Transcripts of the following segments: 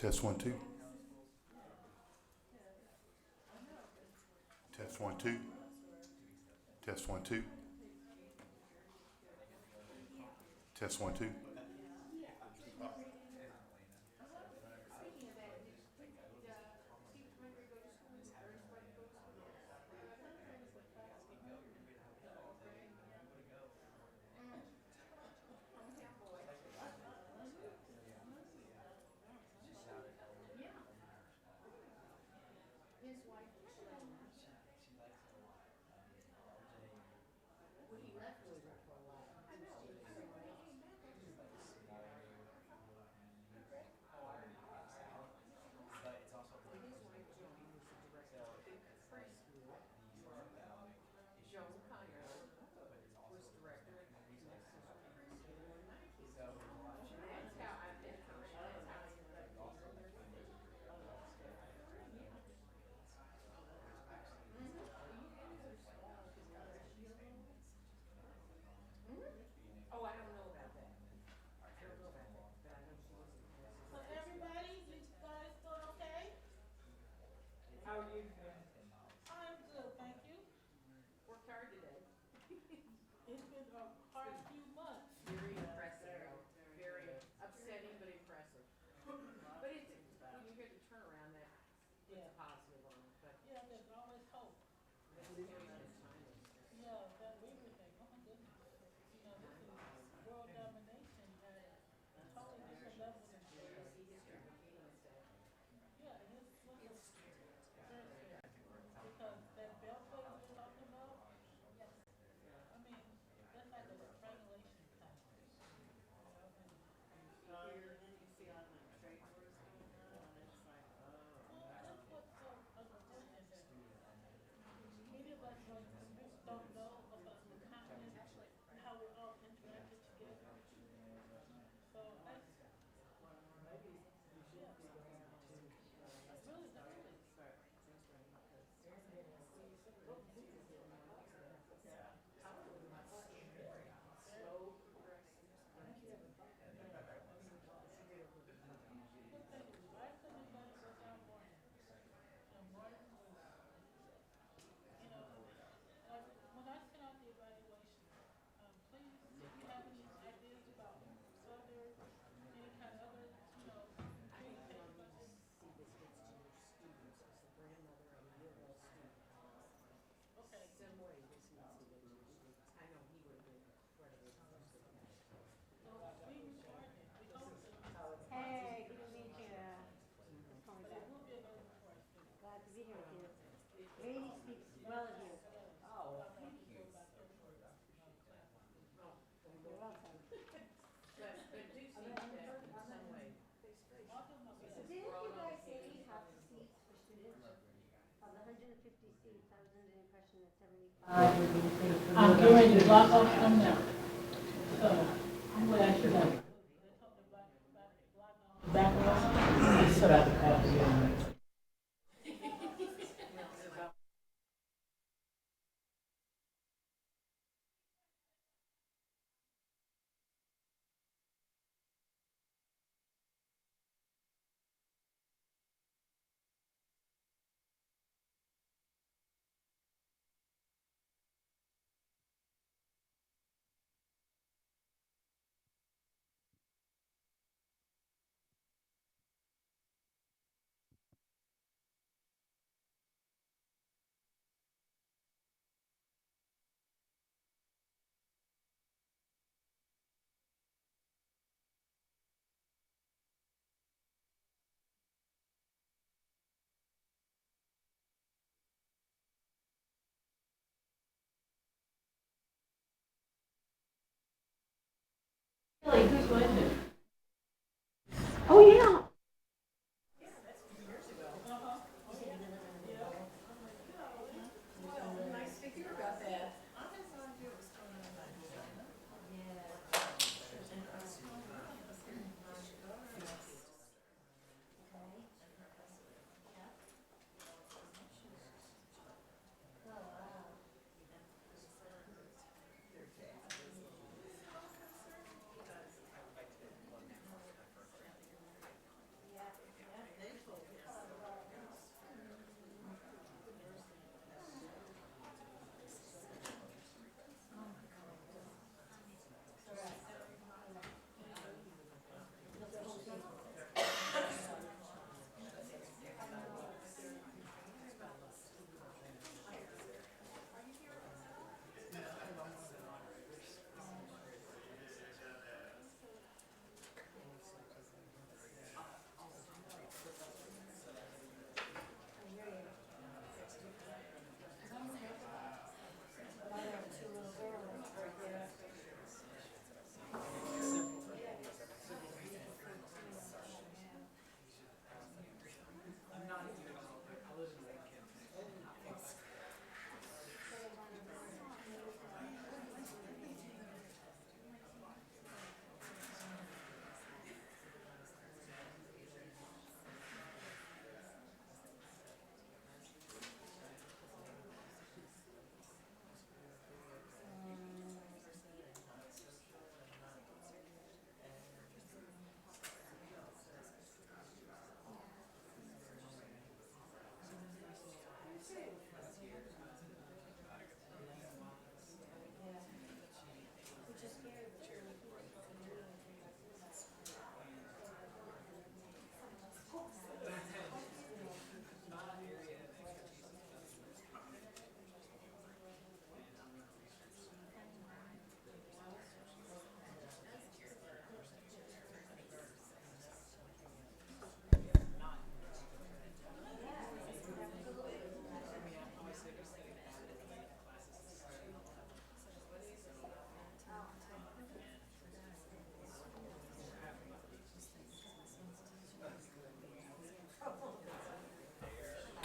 Test one, two. Test one, two. Test one, two. Test one, two. So everybody, you guys doing okay? How are you? I'm good, thank you. Worked hard today. It's been a hard few months. Very impressive, though. Very upsetting, but impressive. But it's when you hear the turnaround, that puts Yeah. a positive on it. But Yeah, there's always hope. this period of time is just, Yeah, that we were like, oh my goodness. You know, this is world domination at a totally different level than you see history repeating itself. yeah, and it's looking very scary. Because that beltway we were talking about, I mean, that's like a strangulation kind of thing. You know, and You hear, then you see all the trade wars going on, and it's like, well, oh. that's what's so unfortunate. Many of us don't know about the continent, how we're all interacted together. So I, yeah, really, there is. Start thinking because Very, slow progressive. look at why couldn't it better work out Martin? You know, Martin was, you know, like when I sent out the evaluation, please, if you have any ideas about other, any kind of other, you know, I please hope you take want to advantage. see this gets to your students as the grandmother of a U of L student. Okay, Some way this needs to get to your students. I know he would have been incredibly interested in that. well, it's being recorded. We hope to, Hey, good to meet you. Just call me but it back. will be available for our students. Glad to be here with you. Rainey speaks well of you. Yes, Oh, I want thank to you. go back over classes with you. Oh, well, You're we'll keep. welcome. But do see that in some way. I'll do my This best. is Didn't brought you on guys say occasion. you have seats for students? Of the 150 seats, I was under the impression that 75 would be free for I'm getting ready to block off some now. So, I'm glad you know. They told me block off the back off. So that's a Really, who's with it? Oh, yeah. Nice to hear about that.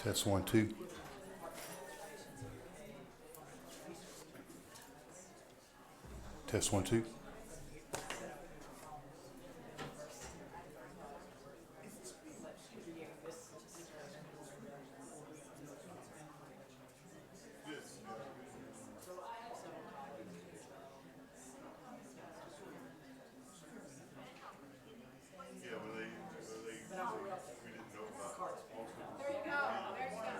Test 1, 2. Test 1, 2. There you go, there you go.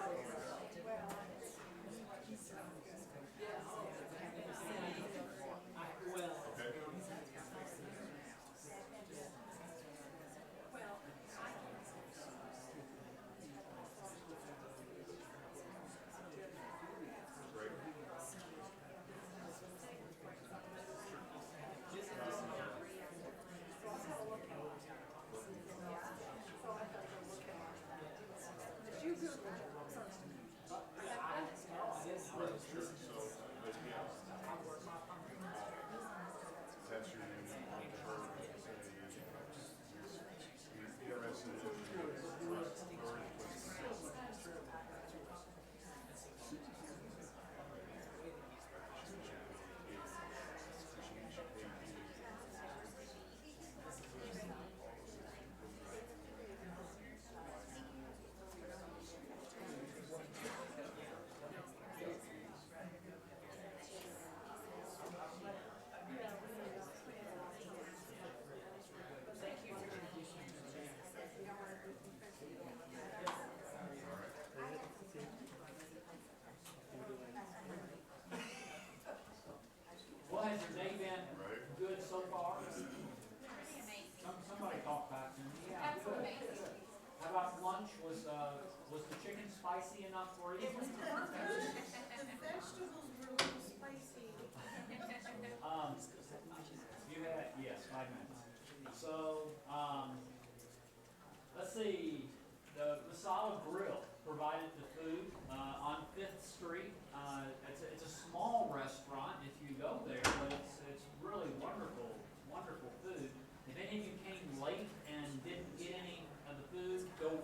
Well, has your day been good so far? Somebody talked back to me. Yeah, good. How about lunch? Was the chicken spicy enough for you? It was perfect. The vegetables were a little spicy. You had, yes, 5 minutes. So, let's see, the Solid Grill provided the food, on 5th Street. It's a small restaurant if you go there, but it's really wonderful, wonderful food. If any of you came late and didn't get any of the food, go,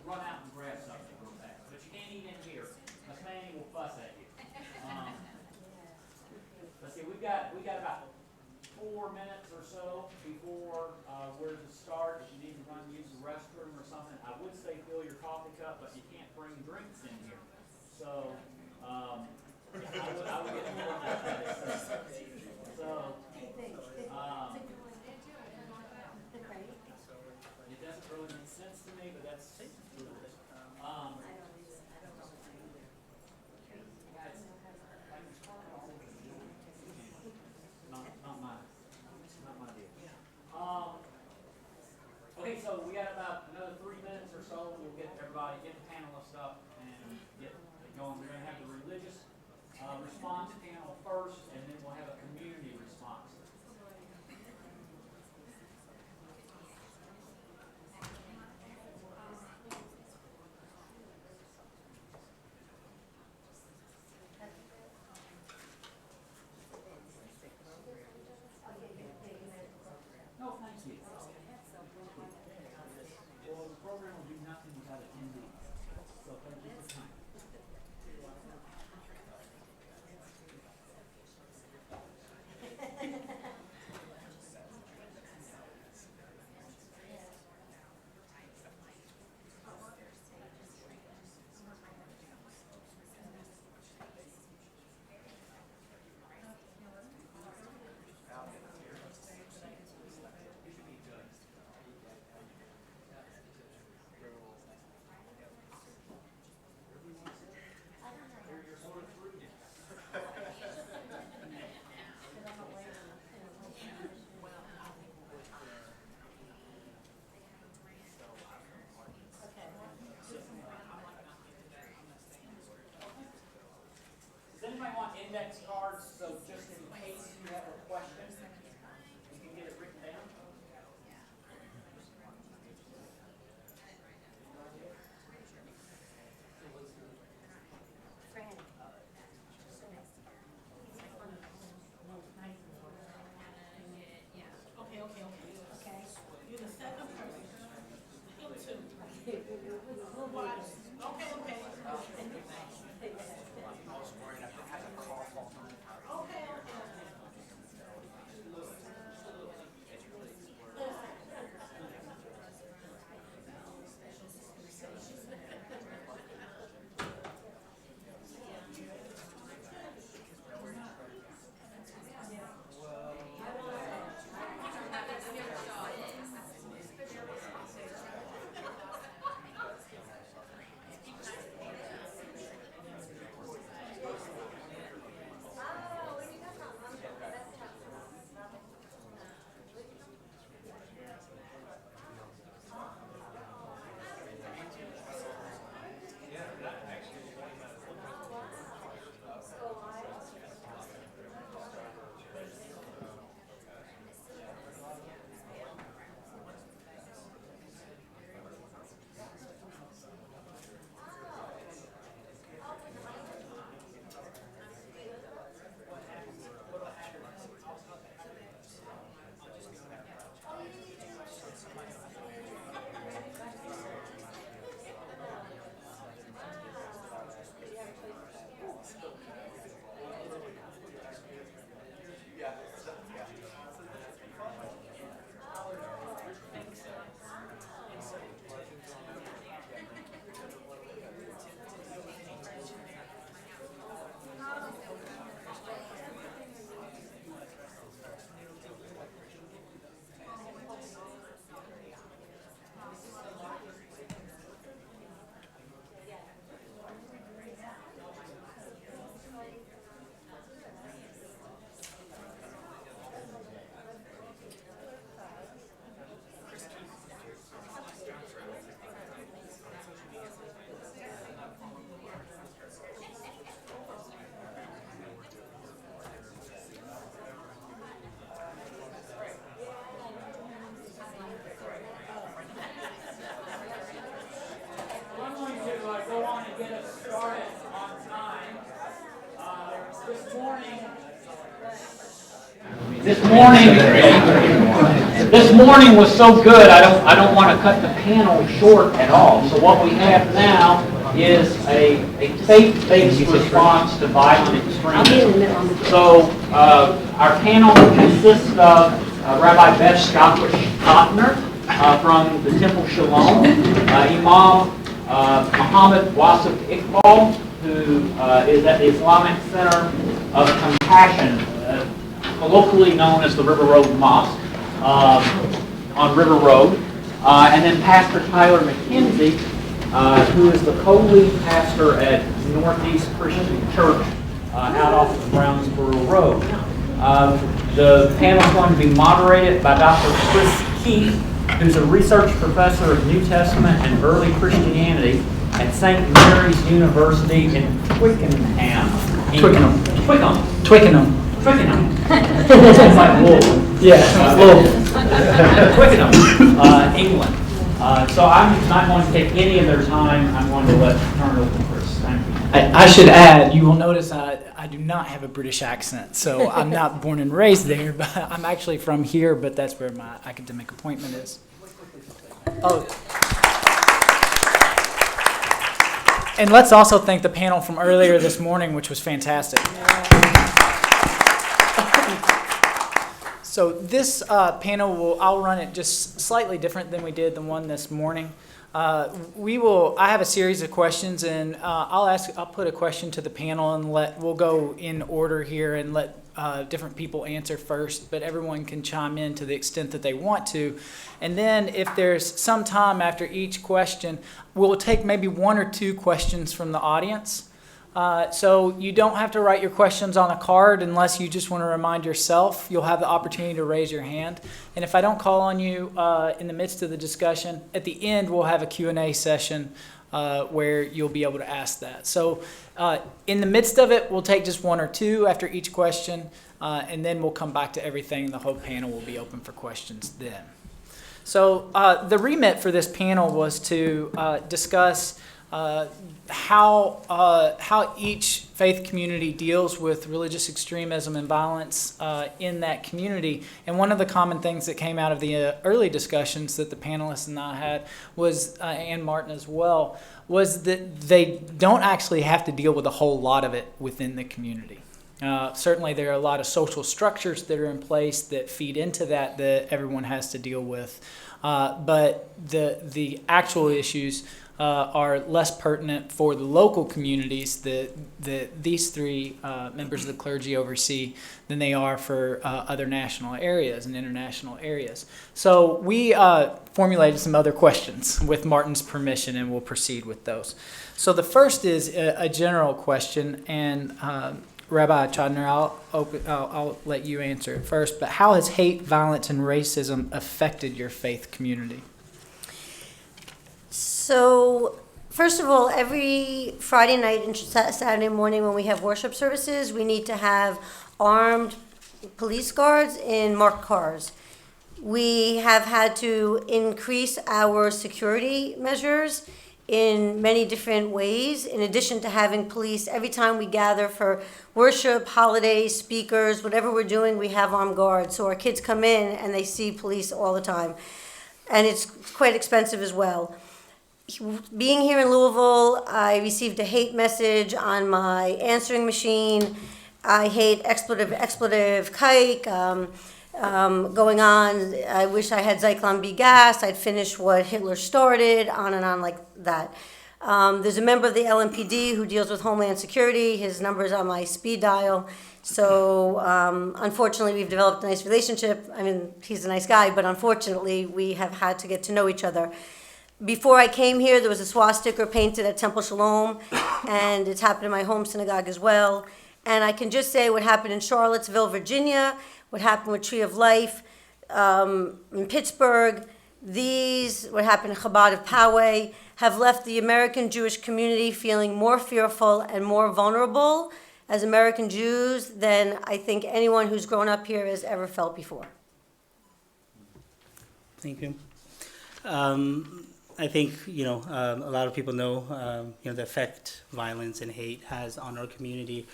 run out and grab something real fast. But you can't eat in here. Miss Manny will fuss at you. Let's see, we've got about 4 minutes or so before we're to start. If you need to run use the restroom or something, I would say fill your coffee cup, but you can't bring drinks in here. So, I would get more of that. So, it doesn't really make sense to me, but that's not my deal. Okay, so we got about another 3 minutes or so. We'll get everybody, get the panelists up and get going. We're gonna have the religious response panel first, and then we'll have a community response. No, thank you. Well, the program will do nothing without attendees, so thank you for time. You're sort of through now. Does anybody want index cards, so just in case you have a question, you can get it written down? Fran. Okay. Okay. You're the second person. Him too. Okay. We'll watch. This morning was so good, I don't want to cut the panel short at all. So what we have now is a faith-based response to violent extremism. So our panel consists of Rabbi Beth Kotner from the Temple Shalom, Imam Muhammad Wasif Iqbal, who is at the Islamic Center of Compassion, colloquially known as the River Road Mosque, on River Road, and then Pastor Tyler McKenzie, who is the co-lead pastor at Northeast Christian Church out off of Brownsboro Road. The panel is going to be moderated by Dr. Chris Keith, who's a research professor of New Testament and early Christianity at St. Mary's University in Twickenham. Twickenham. Sounds like Louisville. Yeah, Louisville. Twickenham, England. So I'm not going to take any of their time. I'm going to turn it over to Chris. Thank you. I should add, you will notice I do not have a British accent, so I'm not born and raised there, but I'm actually from here, but that's where my academic appointment is. Oh. And let's also thank the panel from earlier this morning, which was fantastic. So this panel, I'll run it just slightly different than we did the one this morning. I have a series of questions, and I'll put a question to the panel, and we'll go in order here and let different people answer first, but everyone can chime in to the extent that they want to. And then if there's some time after each question, we'll take maybe one or two questions from the audience. So you don't have to write your questions on a card unless you just want to remind yourself. You'll have the opportunity to raise your hand. And if I don't call on you in the midst of the discussion, at the end we'll have a Q&A session where you'll be able to ask that. So in the midst of it, we'll take just one or two after each question, and then we'll come back to everything. The whole panel will be open for questions then. So the remit for this panel was to discuss how each faith community deals with religious extremism and violence in that community. And one of the common things that came out of the early discussions that the panelists and I had was, and Martin as well, was that they don't actually have to deal with a whole lot of it within the community. Certainly there are a lot of social structures that are in place that feed into that everyone has to deal with. But the actual issues are less pertinent for the local communities that these three members of the clergy oversee than they are for other national areas and international areas. So we formulated some other questions with Martin's permission, and we'll proceed with those. So the first is a general question, and Rabbi Chodner, I'll let you answer it first, but how has hate, violence, and racism affected your faith community? So, first of all, every Friday night and Saturday morning when we have worship services, we need to have armed police guards in marked cars. We have had to increase our security measures in many different ways, in addition to having police. Every time we gather for worship, holidays, speakers, whatever we're doing, we have armed guards. So our kids come in and they see police all the time. And it's quite expensive as well. Being here in Louisville, I received a hate message on my answering machine. I hate expletive, kike, going on. I wish I had Zyklon B gas. I'd finish what Hitler started, on and on like that. There's a member of the LMPD who deals with Homeland Security. His number's on my speed dial. So unfortunately, we've developed a nice relationship. I mean, he's a nice guy, but unfortunately, we have had to get to know each other. Before I came here, there was a swastika painted at Temple Shalom, and it's happened in my home synagogue as well. And I can just say what happened in Charlottesville, Virginia, what happened with Tree of Life in Pittsburgh, what happened in Chabad of Poway, have left the American Jewish community feeling more fearful and more vulnerable as American Jews than I think anyone who's grown up here has ever felt before. Thank you. I think, a lot of people know, the effect violence and hate has on our community.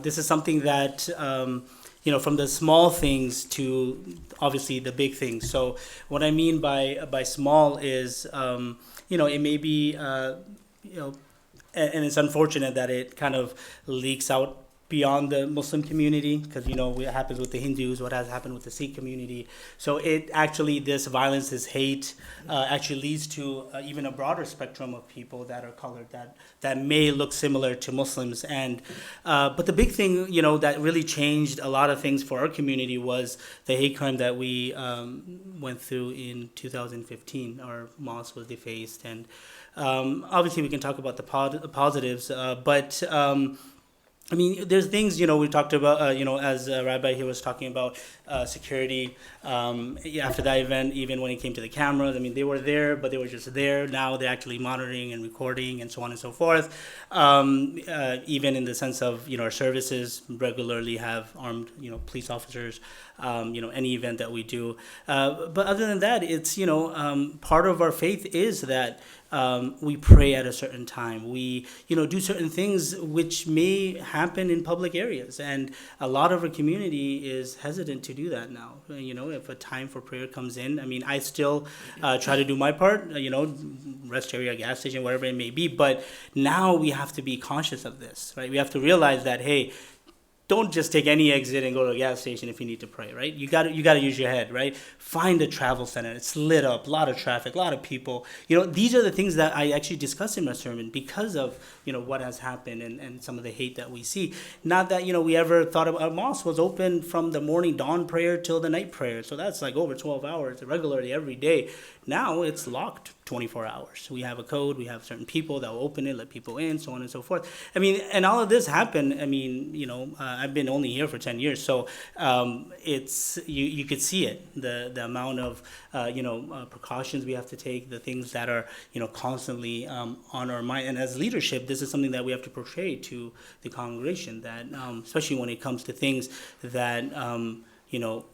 This is something that, from the small things to obviously the big things. So what I mean by small is, it may be, and it's unfortunate that it kind of leaks out beyond the Muslim community, because what happens with the Hindus, what has happened with the Sikh community. So this violence, this hate, actually leads to even a broader spectrum of people that are colored that may look similar to Muslims. And but the big thing, that really changed a lot of things for our community was the hate crime that we went through in 2015. Our mosque was defaced, and obviously we can talk about the positives, but. There's things, we talked about, as Rabbi here was talking about security. After that event, even when it came to the cameras, they were there, but they were just there. Now they're actually monitoring and recording and so on and so forth. Even in the sense of, our services regularly have armed, police officers, any event that we do. But other than that, it's, part of our faith is that we pray at a certain time. We, do certain things which may happen in public areas. And a lot of our community is hesitant to do that now. If a time for prayer comes in, I still try to do my part, rest area, gas station, whatever it may be. But now we have to be conscious of this, right? We have to realize that, hey, don't just take any exit and go to a gas station if you need to pray, right? You got to use your head, right? Find a travel center. It's lit up, a lot of traffic, a lot of people. These are the things that I actually discuss in my sermon because of, what has happened and some of the hate that we see. Not that, we ever thought about, our mosque was open from the morning dawn prayer till the night prayer. So that's like over 12 hours regularly every day. Now it's locked 24 hours. We have a code, we have certain people that will open it, let people in, so on and so forth. And all of this happened, I've been only here for 10 years, so it's, you could see it, the amount of, precautions we have to take, the things that are, constantly on our mind. And as leadership, this is something that we have to portray to the congregation, that especially when it comes to things that,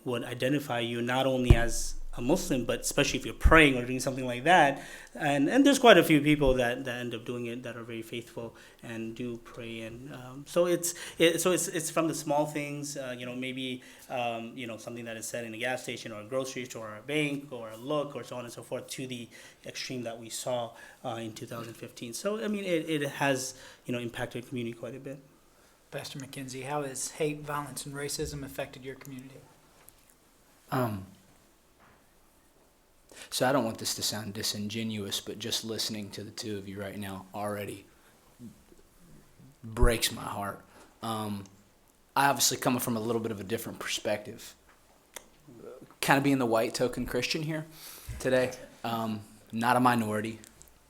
would identify you not only as a Muslim, but especially if you're praying or doing something like that. And there's quite a few people that end up doing it that are very faithful and do pray. And so it's from the small things, maybe something that is said in a gas station or a grocery store or a bank or a look or so on and so forth, to the extreme that we saw in 2015. So it has impacted the community quite a bit. Pastor McKenzie, how has hate, violence, and racism affected your community? So I don't want this to sound disingenuous, but just listening to the two of you right now already breaks my heart. I obviously come from a little bit of a different perspective. Kind of being the white token Christian here today, not a minority,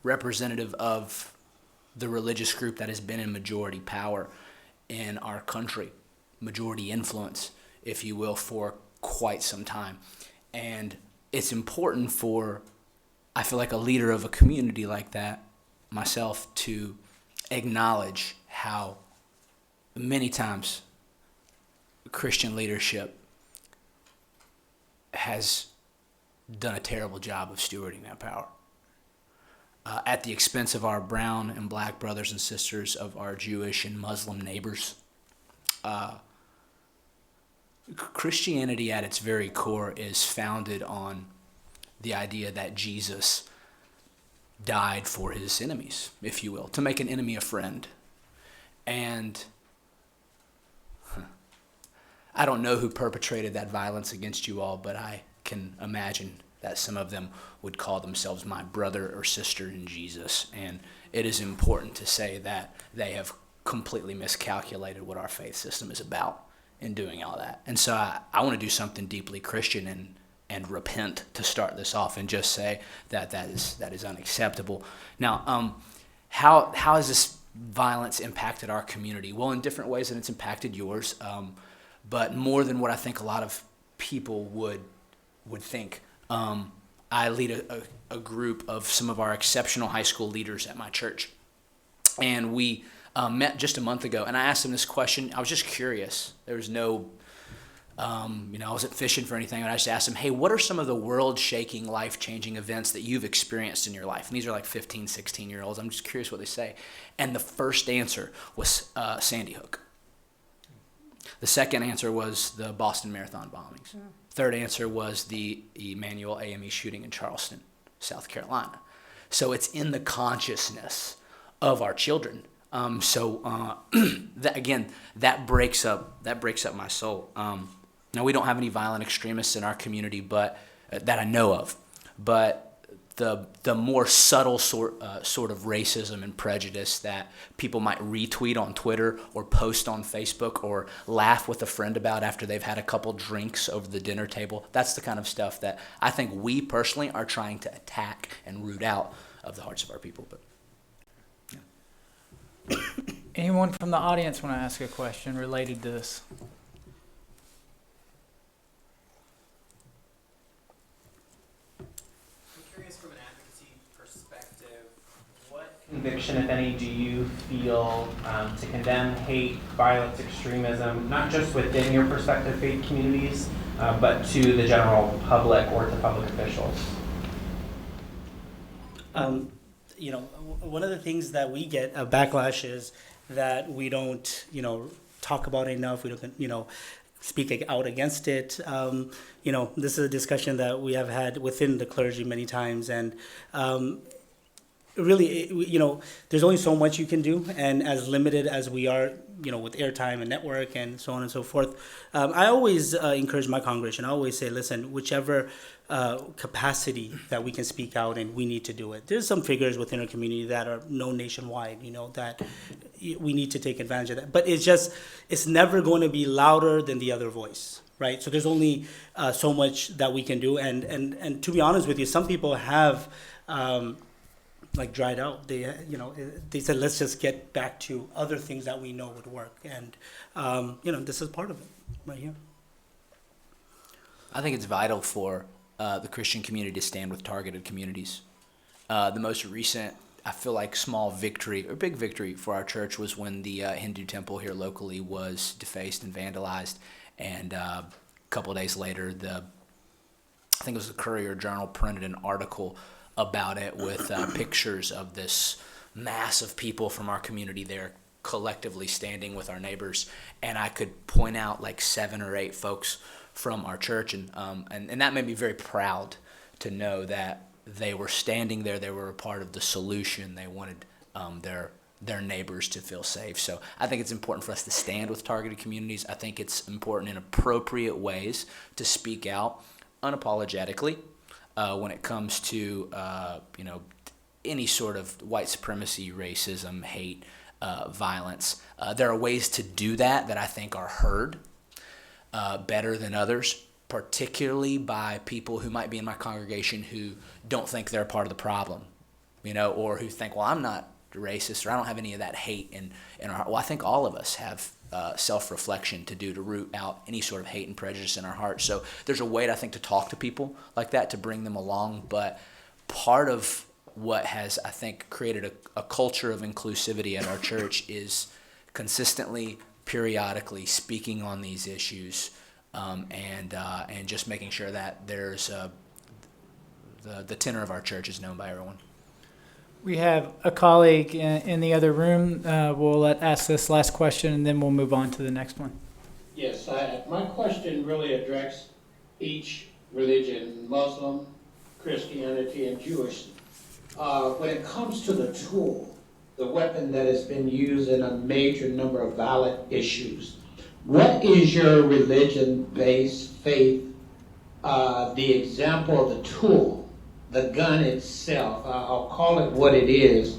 representative of the religious group that has been in majority power in our country, majority influence, if you will, for quite some time. And it's important for, I feel like, a leader of a community like that, myself, to acknowledge how many times Christian leadership has done a terrible job of stewarding that power at the expense of our brown and black brothers and sisters, of our Jewish and Muslim neighbors. Christianity at its very core is founded on the idea that Jesus died for his enemies, if you will, to make an enemy a friend. And I don't know who perpetrated that violence against you all, but I can imagine that some of them would call themselves my brother or sister in Jesus. And it is important to say that they have completely miscalculated what our faith system is about in doing all that. And so I want to do something deeply Christian and repent to start this off and just say that is unacceptable. Now, how has this violence impacted our community? Well, in different ways than it's impacted yours, but more than what I think a lot of people would think. I lead a group of some of our exceptional high school leaders at my church, and we met just a month ago, and I asked them this question. I was just curious. There was no I wasn't fishing for anything, and I just asked them, hey, what are some of the world-shaking, life-changing events that you've experienced in your life? And these are like 15, 16-year-olds. I'm just curious what they say. And the first answer was Sandy Hook. The second answer was the Boston Marathon bombings. Third answer was the Emanuel AME shooting in Charleston, South Carolina. So it's in the consciousness of our children. That breaks up my soul. Now, we don't have any violent extremists in our community, but that I know of. But the more subtle sort of racism and prejudice that people might retweet on Twitter or post on Facebook or laugh with a friend about after they've had a couple drinks over the dinner table, that's the kind of stuff that I think we personally are trying to attack and root out of the hearts of our people. But yeah. Anyone from the audience want to ask a question related to this? Conviction, if any, do you feel to condemn hate, violence, extremism, not just within your prospective faith communities, but to the general public or to public officials? One of the things that we get a backlash is that we don't, talk about it enough. We don't, speak out against it. This is a discussion that we have had within the clergy many times, and really, there's only so much you can do, and as limited as we are, with airtime and network and so on and so forth, I always encourage my congregation. I always say, listen, whichever capacity that we can speak out in, we need to do it. There's some figures within our community that are known nationwide, that we need to take advantage of that. But it's never going to be louder than the other voice, right? So there's only so much that we can do, and to be honest with you, some people have dried out. They said, let's just get back to other things that we know would work. And, this is part of it right here. I think it's vital for the Christian community to stand with targeted communities. The most recent, I feel like, small victory or big victory for our church was when the Hindu temple here locally was defaced and vandalized. And a couple of days later, I think it was the Courier Journal printed an article about it with pictures of this mass of people from our community there collectively standing with our neighbors, and I could point out like 7 or 8 folks from our church, and that made me very proud to know that they were standing there. They were a part of the solution. They wanted their neighbors to feel safe. So I think it's important for us to stand with targeted communities. I think it's important in appropriate ways to speak out unapologetically when it comes to any sort of white supremacy, racism, hate, violence. There are ways to do that I think are heard better than others, particularly by people who might be in my congregation who don't think they're part of the problem, or who think, well, I'm not racist, or I don't have any of that hate in our heart. Well, I think all of us have self-reflection to do to root out any sort of hate and prejudice in our hearts. So there's a way, I think, to talk to people like that, to bring them along. But part of what has, I think, created a culture of inclusivity at our church is consistently, periodically speaking on these issues, and just making sure that there's the tenor of our church is known by everyone. We have a colleague in the other room. We'll ask this last question, and then we'll move on to the next one. Yes, my question really addresses each religion, Muslim, Christianity, and Jewish. When it comes to the tool, the weapon that has been used in a major number of violent issues, what is your religion-based faith, the example of the tool? The gun itself, I'll call it what it is.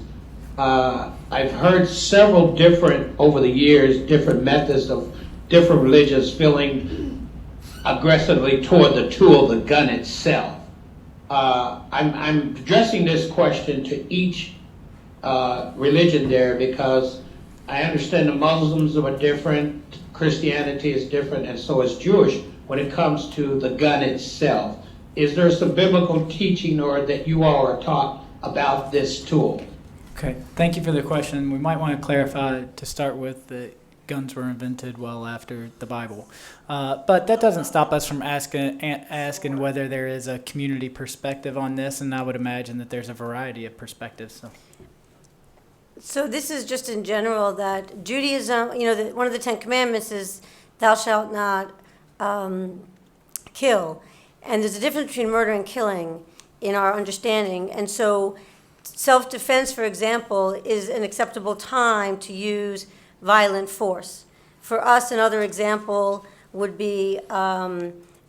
I've heard several different, over the years, different methods of different religions feeling aggressively toward the tool, the gun itself. I'm addressing this question to each religion there because I understand the Muslims are different, Christianity is different, and so is Jewish when it comes to the gun itself. Is there some biblical teaching or that you all are taught about this tool? Okay, thank you for the question. We might want to clarify to start with that guns were invented well after the Bible. But that doesn't stop us from asking whether there is a community perspective on this, and I would imagine that there's a variety of perspectives. So this is just in general that Judaism, one of the 10 Commandments is thou shalt not kill. And there's a difference between murder and killing in our understanding. And so self-defense, for example, is an acceptable time to use violent force. For us, another example would be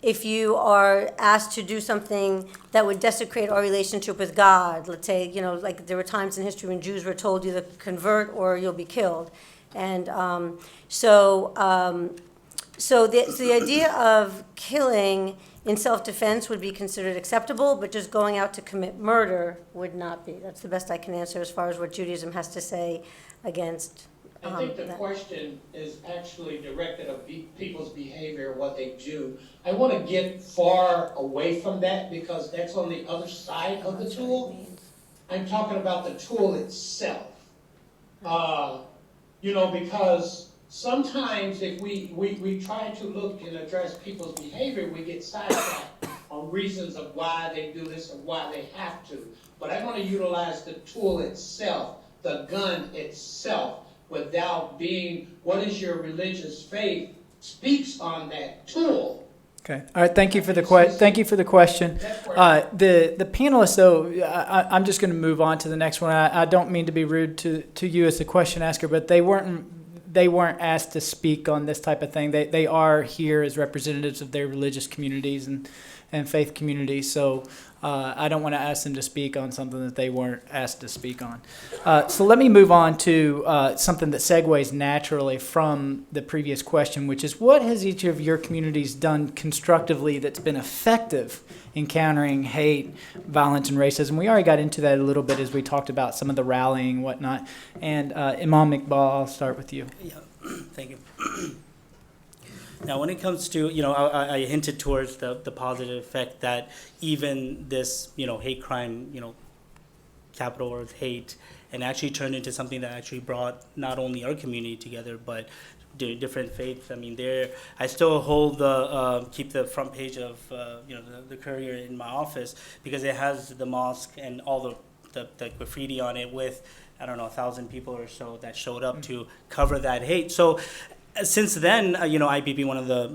if you are asked to do something that would desecrate our relationship with God. Let's say, like there were times in history when Jews were told either convert or you'll be killed. And so the idea of killing in self-defense would be considered acceptable, but just going out to commit murder would not be. That's the best I can answer as far as what Judaism has to say against I think the that. question is actually directed at people's behavior, what they do. I want to get far away from that because that's on the other side of the tool. I'm talking about the tool itself. Because sometimes if we try to look and address people's behavior, we get sidetracked on reasons of why they do this and why they have to. But I want to utilize the tool itself, the gun itself, without being what is your religious faith speaks on that tool. Okay. All right. Thank you for the question. The panelists, though, I'm just going to move on to the next one. I don't mean to be rude to you as the question asker, but they weren't asked to speak on this type of thing. They are here as representatives of their religious communities and faith communities. So I don't want to ask them to speak on something that they weren't asked to speak on. So let me move on to something that segues naturally from the previous question, which is what has each of your communities done constructively that's been effective in countering hate, violence, and racism? We already got into that a little bit as we talked about some of the rallying and whatnot. And Imam Iqbal, I'll start with you. Yeah, thank you. Now, when it comes to, I hinted towards the positive effect that even this, hate crime, capital word hate, and actually turned into something that actually brought not only our community together, but different faiths. I mean, I still hold keep the front page of, the Courier in my office because it has the mosque and all the graffiti on it with, 1,000 people or so that showed up to cover that hate. So since then, IPP, one of the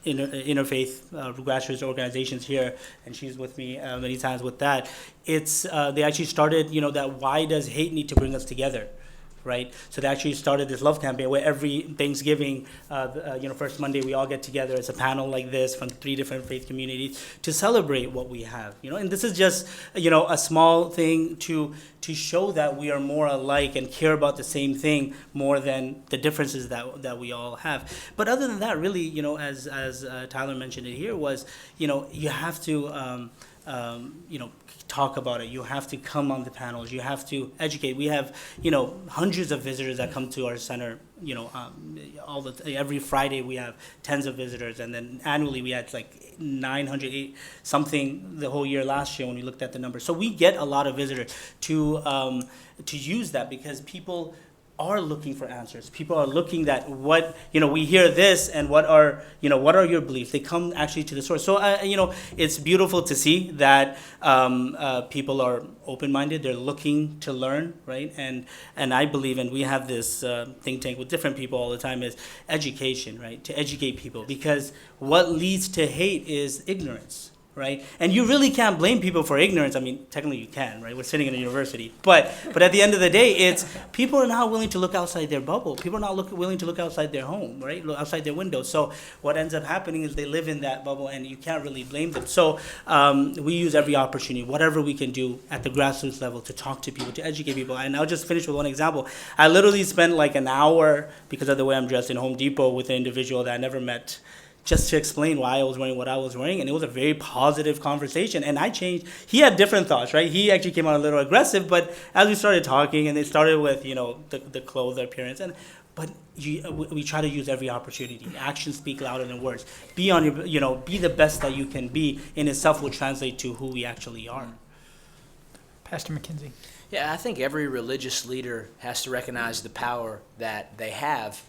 interfaith grassroots organizations here, and she's with me many times with that. They actually started, that why does hate need to bring us together? Right, so they actually started this love campaign where every Thanksgiving, first Monday, we all get together as a panel like this from 3 different faith communities to celebrate what we have. And this is just a small thing to show that we are more alike and care about the same thing more than the differences that we all have. But other than that, really, as Tyler mentioned it here, was you have to talk about it. You have to come on the panels. You have to educate. We have, hundreds of visitors that come to our center. Every Friday we have tens of visitors, and then annually we had like 900 something the whole year last year when we looked at the numbers. So we get a lot of visitors to use that because people are looking for answers. People are looking at what, we hear this and what are your beliefs? They come actually to the source. So, it's beautiful to see that people are open-minded. They're looking to learn, right? And I believe, and we have this think tank with different people all the time, is education, right? To educate people, because what leads to hate is ignorance. Right? And you really can't blame people for ignorance. I mean, technically you can, right? We're sitting in a university. But at the end of the day, it's people are not willing to look outside their bubble. People are not willing to look outside their home, right? Look outside their window. So what ends up happening is they live in that bubble and you can't really blame them. So we use every opportunity, whatever we can do at the grassroots level to talk to people, to educate people. And I'll just finish with one example. I literally spent like an hour, because of the way I'm dressed, in Home Depot with an individual that I never met, just to explain why I was wearing what I was wearing. And it was a very positive conversation. And I changed. He had different thoughts, right? He actually came out a little aggressive. But as we started talking, and it started with, the clothes, the appearance. But we try to use every opportunity. Actions speak louder than words. Be on your, be the best that you can be. In itself will translate to who we actually are. Pastor McKenzie. Yeah, I think every religious leader has to recognize the power that they have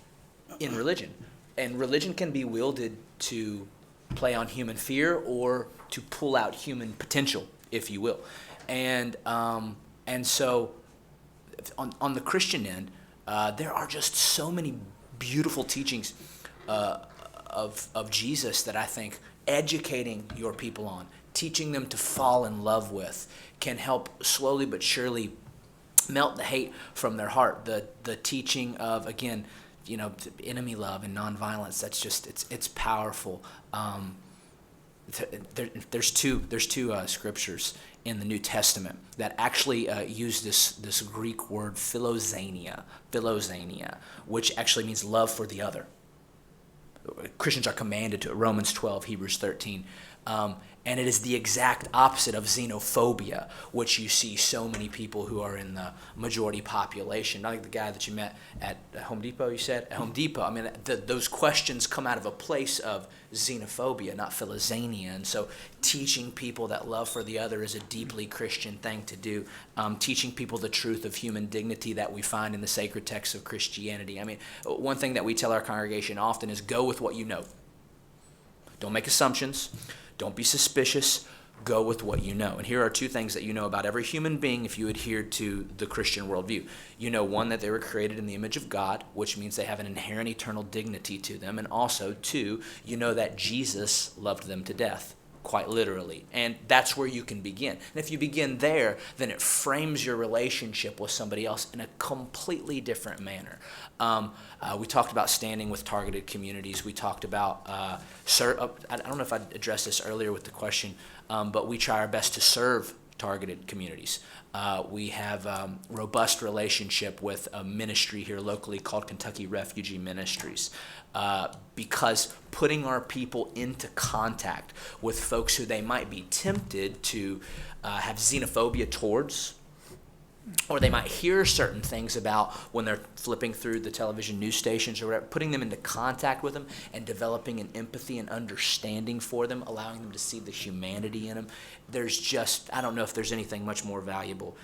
in religion. And religion can be wielded to play on human fear or to pull out human potential, if you will. And so on the Christian end, there are just so many beautiful teachings of Jesus that I think educating your people on, teaching them to fall in love with, can help slowly but surely melt the hate from their heart. The teaching of, again, enemy love and nonviolence, that's just, it's powerful. There's two scriptures in the New Testament that actually use this Greek word philoxenia, which actually means love for the other. Christians are commanded to it, Romans 12, Hebrews 13. And it is the exact opposite of xenophobia, which you see so many people who are in the majority population. Not like the guy that you met at Home Depot, you said? At Home Depot. I mean, those questions come out of a place of xenophobia, not philoxenia. And so teaching people that love for the other is a deeply Christian thing to do. Teaching people the truth of human dignity that we find in the sacred texts of Christianity. I mean, one thing that we tell our congregation often is go with what you know. Don't make assumptions. Don't be suspicious. Go with what you know. And here are two things that you know about every human being if you adhere to the Christian worldview. You know, one, that they were created in the image of God, which means they have an inherent eternal dignity to them. And also, two, you know that Jesus loved them to death, quite literally. And that's where you can begin. And if you begin there, then it frames your relationship with somebody else in a completely different manner. We talked about standing with targeted communities. We talked about, I don't know if I addressed this earlier with the question, but we try our best to serve targeted communities. We have a robust relationship with a ministry here locally called Kentucky Refugee Ministries, because putting our people into contact with folks who they might be tempted to have xenophobia towards, or they might hear certain things about when they're flipping through the television news stations or whatever, putting them into contact with them and developing an empathy and understanding for them, allowing them to see the humanity in them. There's just, I don't know if there's anything much more valuable.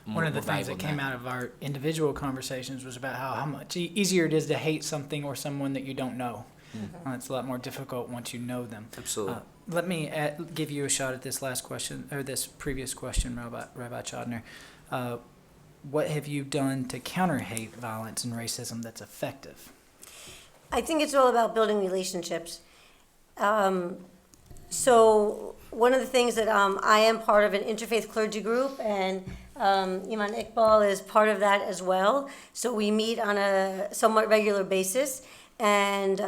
One of the things that came out of our individual conversations was about how much easier it is to hate something or someone that you don't know. Mm-hmm. It's a lot more difficult once you know them. Absolutely. Let me give you a shot at this last question, or this previous question, Rabbi Chodner. What have you done to counter hate, violence, and racism that's effective? I think it's all about building relationships. So one of the things that I am part of an interfaith clergy group, and Iman Iqbal is part of that as well. So we meet on a somewhat regular basis, and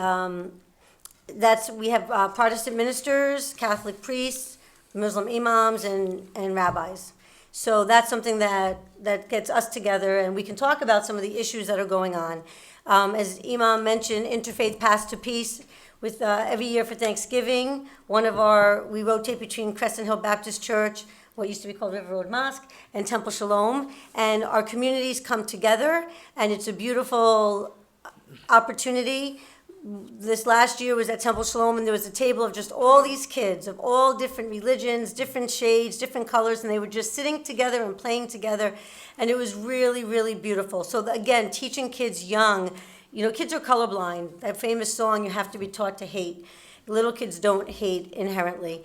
we have Protestant ministers, Catholic priests, Muslim imams, and rabbis. So that's something that gets us together, and we can talk about some of the issues that are going on. As Imam mentioned, Interfaith Path to Peace, with every year for Thanksgiving, we rotate between Crescent Hill Baptist Church, what used to be called River Road Mosque, and Temple Shalom, and our communities come together, and it's a beautiful opportunity. This last year was at Temple Shalom, and there was a table of just all these kids of all different religions, different shades, different colors, and they were just sitting together and playing together, and it was really, really beautiful. So again, teaching kids young, kids are colorblind. That famous song, "You have to be taught to hate." Little kids don't hate inherently.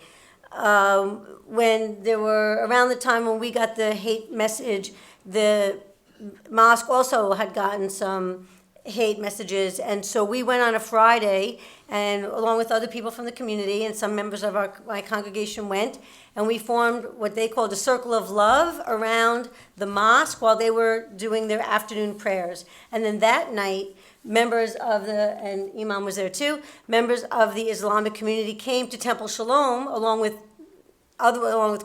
When there were, around the time when we got the hate message, the mosque also had gotten some hate messages, and so we went on a Friday, and along with other people from the community, and some members of my congregation went, and we formed what they called a circle of love around the mosque while they were doing their afternoon prayers. And then that night, members of and Imam was there too, members of the Islamic community came to Temple Shalom along with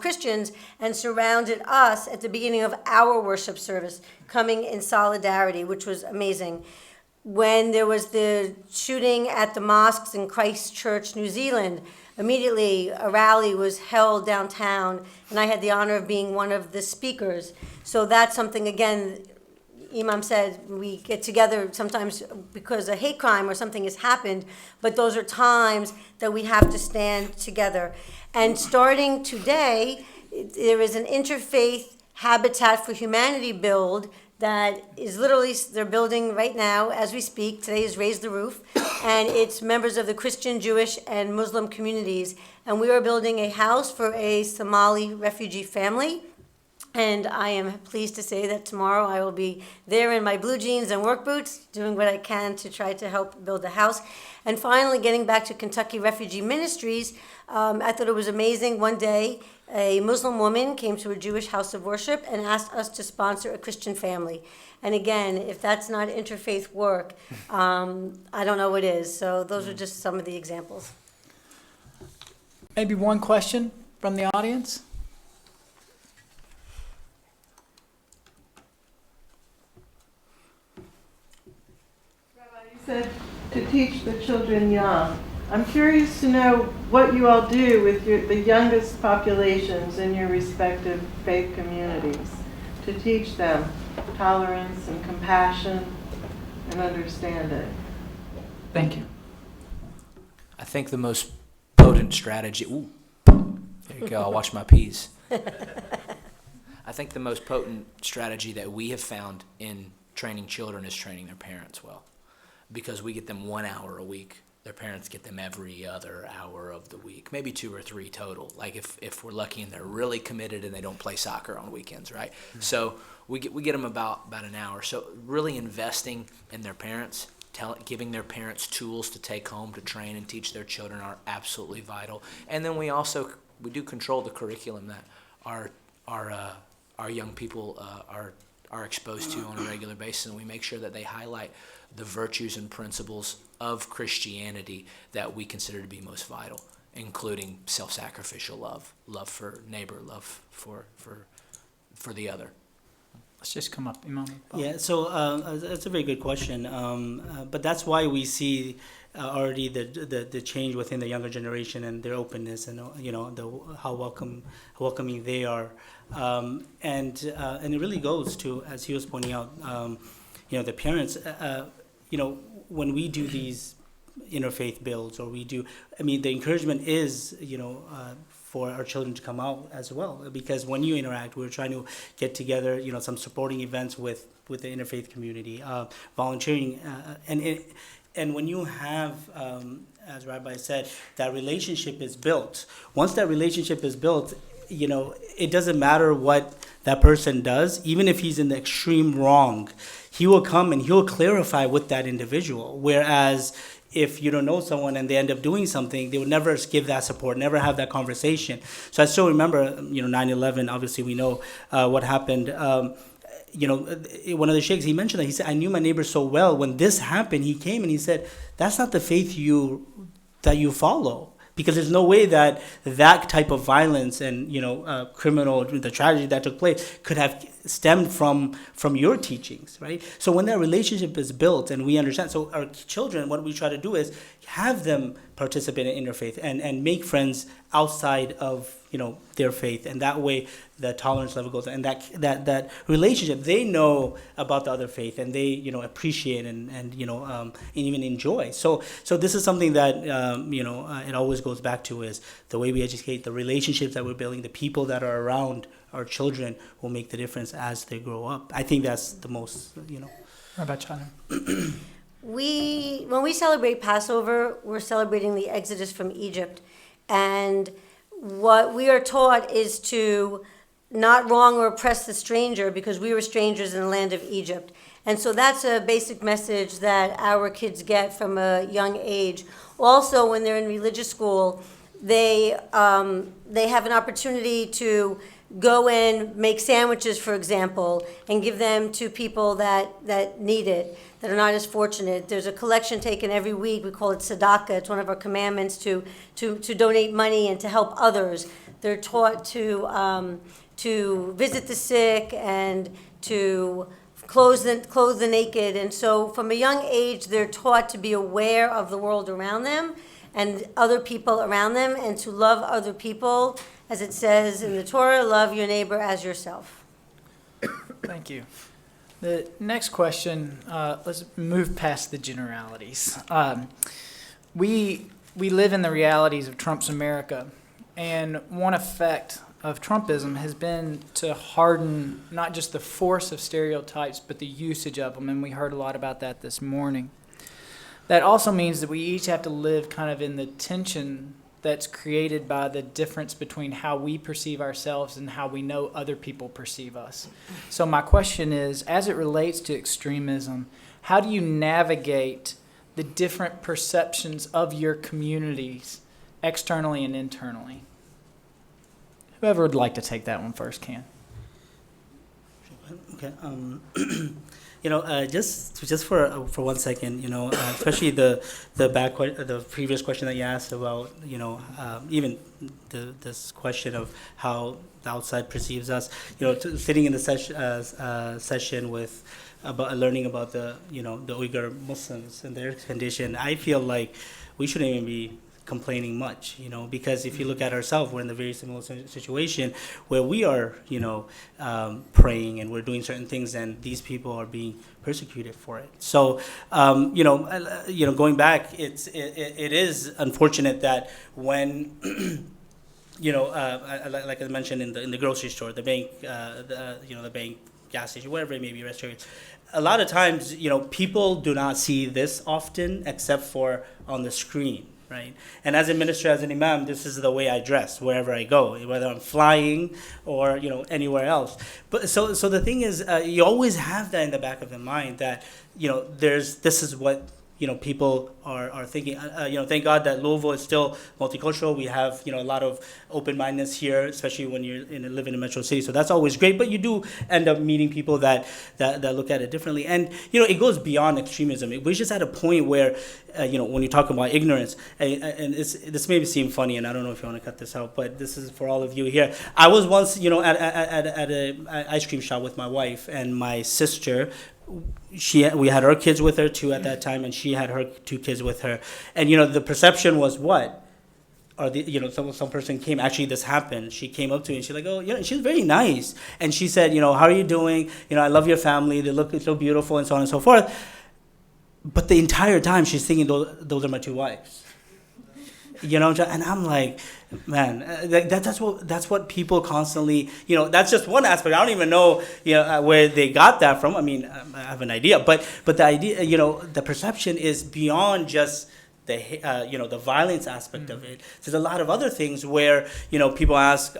Christians, and surrounded us at the beginning of our worship service, coming in solidarity, which was amazing. When there was the shooting at the mosques in Christchurch, New Zealand, immediately a rally was held downtown, and I had the honor of being one of the speakers. So that's something, again, Imam said, we get together sometimes because a hate crime or something has happened, but those are times that we have to stand together. And starting today, there is an interfaith Habitat for Humanity build that is literally, they're building right now as we speak. Today is Raise the Roof, and it's members of the Christian, Jewish, and Muslim communities. And we are building a house for a Somali refugee family. And I am pleased to say that tomorrow I will be there in my blue jeans and work boots, doing what I can to try to help build a house. And finally, getting back to Kentucky Refugee Ministries, I thought it was amazing. One day, a Muslim woman came to a Jewish house of worship and asked us to sponsor a Christian family. And again, if that's not interfaith work, I don't know what is. So those are just some of the examples. Maybe one question from the audience? You said to teach the children young. I'm curious to know what you all do with the youngest populations in your respective faith communities to teach them tolerance and compassion and understanding. Thank you. I think the most potent strategy. Ooh, there you go. I'll watch my P's. I think the most potent strategy that we have found in training children is training their parents well, because we get them 1 hour a week. Their parents get them every other hour of the week, maybe 2 or 3 total. Like if we're lucky and they're really committed and they don't play soccer on weekends, right? Mm-hmm. So we get them about an hour. So really investing in their parents, giving their parents tools to take home to train and teach their children are absolutely vital. And then we do control the curriculum that our young people are exposed to on a regular basis, and we make sure that they highlight the virtues and principles of Christianity that we consider to be most vital, including self-sacrificial love for neighbor, love for the other. Let's just come up, Imam. Yeah, so that's a very good question. But that's why we see already the change within the younger generation and their openness, and how welcoming they are, and it really goes to, as he was pointing out, the parents. When we do these interfaith builds, or the encouragement is for our children to come out as well, because when you interact, we're trying to get together, some supporting events with the interfaith community, volunteering, and when you have, as Rabbi said, that relationship is built. Once that relationship is built, it doesn't matter what that person does, even if he's in the extreme wrong, he will come and he'll clarify with that individual. Whereas if you don't know someone and they end up doing something, they would never give that support, never have that conversation. So I still remember, 9/11, obviously we know what happened. One of the sheikhs, he mentioned that, he said, I knew my neighbor so well. When this happened, he came and he said, that's not the faith that you follow. Because there's no way that type of violence and criminal, the tragedy that took place could have stemmed from your teachings, right? So when that relationship is built and we understand, so our children, what we try to do is have them participate in interfaith and make friends outside of their faith, and that way the tolerance level goes, and that relationship, they know about the other faith, and they appreciate and even enjoy. So this is something that it always goes back to, is the way we educate, the relationships that we're building, the people that are around our children will make the difference as they grow up. I think that's the most How about China? When we celebrate Passover, we're celebrating the Exodus from Egypt, and what we are taught is to not wrong or oppress the stranger, because we were strangers in the land of Egypt. And so that's a basic message that our kids get from a young age. Also, when they're in religious school, they have an opportunity to go in, make sandwiches, for example, and give them to people that need it, that are not as fortunate. There's a collection taken every week. We call it tzedakah. It's one of our commandments to donate money and to help others. They're taught to visit the sick and to clothe the naked. And so from a young age, they're taught to be aware of the world around them and other people around them, and to love other people. As it says in the Torah, love your neighbor as yourself. Thank you. The next question, let's move past the generalities. We live in the realities of Trump's America, and one effect of Trumpism has been to harden not just the force of stereotypes, but the usage of them, and we heard a lot about that this morning. That also means that we each have to live kind of in the tension that's created by the difference between how we perceive ourselves and how we know other people perceive us. So my question is, as it relates to extremism, how do you navigate the different perceptions of your communities externally and internally? Whoever would like to take that one first can. Okay. Just for 1 second, especially the previous question that you asked about, even this question of how the outside perceives us, sitting in the session with about learning about the Uyghur Muslims and their condition, I feel like we shouldn't even be complaining much, because if you look at ourselves, we're in the very similar situation where we are, praying and we're doing certain things, and these people are being persecuted for it. So, going back, it is unfortunate that when, like I mentioned in the grocery store, the bank, the bank, gas station, whatever it may be, restaurants. A lot of times, people do not see this often except for on the screen. Right? And as a minister, as an imam, this is the way I dress wherever I go, whether I'm flying or anywhere else. But so the thing is, you always have that in the back of the mind that this is what people are thinking. Thank God that Louisville is still multicultural. We have a lot of open-mindedness here, especially when you're living in a metro city. So that's always great. But you do end up meeting people that look at it differently. And it goes beyond extremism. We're just at a point where when you talk about ignorance, and this may seem funny, and I don't know if you want to cut this out, but this is for all of you here. I was once at an ice cream shop with my wife and my sister. We had our kids with her too at that time, and she had her 2 kids with her. And the perception was what? Or some person came. Actually, this happened. She came up to me and she's like, "Oh, she's very nice." And she said, "How are you doing? I love your family. They look so beautiful," and so on and so forth. But the entire time she's thinking, "Those are my 2 wives." And I'm like, man, that's what people constantly, that's just one aspect. I don't even know, where they got that from. I mean, I have an idea, but the idea, the perception is beyond just the violence aspect of it. There's a lot of other things where, people ask,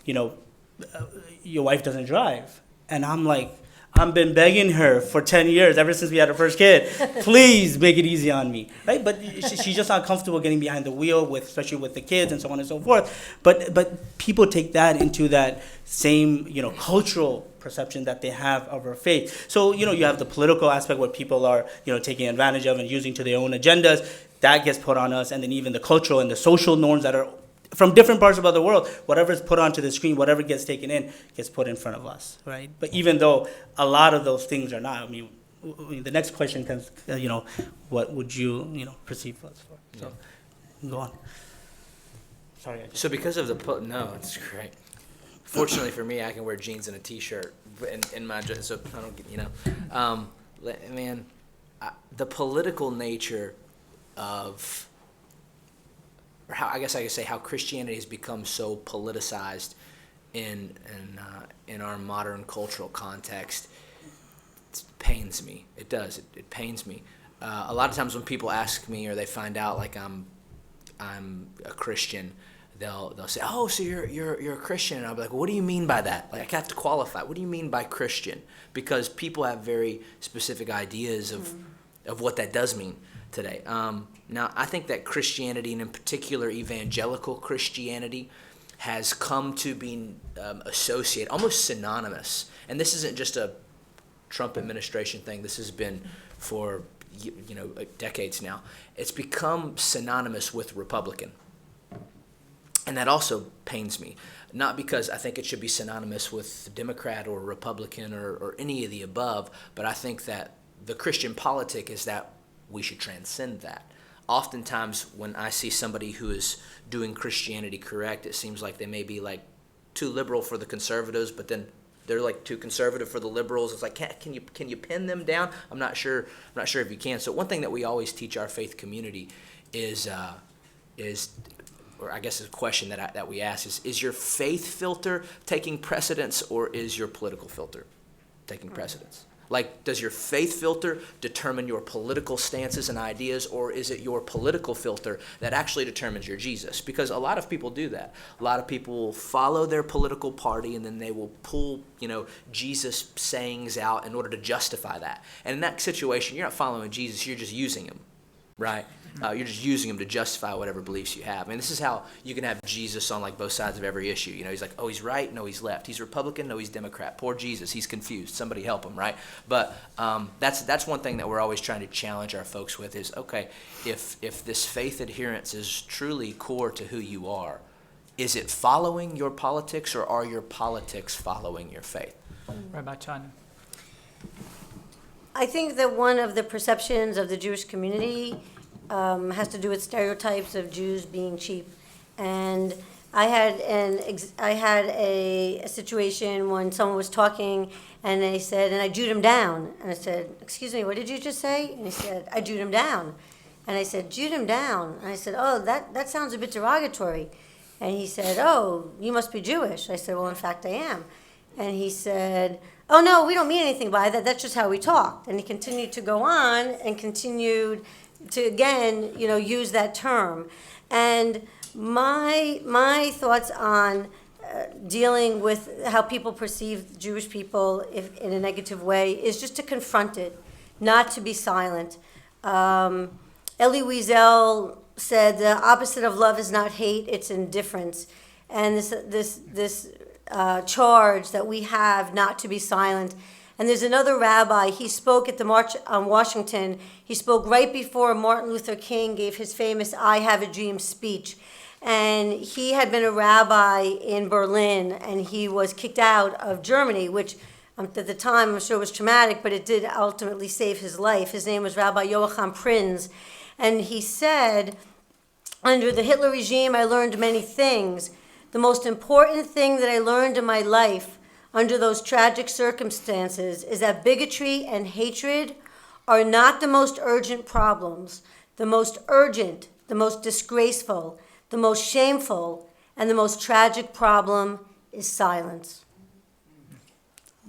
your wife doesn't drive. And I'm like, I've been begging her for 10 years, ever since we had our first kid, please make it easy on me, right? But she's just not comfortable getting behind the wheel, especially with the kids and so on and so forth. But people take that into that same, cultural perception that they have of our faith. So, you have the political aspect where people are, taking advantage of and using to their own agendas. That gets put on us. And then even the cultural and the social norms that are from different parts of the world, whatever is put onto the screen, whatever gets taken in, gets put in front of us, right? But even though a lot of those things are not, the next question comes, what would you, perceive us for? So, go on. Sorry. So because of no, it's great. Fortunately for me, I can wear jeans and a t-shirt in my dress, so I don't get, the political nature of, or how I guess I could say how Christianity has become so politicized in our modern cultural context, it pains me. It does. It pains me. A lot of times when people ask me or they find out like I'm a Christian, they'll say, "Oh, so you're a Christian?" And I'll be like, "What do you mean by that?" Like I have to qualify. What do you mean by Christian? Because people have very specific ideas of what that does mean today. Now, I think that Christianity, and in particular evangelical Christianity, has come to be associated, almost synonymous. And this isn't just a Trump administration thing. This has been for decades now. It's become synonymous with Republican. And that also pains me. Not because I think it should be synonymous with Democrat or Republican or any of the above, but I think that the Christian politic is that we should transcend that. Oftentimes, when I see somebody who is doing Christianity correct, it seems like they may be like too liberal for the conservatives, but then they're like too conservative for the liberals. It's like, can you pin them down? I'm not sure if you can. So one thing that we always teach our faith community is or I guess a question that we ask is your faith filter taking precedence, or is your political filter taking precedence? Like, does your faith filter determine your political stances and ideas, or is it your political filter that actually determines your Jesus? Because a lot of people do that. A lot of people will follow their political party, and then they will pull, Jesus sayings out in order to justify that. And in that situation, you're not following Jesus, you're just using him, right? You're just using him to justify whatever beliefs you have. I mean, this is how you can have Jesus on like both sides of every issue. He's like, oh, he's right, no, he's left. He's Republican, no, he's Democrat. Poor Jesus, he's confused. Somebody help him, right? But that's one thing that we're always trying to challenge our folks with is, okay, if this faith adherence is truly core to who you are, is it following your politics, or are your politics following your faith? Rabbi Chana. I think that one of the perceptions of the Jewish community has to do with stereotypes of Jews being cheap. And I had a situation when someone was talking, and they said, and I Jewed him down. And I said, excuse me, what did you just say? And he said, I Jewed him down. And I said, Jewed him down. And I said, oh, that sounds a bit derogatory. And he said, oh, you must be Jewish. I said, well, in fact, I am. And he said, oh, no, we don't mean anything by that. That's just how we talked. And he continued to go on and continued to, again, use that term. And my thoughts on dealing with how people perceive Jewish people in a negative way is just to confront it, not to be silent. Elie Wiesel said the opposite of love is not hate, it's indifference. And this charge that we have not to be silent. And there's another rabbi, he spoke at the March on Washington. He spoke right before Martin Luther King gave his famous I Have a Dream speech. And he had been a rabbi in Berlin, and he was kicked out of Germany, which at the time I'm sure was traumatic, but it did ultimately save his life. His name was Rabbi Joachim Prinz. And he said, under the Hitler regime, I learned many things. The most important thing that I learned in my life under those tragic circumstances is that bigotry and hatred are not the most urgent problems. The most urgent, the most disgraceful, the most shameful, and the most tragic problem is silence.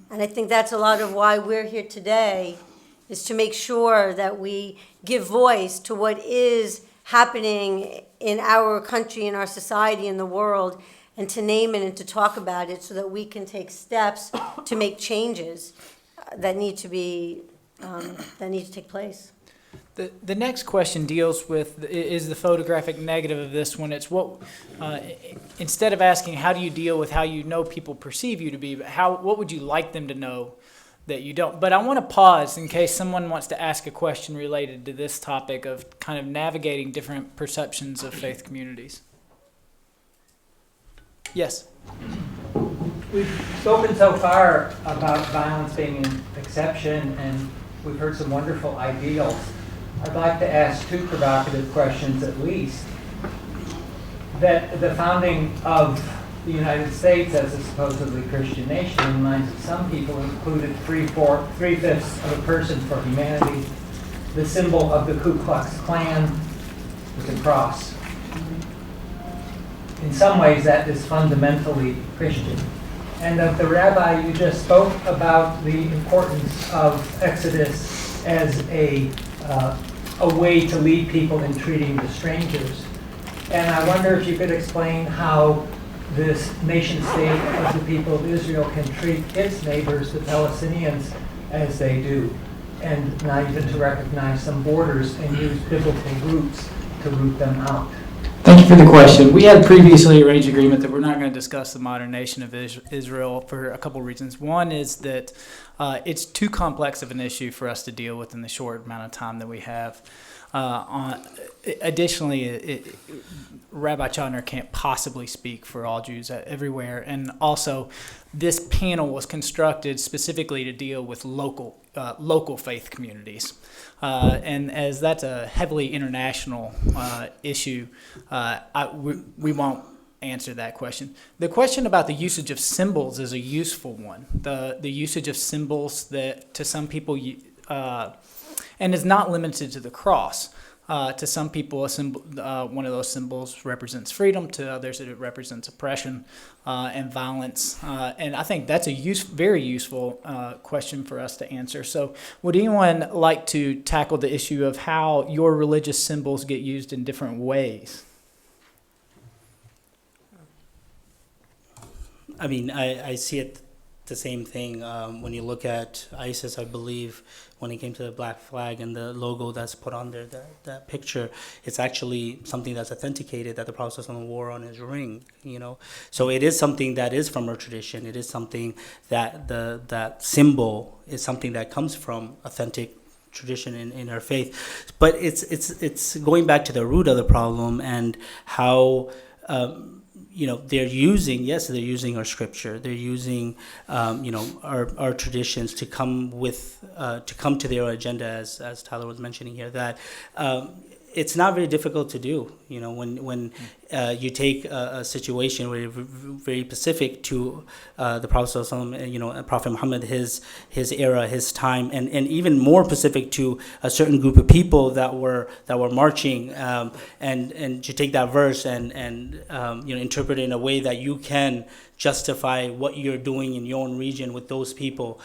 And I think that's a lot of why we're here today, is to make sure that we give voice to what is happening in our country, in our society, in the world, and to name it and to talk about it so that we can take steps to make changes that need to take place. The next question deals with is the photographic negative of this one. It's what instead of asking how do you deal with how you know people perceive you to be, what would you like them to know that you don't? But I want to pause in case someone wants to ask a question related to this topic of kind of navigating different perceptions of faith communities. Yes. We've spoken so far about violence being an exception, and we've heard some wonderful ideals. I'd like to ask two provocative questions at least. That the founding of the United States as a supposedly Christian nation in the minds of some people included three-fifths of a person for humanity. The symbol of the Ku Klux Klan was a cross. In some ways, that is fundamentally Christian. And of the rabbi, you just spoke about the importance of Exodus as a way to lead people in treating the strangers. And I wonder if you could explain how this nation state of the people of Israel can treat its neighbors, the Palestinians, as they do, and not even to recognize some borders and use biblical roots to root them out. Thank you for the question. We had previously arranged agreement that we're not going to discuss the modern nation of Israel for a couple of reasons. One is that it's too complex of an issue for us to deal with in the short amount of time that we have. Additionally, Rabbi Chodner can't possibly speak for all Jews everywhere. And also, this panel was constructed specifically to deal with local faith communities. And as that's a heavily international issue, we won't answer that question. The question about the usage of symbols is a useful one. The usage of symbols that to some people, and is not limited to the cross. To some people, a symbol, one of those symbols represents freedom. To others, it represents oppression and violence. And I think that's a very useful question for us to answer. So would anyone like to tackle the issue of how your religious symbols get used in different ways? I mean, I see it the same thing. When you look at ISIS, I believe, when it came to the black flag and the logo that's put on there, that picture, it's actually something that's authenticated that the Prophet ﷺ wore on his ring, you know. So it is something that is from our tradition. It is something that that symbol is something that comes from authentic tradition in our faith. But it's going back to the root of the problem and how you know, they're using our scripture, they're using you know, our traditions to come to their agenda, as Tyler was mentioning here, that it's not very difficult to do. You know, when you take a situation where you're very specific to the Prophet ﷺ, you know, Prophet Muhammad, his era, his time, and even more specific to a certain group of people that were marching, and you take that verse and you know, interpret it in a way that you can justify what you're doing in your own region with those people.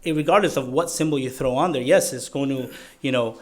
Regardless of what symbol you throw on there, yes, it's going to, you know,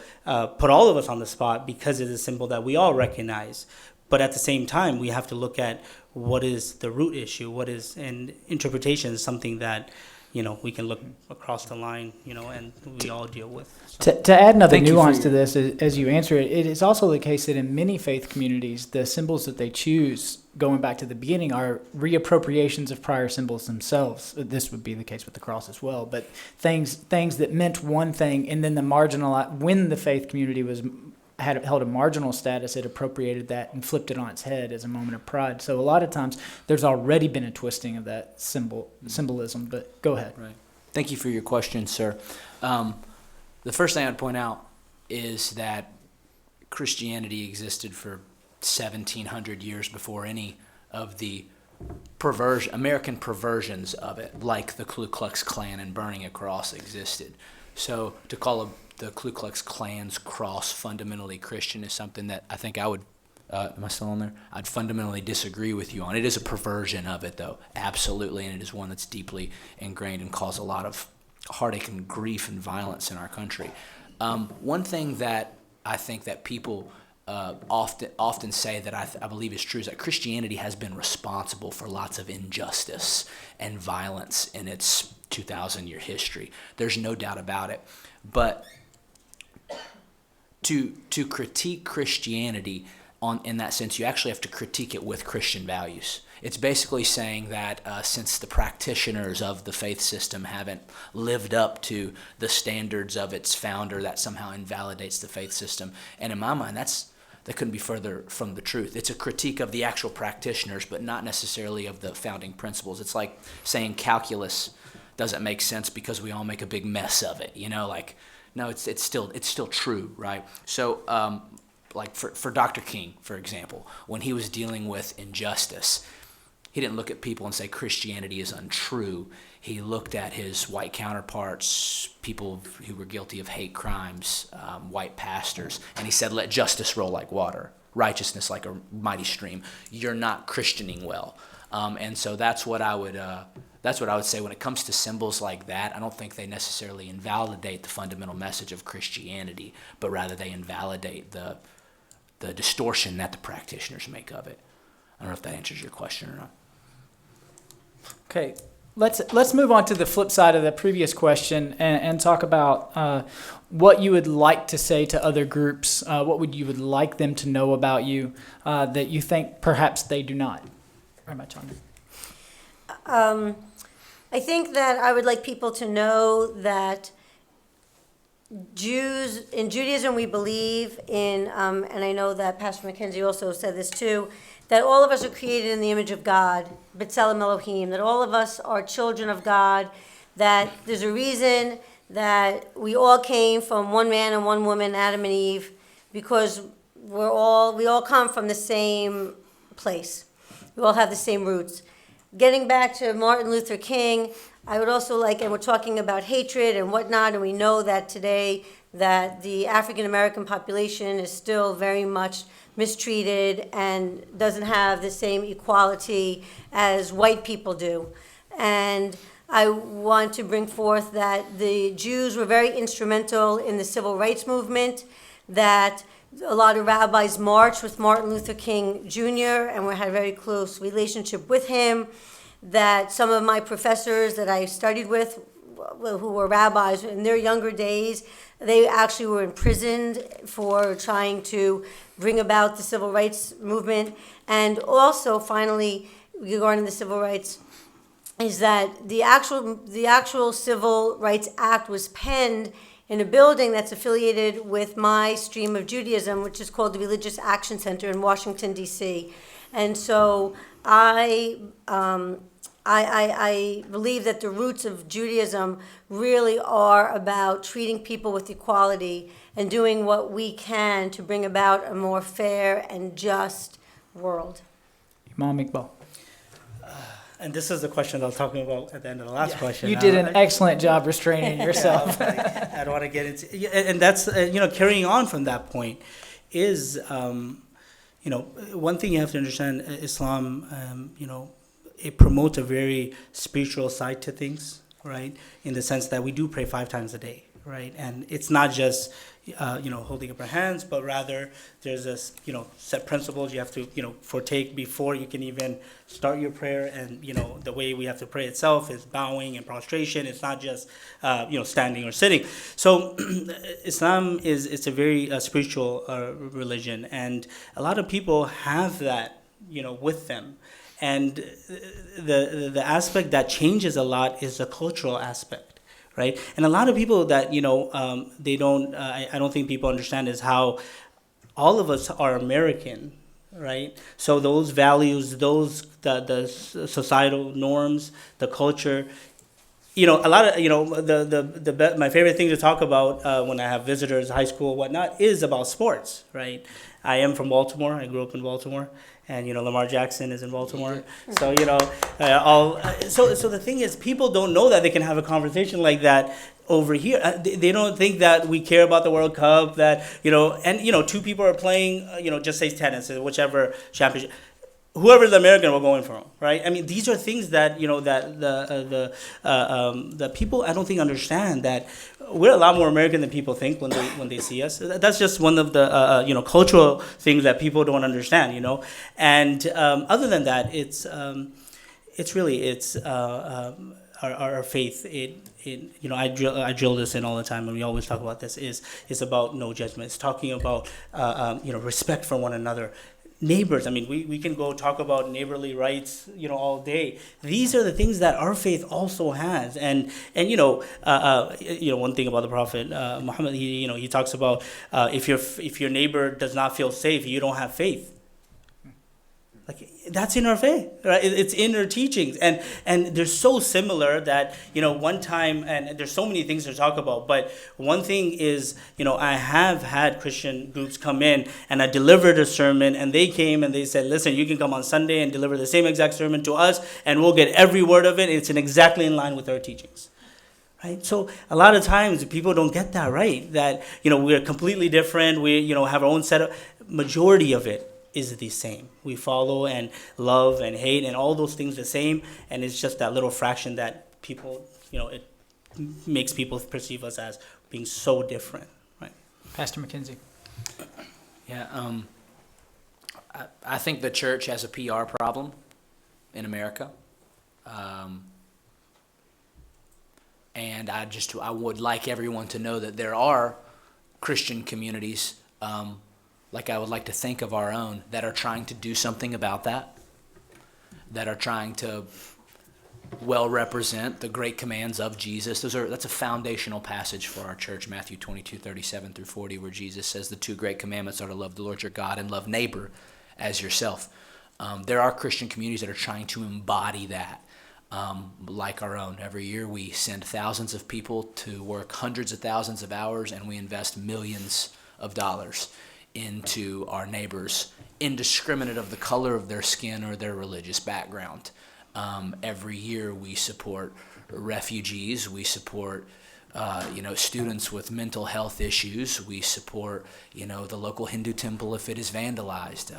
put all of us on the spot because it's a symbol that we all recognize. But at the same time, we have to look at what is the root issue, and interpretation is something that, you know, we can look across the line, you know, and we all deal with. So. To add another nuance to this, as you answer it, it is also the case that in many faith communities, the symbols that they choose, going back to the beginning, are reappropriations of prior symbols themselves. This would be the case with the cross as well, but things that meant one thing, and then when the faith community held a marginal status, it appropriated that and flipped it on its head as a moment of pride. So a lot of times there's already been a twisting of that symbolism, but go ahead. Right. Thank you for your question, sir. The first thing I'd point out is that Christianity existed for 1,700 years before any of the American perversions of it, like the Ku Klux Klan and burning a cross, existed. So to call the Ku Klux Klan's cross fundamentally Christian is something that I think I would, am I still on there? I'd fundamentally disagree with you on. It is a perversion of it, though, absolutely, and it is one that's deeply ingrained and caused a lot of heartache and grief and violence in our country. One thing that I think that people often say that I believe is true is that Christianity has been responsible for lots of injustice and violence in its 2,000-year history. There's no doubt about it. But to critique Christianity in that sense, you actually have to critique it with Christian values. It's basically saying that since the practitioners of the faith system haven't lived up to the standards of its founder, that somehow invalidates the faith system. And in my mind, that couldn't be further from the truth. It's a critique of the actual practitioners, but not necessarily of the founding principles. It's like saying calculus doesn't make sense because we all make a big mess of it. You know, like, no, it's still true, right? So, like for Dr. King, for example, when he was dealing with injustice, he didn't look at people and say Christianity is untrue. He looked at his white counterparts, people who were guilty of hate crimes, white pastors, and he said, let justice roll like water, righteousness like a mighty stream. You're not Christianing well. And so that's what I would say when it comes to symbols like that. I don't think they necessarily invalidate the fundamental message of Christianity, but rather they invalidate the distortion that the practitioners make of it. I don't know if that answers your question or not. Okay, let's move on to the flip side of the previous question and talk about what you would like to say to other groups. What you would like them to know about you that you think perhaps they do not? Very much on it. I think that I would like people to know that in Judaism, we believe in, and I know that Pastor McKenzie also said this too, that all of us are created in the image of God, B'Tselem Elohim, that all of us are children of God, that there's a reason that we all came from one man and one woman, Adam and Eve, because we all come from the same place. We all have the same roots. Getting back to Martin Luther King, I would also like, and we're talking about hatred and whatnot, and we know that today that the African American population is still very much mistreated and doesn't have the same equality as white people do. And I want to bring forth that the Jews were very instrumental in the civil rights movement, that a lot of rabbis marched with Martin Luther King Jr. and we had a very close relationship with him, that some of my professors that I studied with, who were rabbis in their younger days, they actually were imprisoned for trying to bring about the civil rights movement. And also, finally, regarding the civil rights, is that the actual Civil Rights Act was penned in a building that's affiliated with my stream of Judaism, which is called the Religious Action Center in Washington, D.C. And so I believe that the roots of Judaism really are about treating people with equality and doing what we can to bring about a more fair and just world. Imam Iqbal. And this is the question I was talking about at the end of the last question. You did an excellent job restraining yourself. I don't want to get into, and that's carrying on from that point is one thing you have to understand. Islam, it promotes a very spiritual side to things, right? In the sense that we do pray 5 times a day, right? And it's not just holding up our hands, but rather there's this, set principles you have to, partake before you can even start your prayer. And, the way we have to pray itself is bowing and prostration. It's not just, standing or sitting. So Islam it's a very spiritual religion. And a lot of people have that, with them. And the aspect that changes a lot is the cultural aspect. Right, and a lot of people that they don't. I don't think people understand is how all of us are American, right? So those values, the societal norms, the culture, a lot of my favorite thing to talk about when I have visitors, high school, whatnot, is about sports, right? I am from Baltimore. I grew up in Baltimore. And Lamar Jackson is in Baltimore, so so the thing is, people don't know that they can have a conversation like that over here. They don't think that we care about the World Cup. That and 2 people are playing. Just say tennis, whichever championship. Whoever's American will go in for them, right? I mean, these are things that that the people I don't think understand that we're a lot more American than people think when they see us. That's just one of the cultural things that people don't understand, And other than that, it's really our faith. I drill this in all the time, and we always talk about this. Is about no judgment. It's talking about respect for one another. Neighbors, I mean, we can go talk about neighborly rights, all day. These are the things that our faith also has, and one thing about the Prophet Muhammad, he talks about if your neighbor does not feel safe, you don't have faith. Like that's in our faith, right? It's in our teachings, and they're so similar that one time, and there's so many things to talk about. But one thing is, I have had Christian groups come in, and I delivered a sermon, and they came and they said, "Listen, you can come on Sunday and deliver the same exact sermon to us, and we'll get every word of it. It's exactly in line with our teachings." Right? So a lot of times people don't get that right. That we're completely different. We have our own setup. Majority of it is the same. We follow and love and hate and all those things the same, and it's just that little fraction that people, it makes people perceive us as being so different, right? Pastor McKenzie. Yeah, I think the church has a PR problem in America, and I would like everyone to know that there are Christian communities. Like I would like to think of our own, that are trying to do something about that are trying to well represent the great commands of Jesus. That's a foundational passage for our church, Matthew 22:37-40, where Jesus says the 2 great commandments are to love the Lord your God and love neighbor as yourself. There are Christian communities that are trying to embody that, like our own. Every year we send thousands of people to work hundreds of thousands of hours, and we invest millions of dollars into our neighbors, indiscriminate of the color of their skin or their religious background. Every year we support refugees. We support students with mental health issues. We support, the local Hindu temple if it is vandalized.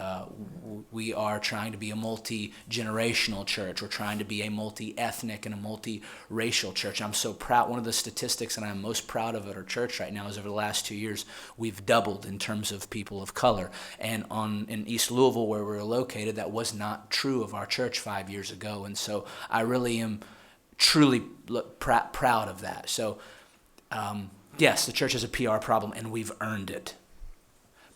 We are trying to be a multi-generational church. We're trying to be a multi-ethnic and a multi-racial church. I'm so proud. One of the statistics that I'm most proud of at our church right now is over the last 2 years, we've doubled in terms of people of color. And in East Louisville, where we're located, that was not true of our church 5 years ago. And so I really am truly proud of that. So yes, the church has a PR problem, and we've earned it.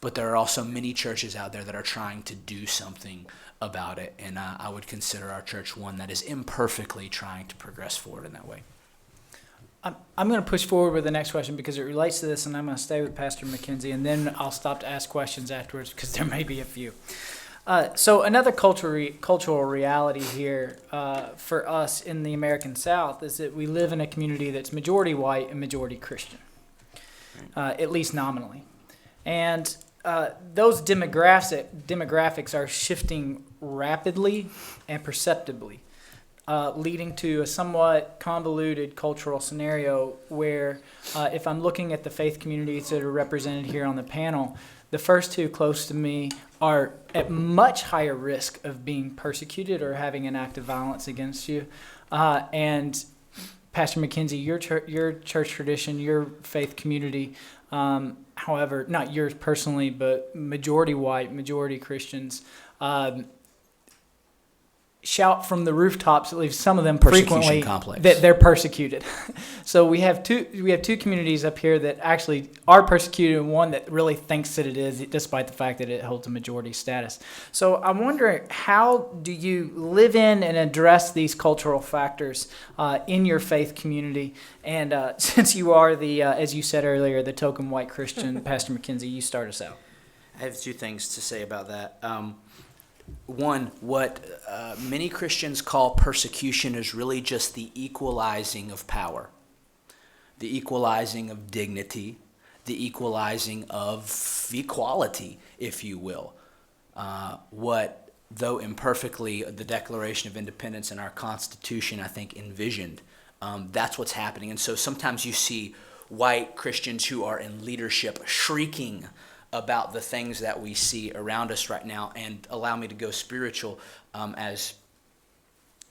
But there are also many churches out there that are trying to do something about it, and I would consider our church one that is imperfectly trying to progress forward in that way. I'm going to push forward with the next question because it relates to this, and I'm going to stay with Pastor McKenzie, and then I'll stop to ask questions afterwards because there may be a few. So another cultural reality here for us in the American South is that we live in a community that's majority white and majority Christian, at least nominally. And those demographics are shifting rapidly and perceptibly, leading to a somewhat convoluted cultural scenario where if I'm looking at the faith communities that are represented here on the panel, the first two close to me are at much higher risk of being persecuted or having an act of violence against you. And Pastor McKenzie, your church tradition, your faith community, however, not yours personally, but majority white, majority Christians, shout from the rooftops, at least some of them frequently, complex. That they're persecuted. So we have two communities up here that actually are persecuted, and one that really thinks that it is, despite the fact that it holds a majority status. So I'm wondering, how do you live in and address these cultural factors in your faith community? And since you are the, as you said earlier, the token white Christian, Pastor McKenzie, you start us out. I have two things to say about that. One, what many Christians call persecution is really just the equalizing of power, the equalizing of dignity, the equalizing of equality, if you will. What, though imperfectly, the Declaration of Independence and our Constitution, I think, envisioned, that's what's happening. And so sometimes you see white Christians who are in leadership shrieking about the things that we see around us right now. And allow me to go spiritual, as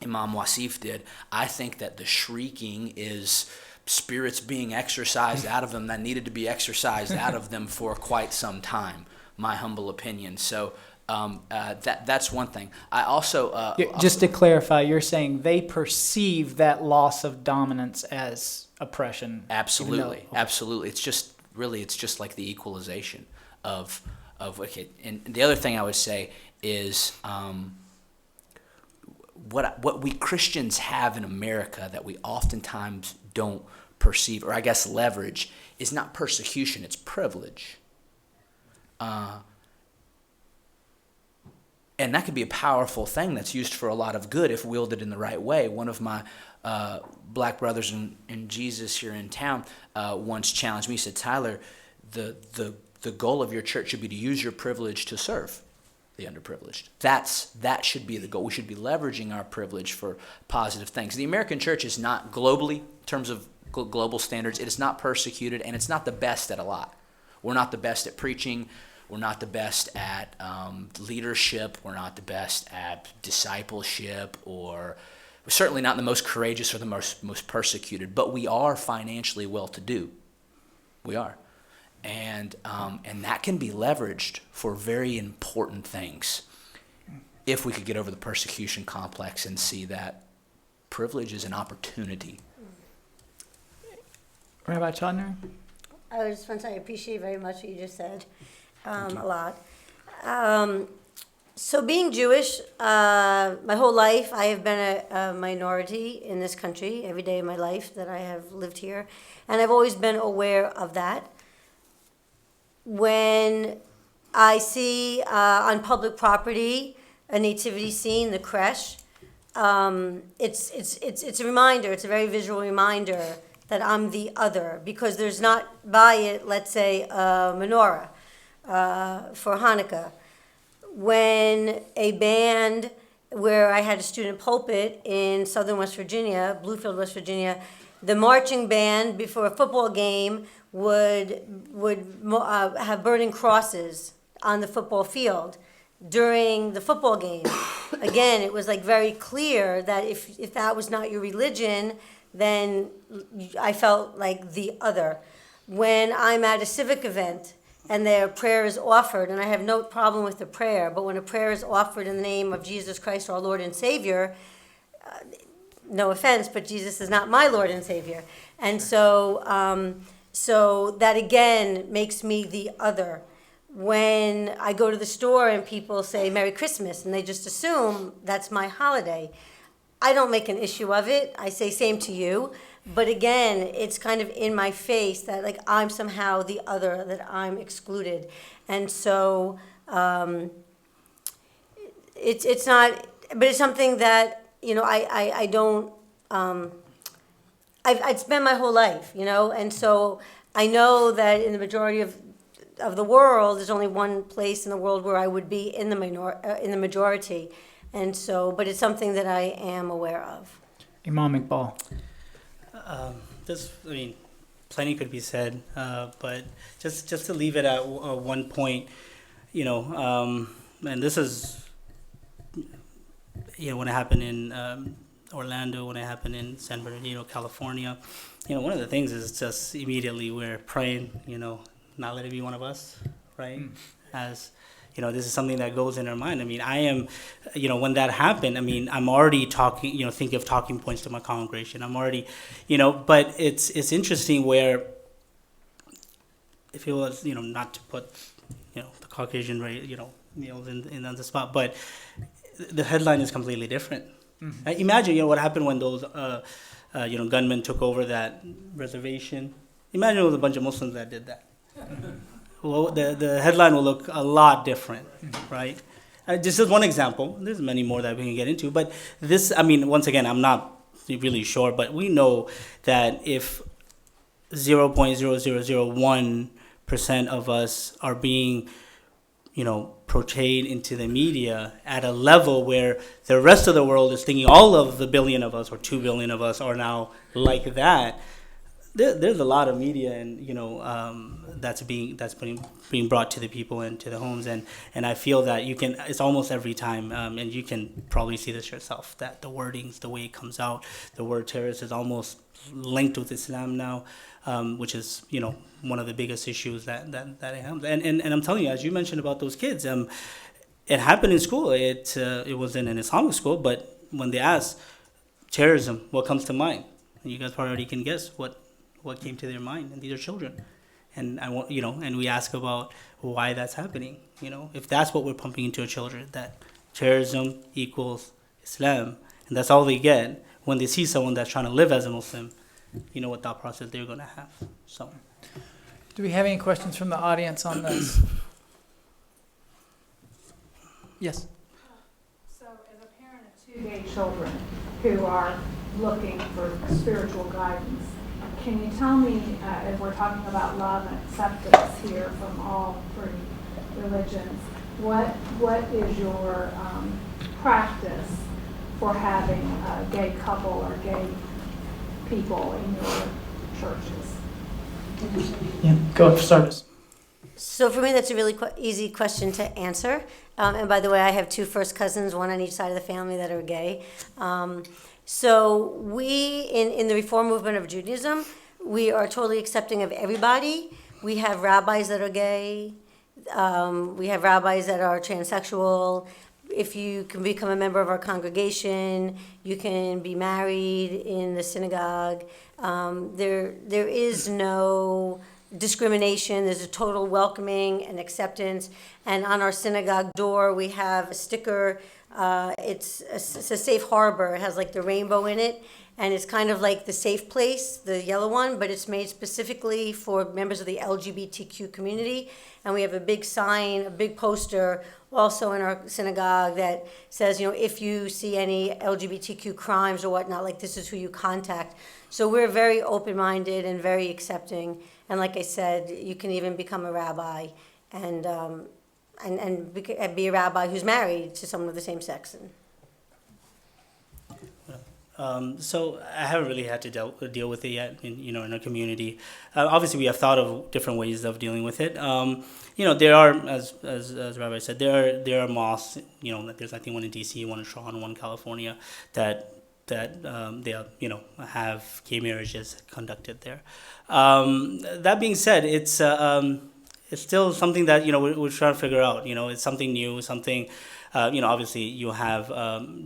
Imam Wasif did. I think that the shrieking is spirits being exorcised out of them that needed to be exorcised out of them for quite some time, my humble opinion. So that's one thing. I also... Just to clarify, you're saying they perceive that loss of dominance as oppression. Absolutely, absolutely. It's just like the equalization of okay. And the other thing I would say is what we Christians have in America that we oftentimes don't perceive, or I guess leverage, is not persecution, it's privilege. And that could be a powerful thing that's used for a lot of good if wielded in the right way. One of my black brothers in Jesus here in town once challenged me. He said, Tyler, the goal of your church should be to use your privilege to serve the underprivileged. That should be the goal. We should be leveraging our privilege for positive things. The American church is not globally, in terms of global standards, it is not persecuted, and it's not the best at a lot. We're not the best at preaching. We're not the best at leadership. We're not the best at discipleship, or we're certainly not the most courageous or the most persecuted, but we are financially well-to-do. We are. And that can be leveraged for very important things if we could get over the persecution complex and see that privilege is an opportunity. Rabbi Chodner? I just want to say I appreciate very much what you just said, a lot. So being Jewish, my whole life I have been a minority in this country, every day of my life that I have lived here, and I've always been aware of that. When I see on public property a nativity scene, the creche, it's a reminder, it's a very visual reminder that I'm the other, because there's not by it, let's say, a menorah for Hanukkah. When a band where I had a student pulpit in southern West Virginia, Bluefield, West Virginia, the marching band before a football game would have burning crosses on the football field during the football game. Again, it was like very clear that if that was not your religion, then I felt like the other. When I'm at a civic event and their prayer is offered, and I have no problem with the prayer, but when a prayer is offered in the name of Jesus Christ, our Lord and Savior, no offense, but Jesus is not my Lord and Savior. And so that again makes me the other. When I go to the store and people say Merry Christmas and they just assume that's my holiday, I don't make an issue of it. I say same to you. But again, it's kind of in my face that like I'm somehow the other, that I'm excluded. And so it's not, but it's something that, you know, I don't, I'd spent my whole life, you know, and so I know that in the majority of the world, there's only one place in the world where I would be in the majority, and so, but it's something that I am aware of. Imam Iqbal. I mean, plenty could be said, but just to leave it at one point, you know, and this is, you know, when it happened in Orlando, when it happened in San Bernardino, California, you know, one of the things is just immediately we're praying, you know, not let it be one of us, right? As, you know, this is something that goes in our mind. I mean, I am, you know, when that happened, I mean, I'm already talking, you know, thinking of talking points to my congregation. I'm already, you know, but it's interesting where if it was, you know, not to put, you know, the Caucasian, you know, males in on the spot, but the headline is completely different. Mm-hmm. Imagine, you know, what happened when those, you know, gunmen took over that reservation. Imagine it was a bunch of Muslims that did that. Well, the headline will look a lot different, right? This is one example. There's many more that we can get into, but this, I mean, once again, I'm not really sure, but we know that if 0.0001% of us are being, you know, portrayed into the media at a level where the rest of the world is thinking all of the billion of us or 2 billion of us are now like that. There's a lot of media, and you know, that's being brought to the people and to the homes, and I feel that you can. It's almost every time, and you can probably see this yourself, that the wordings, the way it comes out, the word terrorist is almost linked with Islam now, which is, you know, one of the biggest issues that it has. And I'm telling you, as you mentioned about those kids, it happened in school. It was in an Islamic school, but when they asked terrorism, what comes to mind? You guys probably already can guess what came to their mind, and these are children. And I want, you know, and we ask about why that's happening. You know, if that's what we're pumping into our children, that terrorism equals Islam, and that's all they get when they see someone that's trying to live as a Muslim, you know what thought process they're going to have. So, do we have any questions from the audience on this? Yes. So, as a parent of 2 gay children who are looking for spiritual guidance, can you tell me, as we're talking about love and acceptance here from all 3 religions, what is your practice for having a gay couple or gay people in your churches? Yeah, go for starters. So for me, that's a really easy question to answer. And by the way, I have 2 first cousins, one on each side of the family, that are gay. So we, in the Reform movement of Judaism, we are totally accepting of everybody. We have rabbis that are gay. We have rabbis that are transsexual. If you can become a member of our congregation, you can be married in the synagogue. There is no discrimination. There's a total welcoming and acceptance. And on our synagogue door, we have a sticker. It's a safe harbor. It has like the rainbow in it, and it's kind of like the safe place, the yellow one, but it's made specifically for members of the LGBTQ community. And we have a big sign, a big poster also in our synagogue that says, you know, if you see any LGBTQ crimes or whatnot, like this is who you contact. So we're very open-minded and very accepting. And like I said, you can even become a rabbi and be a rabbi who's married to someone of the same sex. So I haven't really had to deal with it yet in our community. Obviously, we have thought of different ways of dealing with it. There are, as Rabbi said, there are mosques. There's I think one in D.C., one in Toronto, one in California that they have gay marriages conducted there. That being said, it's still something that we're trying to figure out. It's something new, something. Obviously you have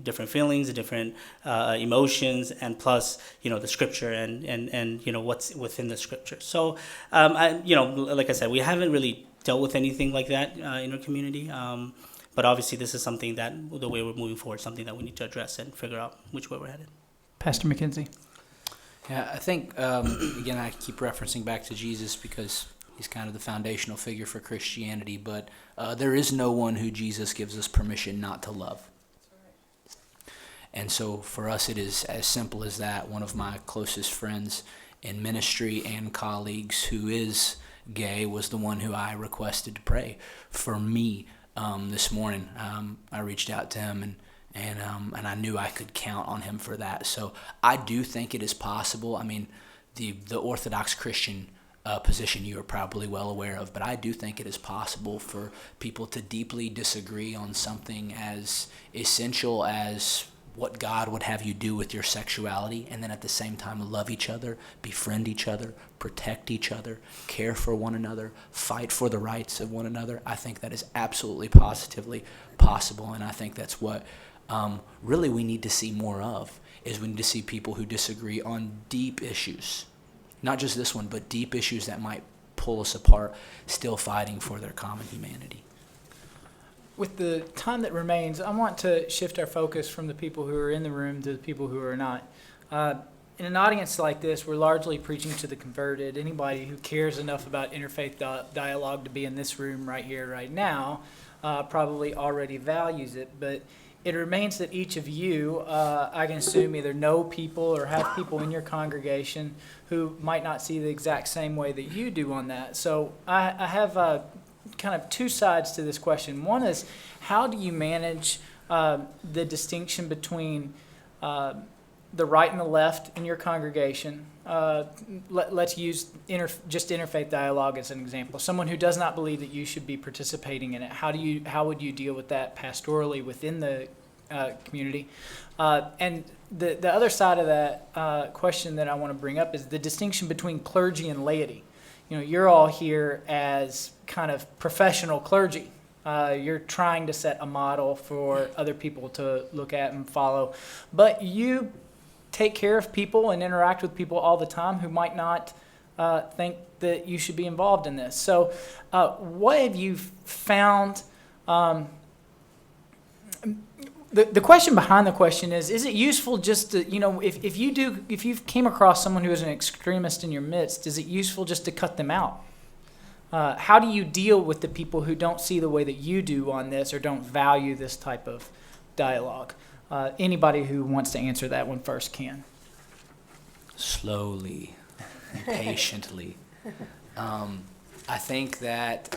different feelings, different emotions, and plus the scripture and what's within the scripture. So like I said, we haven't really dealt with anything like that in our community. But obviously this is something that the way we're moving forward, something that we need to address and figure out which way we're headed. Pastor McKenzie. Yeah, I think again I keep referencing back to Jesus because he's kind of the foundational figure for Christianity, but there is no one who Jesus gives us permission not to love. And so for us, it is as simple as that. One of my closest friends in ministry and colleagues who is gay was the one who I requested to pray for me this morning. I reached out to him and I knew I could count on him for that. So I do think it is possible. I mean, the Orthodox Christian position you are probably well aware of, but I do think it is possible for people to deeply disagree on something as essential as what God would have you do with your sexuality, and then at the same time love each other, befriend each other, protect each other, care for one another, fight for the rights of one another. I think that is absolutely positively possible, and I think that's what really we need to see more of, is we need to see people who disagree on deep issues. Not just this one, but deep issues that might pull us apart, still fighting for their common humanity. With the time that remains, I want to shift our focus from the people who are in the room to the people who are not. In an audience like this, we're largely preaching to the converted. Anybody who cares enough about interfaith dialogue to be in this room right here, right now, probably already values it. But it remains that each of you, I can assume, either know people or have people in your congregation who might not see the exact same way that you do on that. So I have kind of two sides to this question. One is, how do you manage the distinction between the right and the left in your congregation? Let's use just interfaith dialogue as an example. Someone who does not believe that you should be participating in it. How would you deal with that pastorally within the community? And the other side of that question that I want to bring up is the distinction between clergy and laity. You're all here as kind of professional clergy. You're trying to set a model for other people to look at and follow. But you take care of people and interact with people all the time who might not think that you should be involved in this. So what have you found? The question behind the question is it useful just to, if you came across someone who is an extremist in your midst, is it useful just to cut them out? How do you deal with the people who don't see the way that you do on this or don't value this type of dialogue? Anybody who wants to answer that one first can. Slowly, patiently. I think that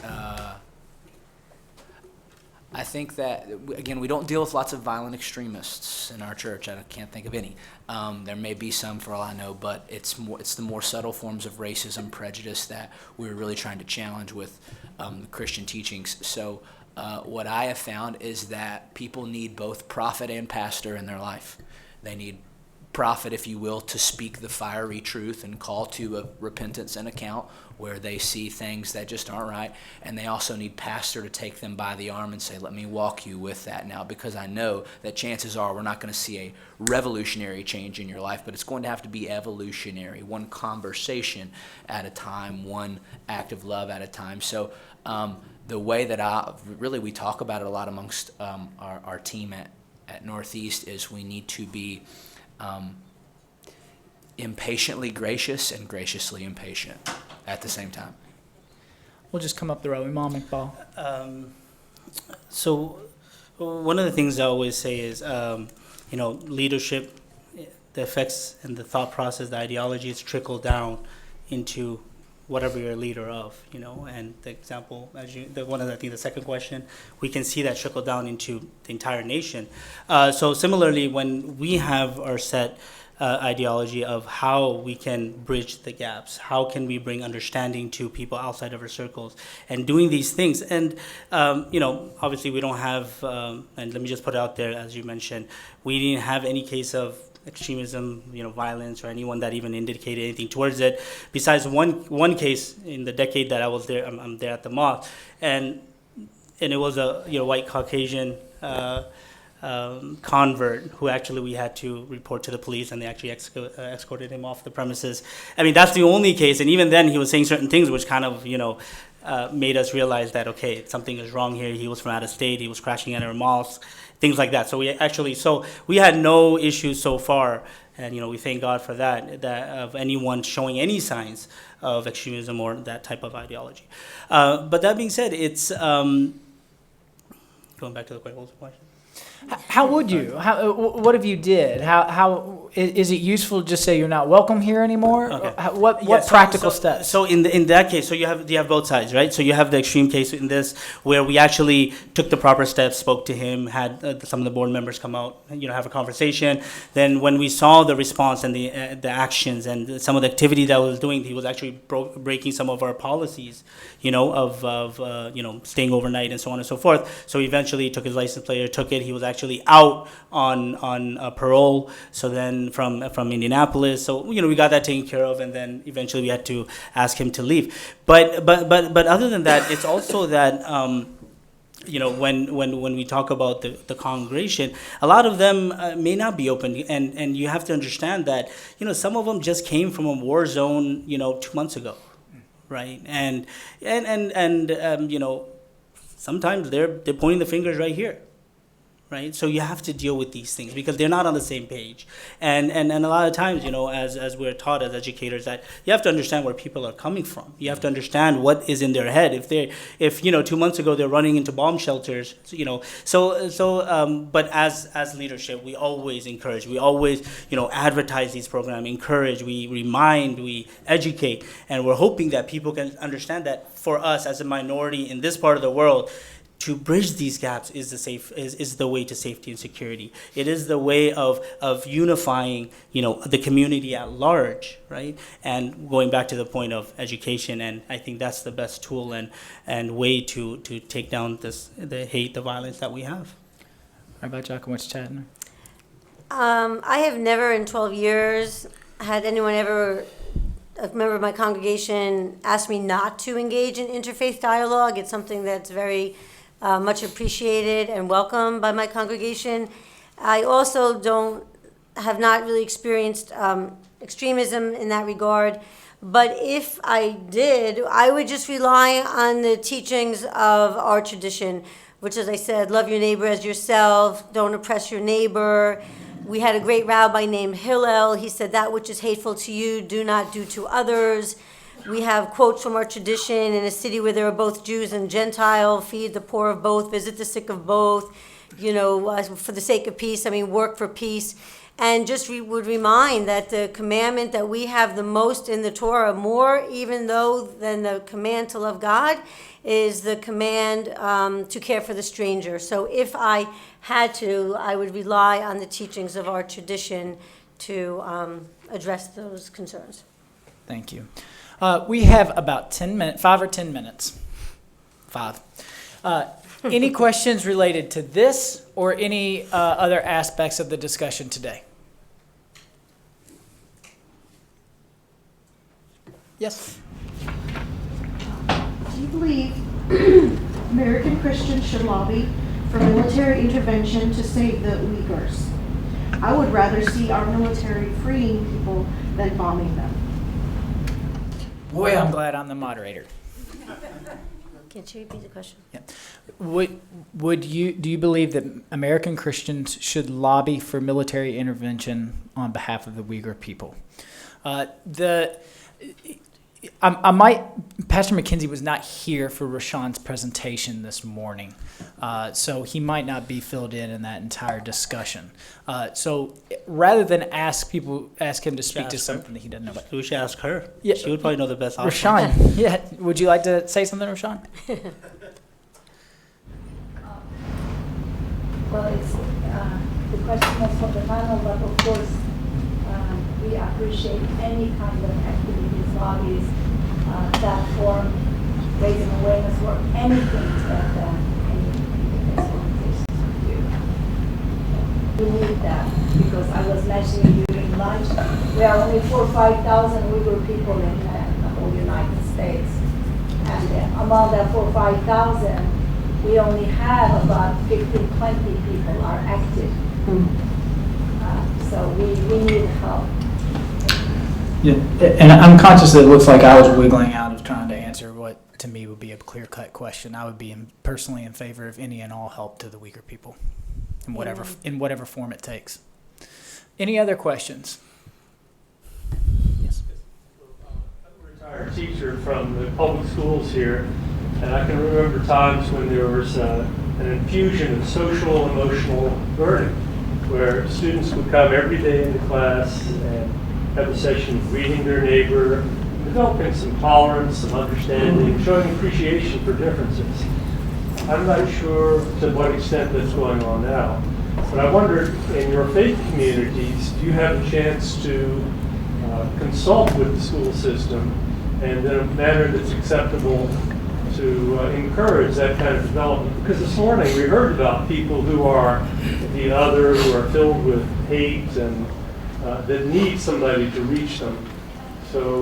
again, we don't deal with lots of violent extremists in our church. I can't think of any. There may be some, for all I know, but it's the more subtle forms of racism, prejudice that we're really trying to challenge with the Christian teachings. So what I have found is that people need both prophet and pastor in their life. They need prophet, if you will, to speak the fiery truth and call to a repentance and account where they see things that just aren't right. And they also need pastor to take them by the arm and say, let me walk you with that now, because I know that chances are we're not going to see a revolutionary change in your life, but it's going to have to be evolutionary, one conversation at a time, one act of love at a time. So the way that we talk about it a lot amongst our team at Northeast is we need to be impatiently gracious and graciously impatient at the same time. We'll just come up the row. Imam Iqbal. So one of the things I always say is, leadership, the effects and the thought process, the ideologies trickle down into whatever you're a leader of, and the example, I think the second question, we can see that trickle down into the entire nation. So similarly, when we have our set ideology of how we can bridge the gaps, how can we bring understanding to people outside of our circles, and doing these things, and obviously we don't have, and let me just put it out there, as you mentioned, we didn't have any case of extremism, violence, or anyone that even indicated anything towards it. Besides one case in the decade that I was there, I'm there at the mosque, and it was a white Caucasian convert who actually we had to report to the police, and they actually escorted him off the premises. I mean, that's the only case, and even then he was saying certain things which kind of made us realize that okay, something is wrong here. He was from out of state. He was crashing at our mosque. Things like that. So we had no issues so far, and we thank God for that of anyone showing any signs of extremism or that type of ideology. But that being said, it's going back to the question. What was the question? How would you? What if you did? How is it useful to just say you're not welcome here anymore? Okay. What practical steps? So in that case, so you have both sides, right? So you have the extreme case in this where we actually took the proper steps, spoke to him, had some of the board members come out, have a conversation. Then when we saw the response and the actions and some of the activity that was doing, he was actually breaking some of our policies, of staying overnight and so on and so forth. So eventually took his license plate, took it. He was actually out on parole. So then from Indianapolis. So we got that taken care of, and then eventually we had to ask him to leave. But other than that, it's also that when we talk about the congregation, a lot of them may not be open, and you have to understand that some of them just came from a war zone 2 months ago, right? And sometimes they're pointing the fingers right here. Right, so you have to deal with these things because they're not on the same page, and a lot of times, as we're taught as educators, that you have to understand where people are coming from. You have to understand what is in their head. If 2 months ago they're running into bomb shelters, but as leadership, we always encourage, we always advertise these programs, encourage, we remind, we educate, and we're hoping that people can understand that for us as a minority in this part of the world, to bridge these gaps is the way to safety and security. It is the way of unifying, the community at large, right? And going back to the point of education, and I think that's the best tool and way to take down the hate, the violence that we have. How about Jack? What's chatting? I have never in 12 years had anyone ever, a member of my congregation, ask me not to engage in interfaith dialogue. It's something that's very much appreciated and welcomed by my congregation. I also have not really experienced extremism in that regard, but if I did, I would just rely on the teachings of our tradition, which, as I said, love your neighbor as yourself, don't oppress your neighbor. We had a great rabbi named Hillel. He said, that which is hateful to you, do not do to others. We have quotes from our tradition: in a city where there are both Jews and Gentile, feed the poor of both, visit the sick of both, for the sake of peace, work for peace. And just would remind that the commandment that we have the most in the Torah, more even than the command to love God, is the command to care for the stranger. So if I had to, I would rely on the teachings of our tradition to address those concerns. Thank you. We have about 5 or 10 minutes. 5. Any questions related to this or any other aspects of the discussion today? Yes. Do you believe American Christians should lobby for military intervention to save the Uyghurs? I would rather see our military freeing people than bombing them. Boy, I'm glad I'm the moderator. Can you repeat the question? Yeah. Do you believe that American Christians should lobby for military intervention on behalf of the Uyghur people? I might, Pastor McKenzie was not here for Rashawn's presentation this morning, so he might not be filled in that entire discussion. So rather than ask him to speak to something that he doesn't know about. We should ask her. Yeah. She would probably know the best option. Rashawn, yeah, would you like to say something, Rashawn? Well, it's, the question was for the panel, but of course, we appreciate any kind of activities, lobbies, platform, raising awareness work, anything that any organizations do. We need that, because I was mentioning during lunch, there are only 4,000 or 5,000 Uyghur people in the whole United States. And among that 4,000 or 5,000, we only have about 15, 20 people are active. So we need help. Yeah, and I'm conscious that it looks like I was wiggling out of trying to answer what to me would be a clear-cut question. I would be personally in favor of any and all help to the weaker people, in whatever form it takes. Any other questions? Yes. I'm a retired teacher from the public schools here, and I can remember times when there was an infusion of social emotional learning, where students would come every day into class and have a session of reading their neighbor, developing some tolerance, some understanding, showing appreciation for differences. I'm not sure to what extent that's going on now, but I wondered, in your faith communities, do you have a chance to consult with the school system and in a manner that's acceptable to encourage that kind of development? Because this morning we heard about people who are the other, who are filled with hate and that need somebody to reach them. So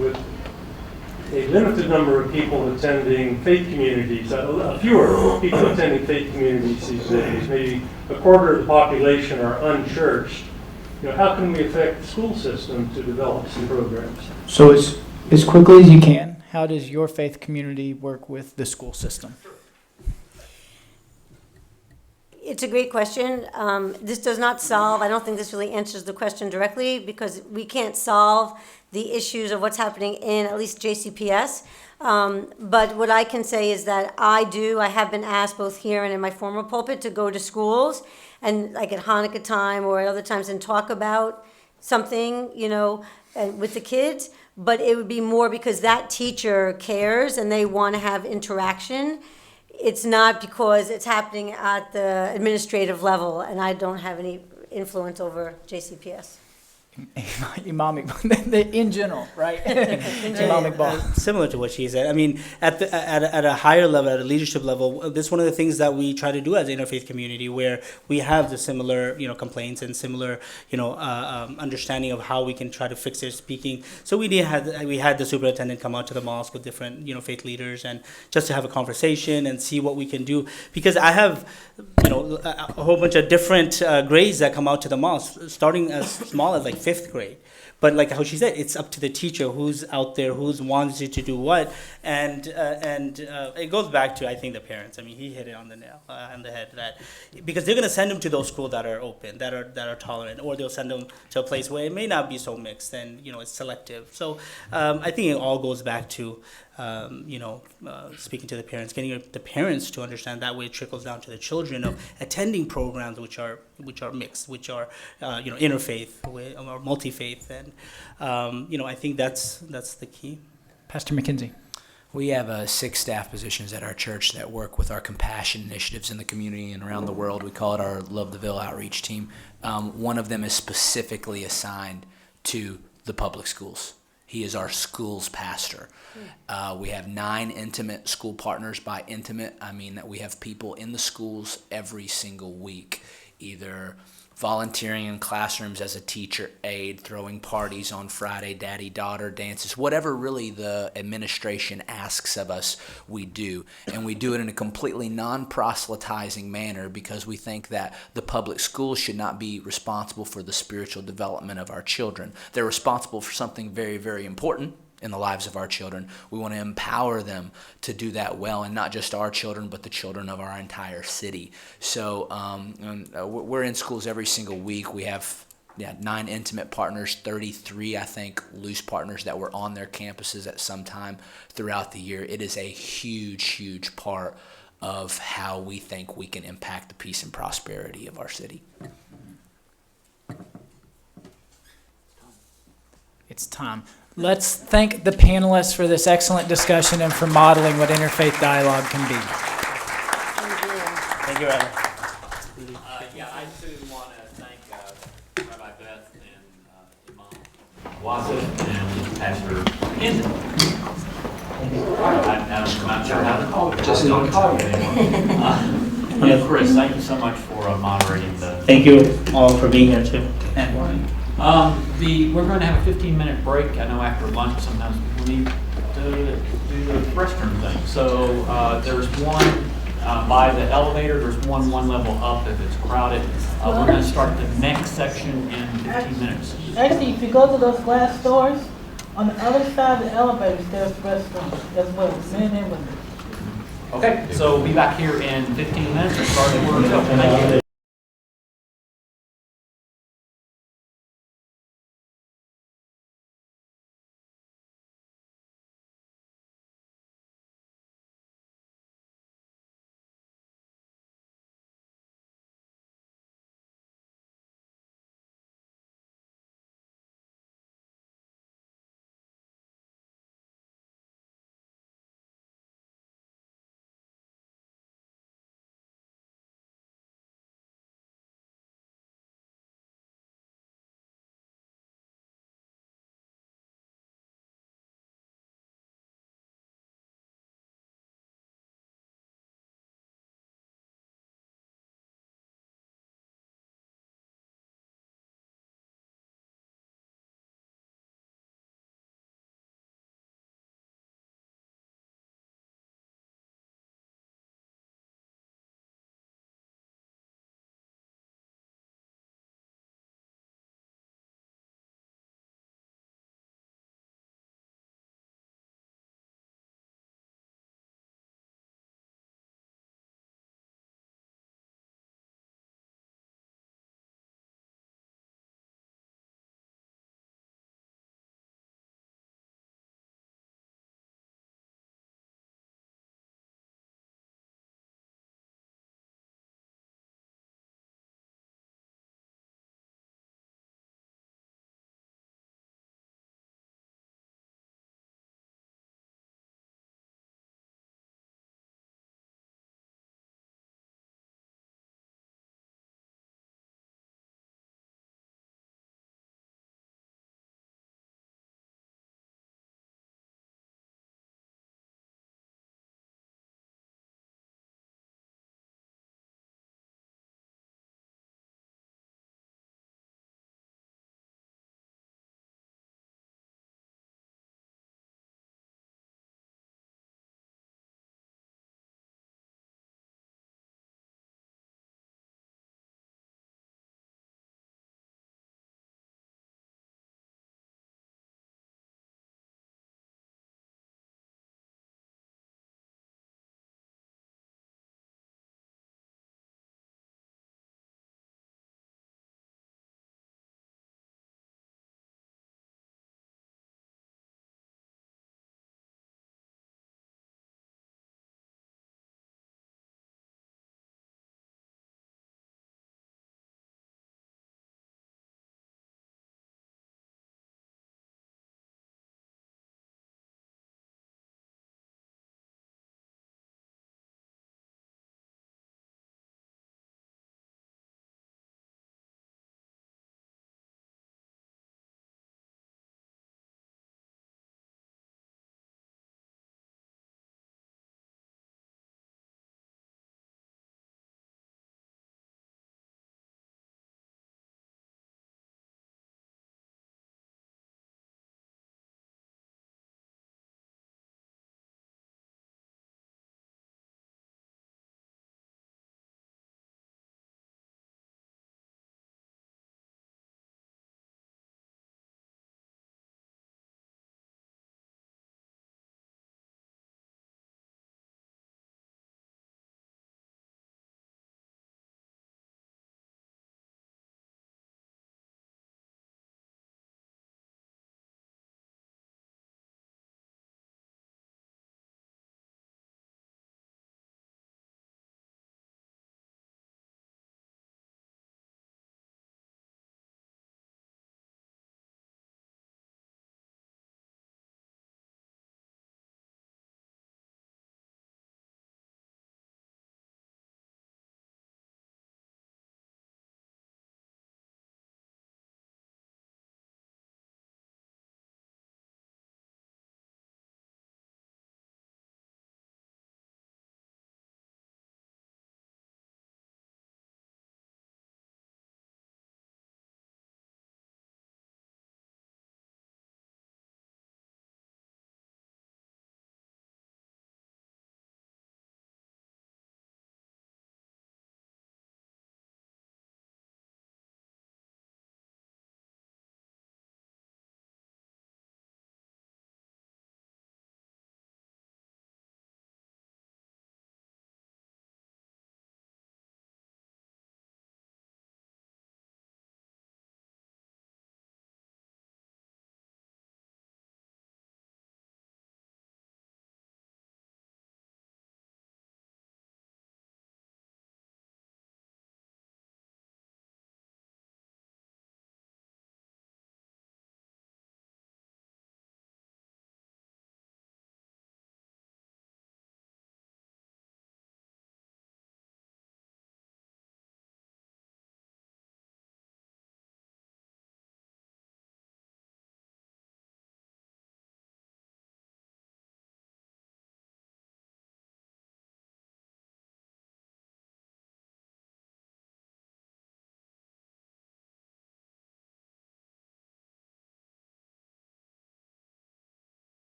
with a limited number of people attending faith communities, fewer people attending faith communities these days, maybe a quarter of the population are unchurched, how can we affect the school system to develop some programs? So as quickly as you can, how does your faith community work with the school system? It's a great question. This does not solve, I don't think this really answers the question directly, because we can't solve the issues of what's happening in at least JCPS. But what I can say is that I have been asked both here and in my former pulpit to go to schools and like at Hanukkah time or at other times and talk about something, with the kids. But it would be more because that teacher cares and they want to have interaction. It's not because it's happening at the administrative level, and I don't have any influence over JCPS. Imamic, in general, right? Imamic ball. Similar to what she said. I mean, at a higher level, at a leadership level, this is one of the things that we try to do as an interfaith community, where we have the similar, complaints and similar, understanding of how we can try to fix their speaking. So we had the superintendent come out to the mosque with different, faith leaders, and just to have a conversation and see what we can do. Because I have, a whole bunch of different grades that come out to the mosque, starting as small as like 5th grade. But like how she said, it's up to the teacher who's out there, who's wants you to do what, and it goes back to, I think, the parents. I mean, he hit it on the nail on the head, that because they're going to send them to those schools that are open, that are tolerant, or they'll send them to a place where it may not be so mixed and it's selective. So I think it all goes back to speaking to the parents, getting the parents to understand. That way it trickles down to the children of attending programs which are mixed, which are interfaith or multi-faith, and I think that's the key. Pastor McKenzie. We have 6 staff positions at our church that work with our compassion initiatives in the community and around the world. We call it our Love the Ville outreach team. One of them is specifically assigned to the public schools. He is our school's pastor. We have 9 intimate school partners. By intimate, I mean that we have people in the schools every single week, either volunteering in classrooms as a teacher aide, throwing parties on Friday, daddy-daughter dances, whatever really the administration asks of us, we do. And we do it in a completely non-proselytizing manner, because we think that the public schools should not be responsible for the spiritual development of our children. They're responsible for something very, very important in the lives of our children. We want to empower them to do that well, and not just our children, but the children of our entire city. So we're in schools every single week. We have 9 intimate partners, 33, I think, loose partners that were on their campuses at some time throughout the year. It is a huge, huge part of how we think we can impact the peace and prosperity of our city. It's time. Let's thank the panelists for this excellent discussion and for modeling what interfaith dialogue can be. Thank you, Rabbi. Yeah, I too want to thank Rabbi Beth and Imam Wasif and Pastor Hinton. I'm not sure how to call it. Just don't call it anymore. Yeah, Chris, thank you so much for moderating the. Thank you all for being here too. We're going to have a 15-minute break. I know after lunch sometimes people need to do the restroom thing. So there's one by the elevator. There's one level up if it's crowded. We're going to start the next section in 15 minutes. Actually, if you go to those glass doors, on the other side of the elevators, there's restrooms as well, men and women. Okay, so we'll be back here in 15 minutes and start the work. Thank you.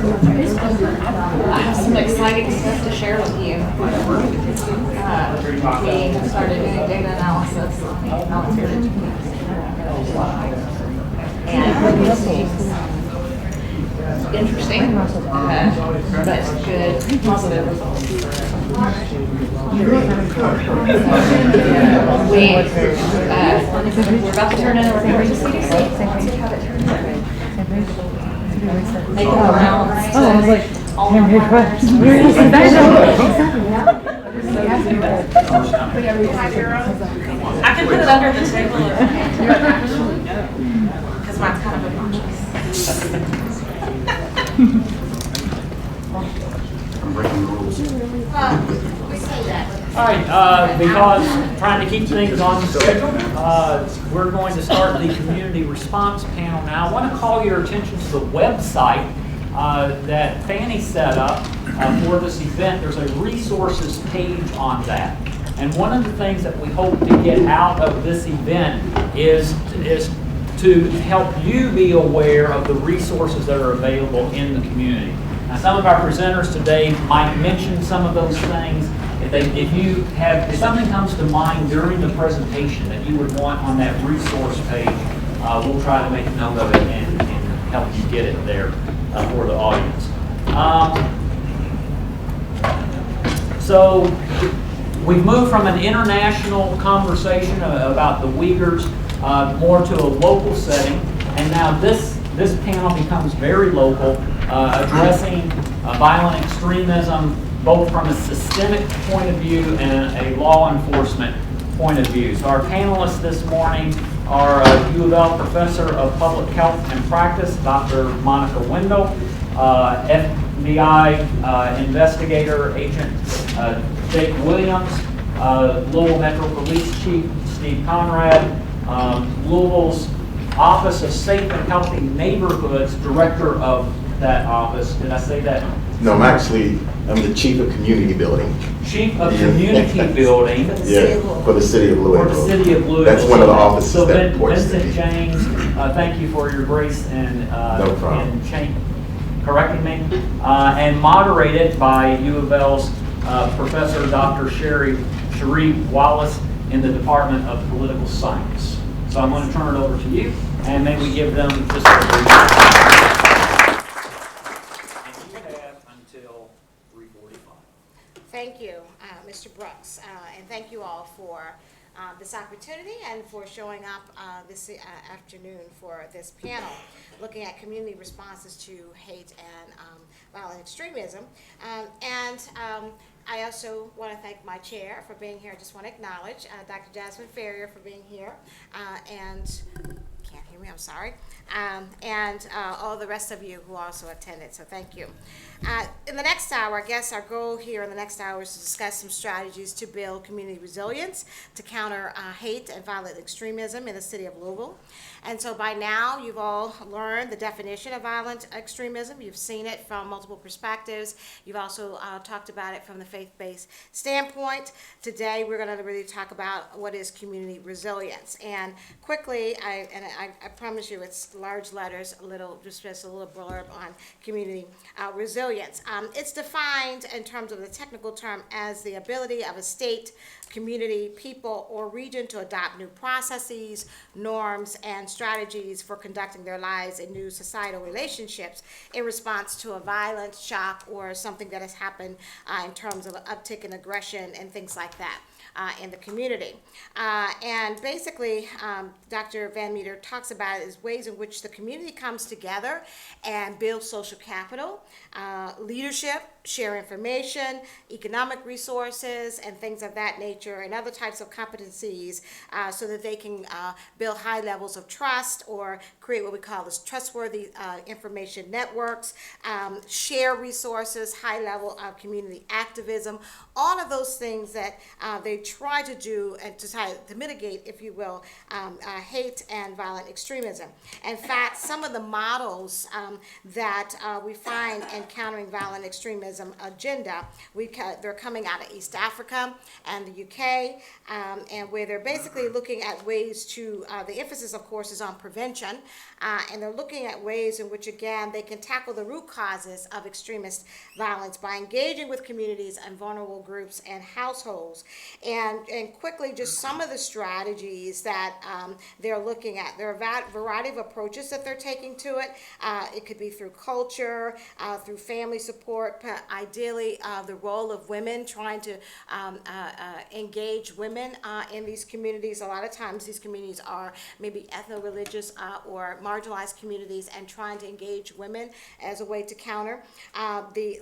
have some exciting stuff to share with you. We have started doing data analysis on volunteer and it's interesting, but good, positive results. We're about to turn in a report to CDC. They go around all the I can put it under the table because mine's kind of obnoxious. I'm breaking the rules. All right, because trying to keep things on schedule, we're going to start the community response panel now. I want to call your attention to the website that Fanny set up for this event. There's a resources page on that. And one of the things that we hope to get out of this event is to help you be aware of the resources that are available in the community. Now, some of our presenters today might mention some of those things. If something comes to mind during the presentation that you would want on that resource page, we'll try to make a note of it and help you get it there for the audience. So we've moved from an international conversation about the Uyghurs more to a local setting, and now this panel becomes very local, addressing violent extremism both from a systemic point of view and a law enforcement point of view. So our panelists this morning are U of L Professor of Public Health and Practice, Dr. Monica Wendell, FBI investigator agent Jake Williams, Louisville Metro Police Chief Steve Conrad, Louisville's Office of Safe and Healthy Neighborhoods, Director of that office. Did I say that? No, I'm the Chief of Community Building. Chief of Community Building. Yeah, for the City of Louisville. For the City of Louisville. That's one of the offices so that reports to Vincent me. James, thank you for your grace and no problem. Correcting me. And moderated by U of L's Professor Dr. Sheree Wallace in the Department of Political Science. So I'm going to turn it over to you, and maybe we give them just a brief. And you have until 3:45. Thank you, Mr. Brooks, and thank you all for this opportunity and for showing up this afternoon for this panel looking at community responses to hate and violent extremism. I also want to thank my chair for being here. I just want to acknowledge Dr. Jasmine Ferrier for being here, and can't hear me, I'm sorry, and all the rest of you who also attended, so thank you. In the next hour, I guess our goal here in the next hour is to discuss some strategies to build community resilience to counter hate and violent extremism in the city of Louisville. And so by now, you've all learned the definition of violent extremism. You've seen it from multiple perspectives. You've also talked about it from the faith-based standpoint. Today, we're going to really talk about what is community resilience. And quickly, I promise you, it's large letters, just a little blurb on community resilience. It's defined in terms of the technical term as the ability of a state, community, people, or region to adopt new processes, norms, and strategies for conducting their lives in new societal relationships in response to a violent shock or something that has happened in terms of an uptick in aggression and things like that. In the community. And basically, Dr. Van Meter talks about it as ways in which the community comes together and builds social capital, leadership, share information, economic resources, and things of that nature, and other types of competencies so that they can build high levels of trust or create what we call as trustworthy information networks, share resources, high level of community activism, all of those things that they try to do and to try to mitigate, if you will, hate and violent extremism. In fact, some of the models that we find in countering violent extremism agenda, they're coming out of East Africa and the UK, and where they're basically looking at ways to, the emphasis, of course, is on prevention, and they're looking at ways in which, again, they can tackle the root causes of extremist violence by engaging with communities and vulnerable groups and households. And quickly, just some of the strategies that they're looking at. There are a variety of approaches that they're taking to it. It could be through culture, through family support, ideally the role of women, trying to engage women in these communities. A lot of times these communities are maybe ethno-religious or marginalized communities, and trying to engage women as a way to counter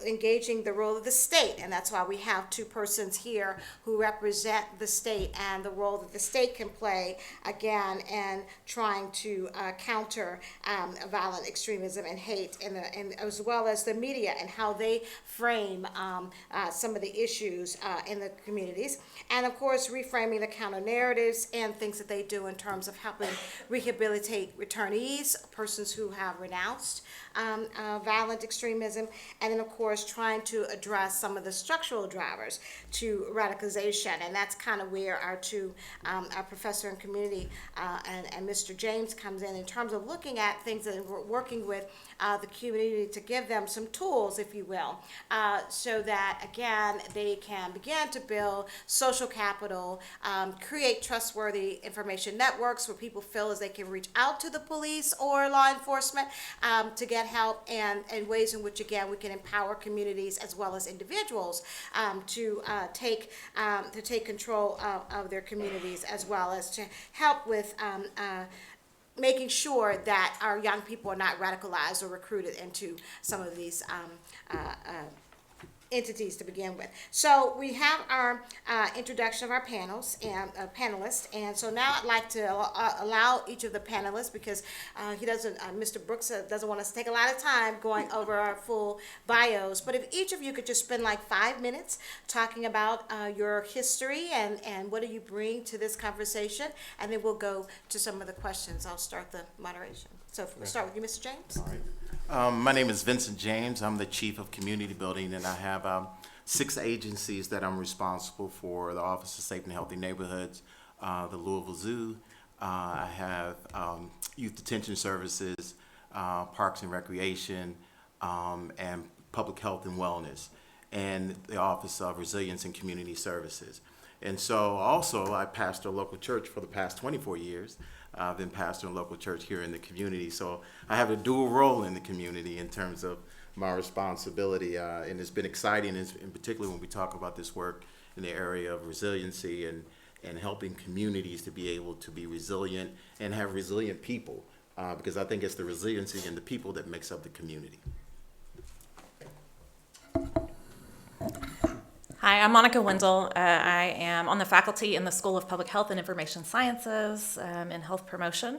engaging the role of the state. And that's why we have two persons here who represent the state and the role that the state can play, again, in trying to counter violent extremism and hate, and as well as the media and how they frame some of the issues in the communities. And of course, reframing the counter narratives and things that they do in terms of helping rehabilitate returnees, persons who have renounced violent extremism, and then of course trying to address some of the structural drivers to radicalization. And that's kind of where our two, our professor in community and Mr. James comes in terms of looking at things that we're working with the community to give them some tools, if you will, so that again they can begin to build social capital, create trustworthy information networks where people feel as they can reach out to the police or law enforcement to get help, and ways in which again we can empower communities as well as individuals to take control of their communities, as well as to help with making sure that our young people are not radicalized or recruited into some of these entities to begin with. So we have our introduction of our panels and panelists, and so now I'd like to allow each of the panelists, because he doesn't, Mr. Brooks doesn't want us to take a lot of time going over our full bios, but if each of you could just spend like 5 minutes talking about your history and what do you bring to this conversation, and then we'll go to some of the questions. I'll start the moderation. So we'll start with you, Mr. James. All right. My name is Vincent James. I'm the Chief of Community Building, and I have 6 agencies that I'm responsible for: the Office of Safe and Healthy Neighborhoods, the Louisville Zoo, I have Youth Detention Services, Parks and Recreation, and Public Health and Wellness, and the Office of Resilience and Community Services. And so also I pastor a local church for the past 24 years. I've been pastoring a local church here in the community. So I have a dual role in the community in terms of my responsibility. And it's been exciting, in particular when we talk about this work in the area of resiliency and helping communities to be able to be resilient and have resilient people. Because I think it's the resiliency and the people that makes up the community. Hi, I'm Monica Wendell. I am on the faculty in the School of Public Health and Information Sciences in health promotion,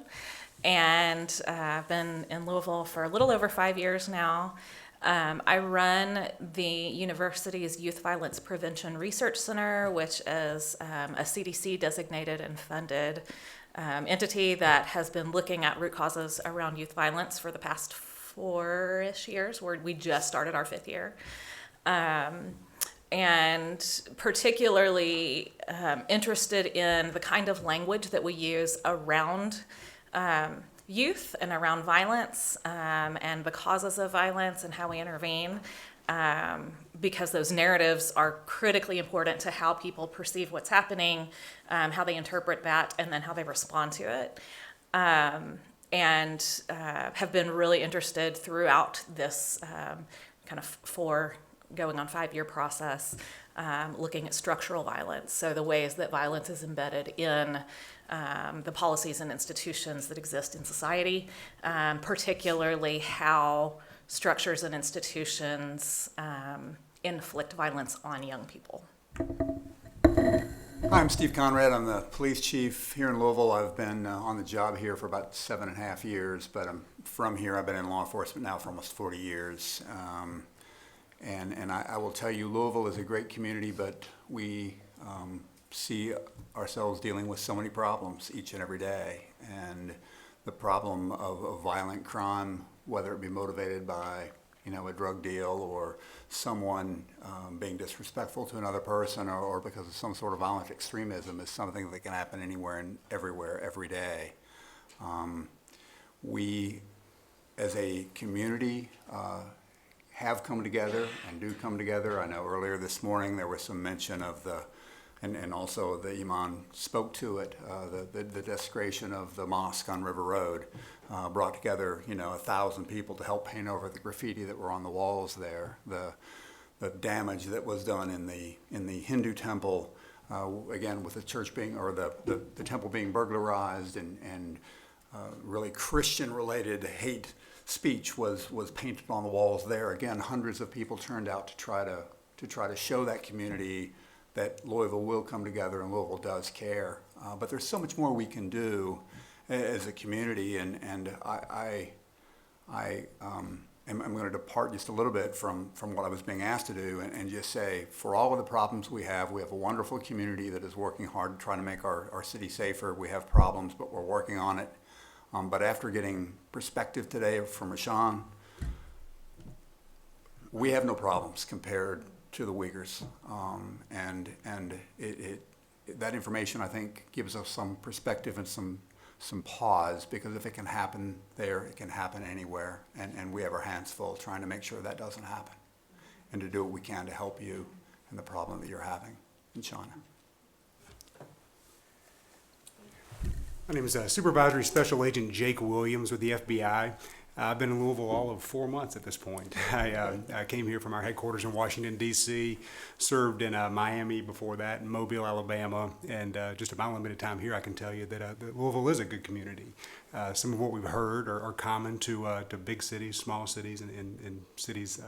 and I've been in Louisville for a little over 5 years now. I run the university's Youth Violence Prevention Research Center, which is a CDC designated and funded entity that has been looking at root causes around youth violence for the past 4-ish years. We just started our 5th year. And particularly interested in the kind of language that we use around youth and around violence and the causes of violence and how we intervene, because those narratives are critically important to how people perceive what's happening, how they interpret that, and then how they respond to it. And have been really interested throughout this kind of going on 5-year process, looking at structural violence. So the ways that violence is embedded in the policies and institutions that exist in society, particularly how structures and institutions inflict violence on young people. Hi, I'm Steve Conrad. I'm the police chief here in Louisville. I've been on the job here for about 7.5 years, but I'm from here. I've been in law enforcement now for almost 40 years. And I will tell you, Louisville is a great community, but we see ourselves dealing with so many problems each and every day. And the problem of violent crime, whether it be motivated by, a drug deal or someone being disrespectful to another person or because of some sort of violent extremism, is something that can happen anywhere and everywhere, every day. We, as a community, have come together and do come together. I know earlier this morning there was some mention of and also the Imam spoke to it, the desecration of the mosque on River Road brought together, 1,000 people to help paint over the graffiti that were on the walls there. The damage that was done in the Hindu temple, again with the church being, or the temple being burglarized, and really Christian-related hate speech was painted on the walls there. Again, hundreds of people turned out to try to show that community that Louisville will come together and Louisville does care. But there's so much more we can do as a community, and I'm going to depart just a little bit from what I was being asked to do and just say, for all of the problems we have a wonderful community that is working hard to try to make our city safer. We have problems, but we're working on it. But after getting perspective today from Rashawn, we have no problems compared to the Uyghurs, and that information, I think, gives us some perspective and some pause, because if it can happen there, it can happen anywhere, and we have our hands full trying to make sure that doesn't happen, and to do what we can to help you in the problem that you're having in China. My name is Supervisory Special Agent Jake Williams with the FBI. I've been in Louisville all of 4 months at this point. I came here from our headquarters in Washington, D.C., served in Miami before that, in Mobile, Alabama, and just in my limited time here, I can tell you that Louisville is a good community. Some of what we've heard are common to big cities, small cities, and cities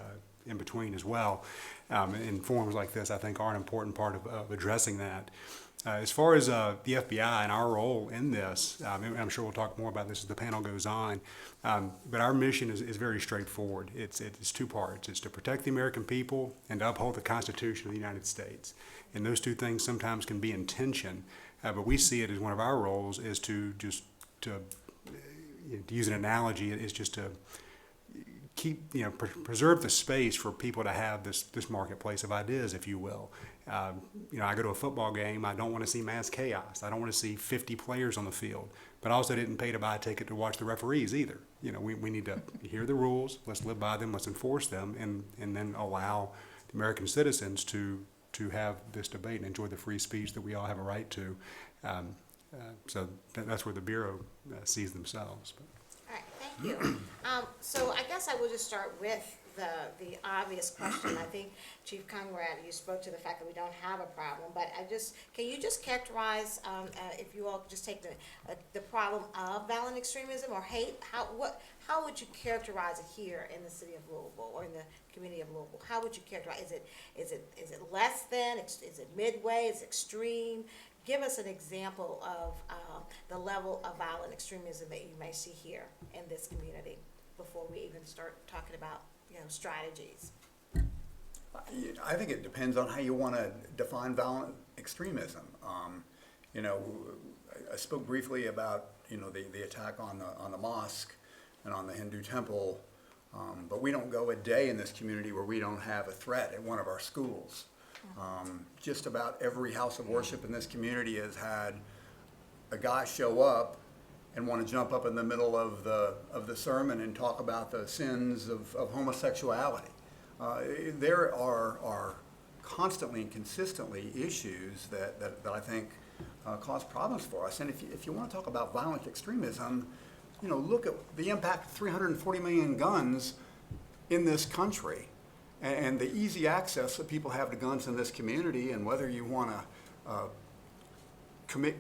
in between as well. And forums like this, I think, are an important part of addressing that. As far as the FBI and our role in this, I'm sure we'll talk more about this as the panel goes on, but our mission is very straightforward. It's two parts. It's to protect the American people and to uphold the Constitution of the United States. And those two things sometimes can be in tension, but we see it as one of our roles is to use an analogy, is just to keep, preserve the space for people to have this marketplace of ideas, if you will. I go to a football game, I don't want to see mass chaos. I don't want to see 50 players on the field, but I also didn't pay to buy a ticket to watch the referees either. We need to hear the rules, let's live by them, let's enforce them, and then allow the American citizens to have this debate and enjoy the free speech that we all have a right to. So that's where the Bureau sees themselves. All right, thank you. So I guess I will just start with the obvious question. I think Chief Conrad, you spoke to the fact that we don't have a problem, but can you just characterize, if you all just take the problem of violent extremism or hate, how would you characterize it here in the city of Louisville or in the community of Louisville? How would you characterize? Is it less than? Is it midway? Is it extreme? Give us an example of the level of violent extremism that you may see here in this community before we even start talking about strategies. I think it depends on how you want to define violent extremism. I spoke briefly about the attack on the mosque and on the Hindu temple, but we don't go a day in this community where we don't have a threat at one of our schools. Just about every house of worship in this community has had a guy show up and want to jump up in the middle of the sermon and talk about the sins of homosexuality. There are constantly and consistently issues that I think cause problems for us. And if you want to talk about violent extremism, look at the impact of 340 million guns in this country and the easy access that people have to guns in this community, and whether you want to commit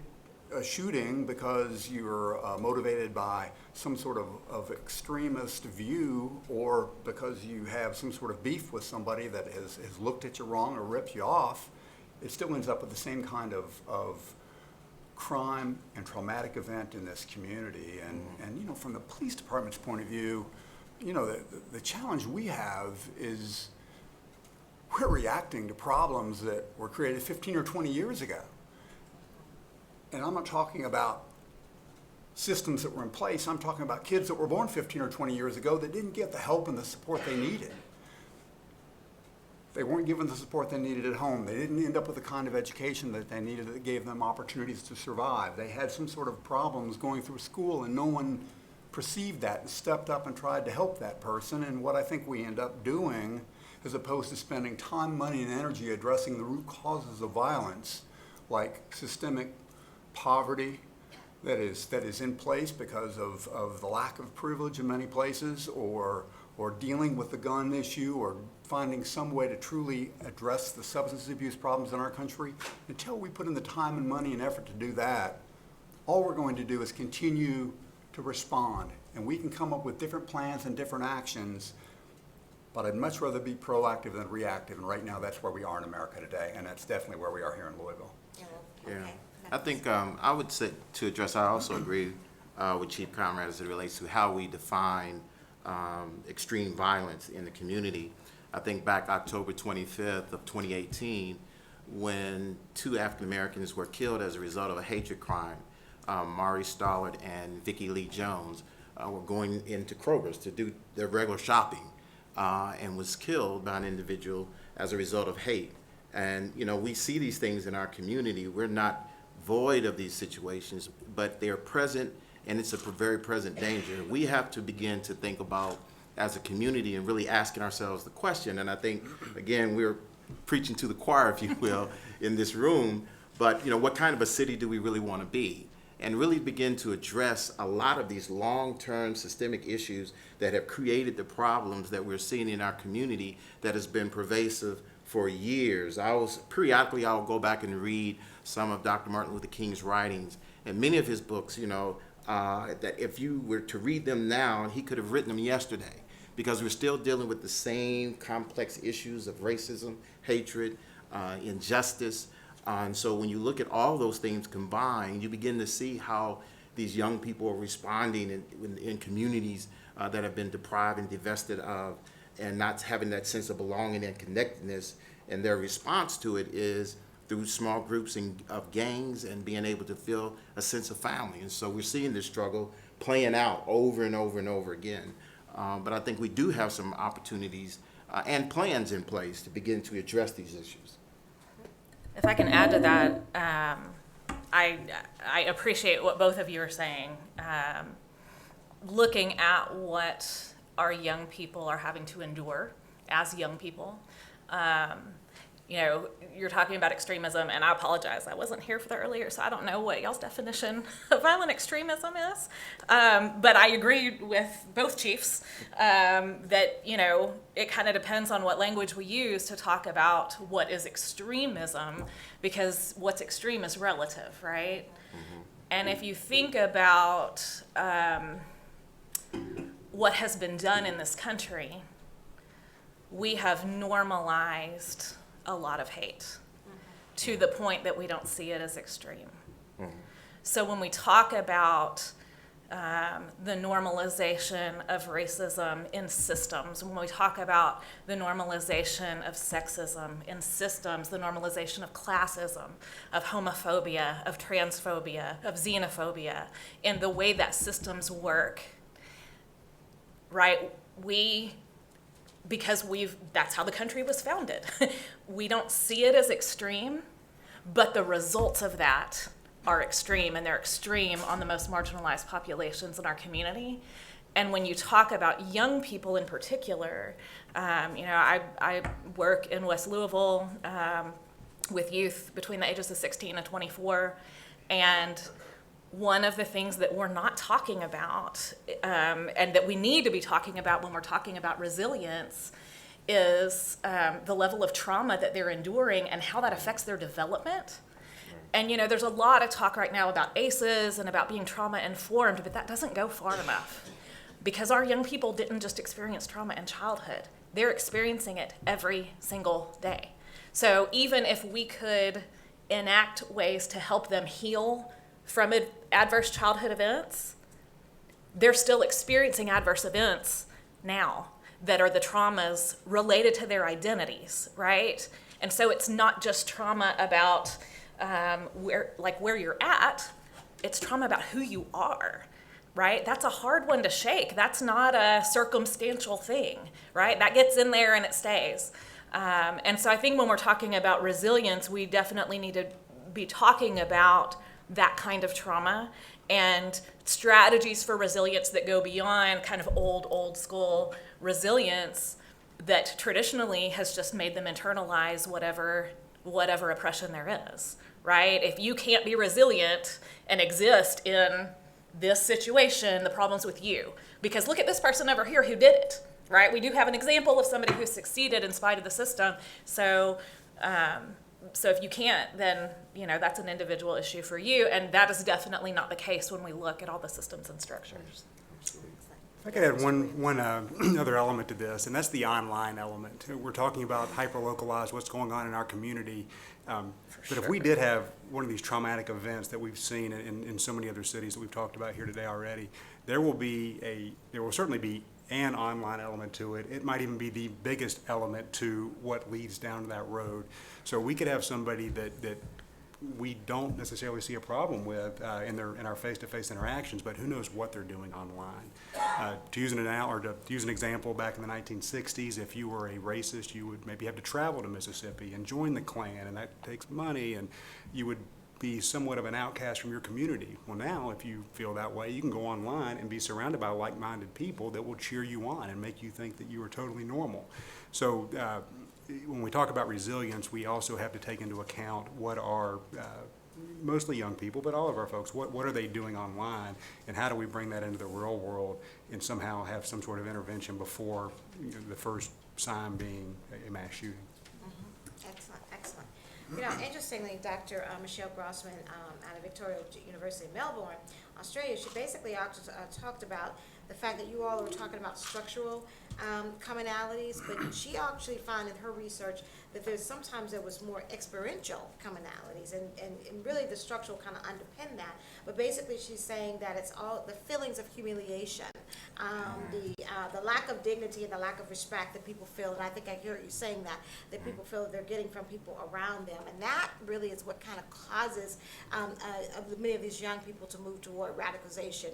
a shooting because you're motivated by some sort of extremist view, or because you have some sort of beef with somebody that has looked at you wrong or ripped you off, it still ends up with the same kind of crime and traumatic event in this community. And from the police department's point of view, the challenge we have is we're reacting to problems that were created 15 or 20 years ago. And I'm not talking about systems that were in place. I'm talking about kids that were born 15 or 20 years ago that didn't get the help and the support they needed. They weren't given the support they needed at home. They didn't end up with the kind of education that they needed that gave them opportunities to survive. They had some sort of problems going through school, and no one perceived that and stepped up and tried to help that person. And what I think we end up doing, as opposed to spending time, money, and energy addressing the root causes of violence, like systemic poverty that is in place because of the lack of privilege in many places, or dealing with the gun issue, or finding some way to truly address the substance abuse problems in our country, until we put in the time and money and effort to do that, all we're going to do is continue to respond. And we can come up with different plans and different actions, but I'd much rather be proactive than reactive. And right now, that's where we are in America today, and that's definitely where we are here in Louisville. Yeah, I think I would say to address, I also agree with Chief Conrad as it relates to how we define extreme violence in the community. I think back October 25th of 2018, when 2 African Americans were killed as a result of a hatred crime, Mari Stollard and Vicki Lee Jones were going into Kroger's to do their regular shopping and was killed by an individual as a result of hate. And you know, we see these things in our community. We're not void of these situations, but they're present, and it's a very present danger. We have to begin to think about, as a community, and really asking ourselves the question. And I think, again, we're preaching to the choir, if you will, in this room, but you know, what kind of a city do we really want to be? And really begin to address a lot of these long-term systemic issues that have created the problems that we're seeing in our community that has been pervasive for years. Periodically I'll go back and read some of Dr. Martin Luther King's writings, and many of his books, you know, that if you were to read them now, he could have written them yesterday, because we're still dealing with the same complex issues of racism, hatred, injustice. And so when you look at all those things combined, you begin to see how these young people are responding in communities that have been deprived and divested of, and not having that sense of belonging and connectedness. And their response to it is through small groups of gangs and being able to feel a sense of family. And so we're seeing this struggle playing out over and over and over again. But I think we do have some opportunities and plans in place to begin to address these issues. If I can add to that, I appreciate what both of you are saying. Looking at what our young people are having to endure as young people. You know, you're talking about extremism, and I apologize, I wasn't here for the earlier, so I don't know what y'all's definition of violent extremism is. But I agree with both chiefs that, you know, it kind of depends on what language we use to talk about what is extremism, because what's extreme is relative, right? Mm-hmm. And if you think about what has been done in this country, we have normalized a lot of hate to the point that we don't see it as extreme. Mm-hmm. So when we talk about the normalization of racism in systems, when we talk about the normalization of sexism in systems, the normalization of classism, of homophobia, of transphobia, of xenophobia, in the way that systems work, right? Because that's how the country was founded. We don't see it as extreme, but the results of that are extreme, and they're extreme on the most marginalized populations in our community. And when you talk about young people in particular, you know, I work in West Louisville with youth between the ages of 16 and 24, and one of the things that we're not talking about, and that we need to be talking about when we're talking about resilience, is the level of trauma that they're enduring and how that affects their development. And you know, there's a lot of talk right now about ACEs and about being trauma-informed, but that doesn't go far enough. Because our young people didn't just experience trauma in childhood. They're experiencing it every single day. So even if we could enact ways to help them heal from adverse childhood events, they're still experiencing adverse events now that are the traumas related to their identities, right? And so it's not just trauma about where you're at. It's trauma about who you are, right? That's a hard one to shake. That's not a circumstantial thing, right? That gets in there and it stays. And so I think when we're talking about resilience, we definitely need to be talking about that kind of trauma and strategies for resilience that go beyond kind of old school resilience that traditionally has just made them internalize whatever oppression there is, right? If you can't be resilient and exist in this situation, the problem's with you. Because look at this person over here who did it, right? We do have an example of somebody who succeeded in spite of the system. So if you can't, then that's an individual issue for you, and that is definitely not the case when we look at all the systems and structures. If I could add one other element to this, and that's the online element. We're talking about hyper-localized, what's going on in our community. But if we did have one of these traumatic events that we've seen in so many other cities that we've talked about here today already, there will certainly be an online element to it. It might even be the biggest element to what leads down that road. So we could have somebody that we don't necessarily see a problem with in our face-to-face interactions, but who knows what they're doing online. To use an example, back in the 1960s, if you were a racist, you would maybe have to travel to Mississippi and join the Klan, and that takes money, and you would be somewhat of an outcast from your community. Well, now, if you feel that way, you can go online and be surrounded by like-minded people that will cheer you on and make you think that you are totally normal. So when we talk about resilience, we also have to take into account what are mostly young people, but all of our folks, what are they doing online, and how do we bring that into the real world and somehow have some sort of intervention before the first sign being a mass shooting. Excellent. Interestingly, Dr. Michelle Grossman out of Victoria University in Melbourne, Australia, she basically talked about the fact that you all were talking about structural commonalities, but she actually found in her research that sometimes there was more experiential commonalities, and really the structural kind of underpin that. But basically she's saying that it's all the feelings of humiliation, the lack of dignity and the lack of respect that people feel, and I think I hear you saying that people feel that they're getting from people around them, and that really is what kind of causes many of these young people to move toward radicalization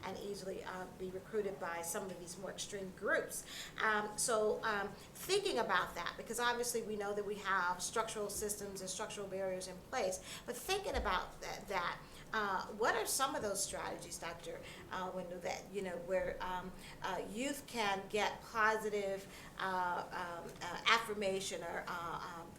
and easily be recruited by some of these more extreme groups. So thinking about that, because obviously we know that we have structural systems and structural barriers in place, but thinking about that, what are some of those strategies, Dr. Wendell, that where youth can get positive affirmation or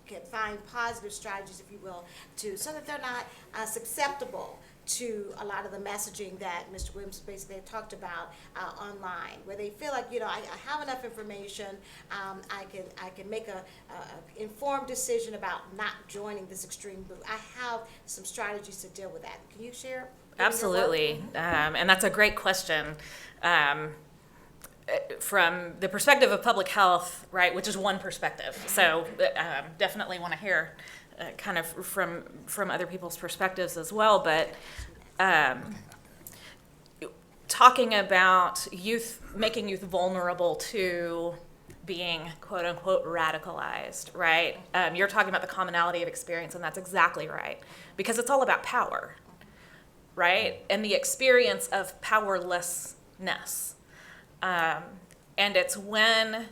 can find positive strategies, if you will, so that they're not susceptible to a lot of the messaging that Mr. Williams basically talked about online, where they feel like, I have enough information, I can make a informed decision about not joining this extreme group. I have some strategies to deal with that. Can you share? Absolutely, and that's a great question. From the perspective of public health, right, which is one perspective, so definitely want to hear kind of from other people's perspectives as well, but talking about making youth vulnerable to being quote unquote radicalized, right? You're talking about the commonality of experience, and that's exactly right, because it's all about power, right? And the experience of powerlessness. And it's when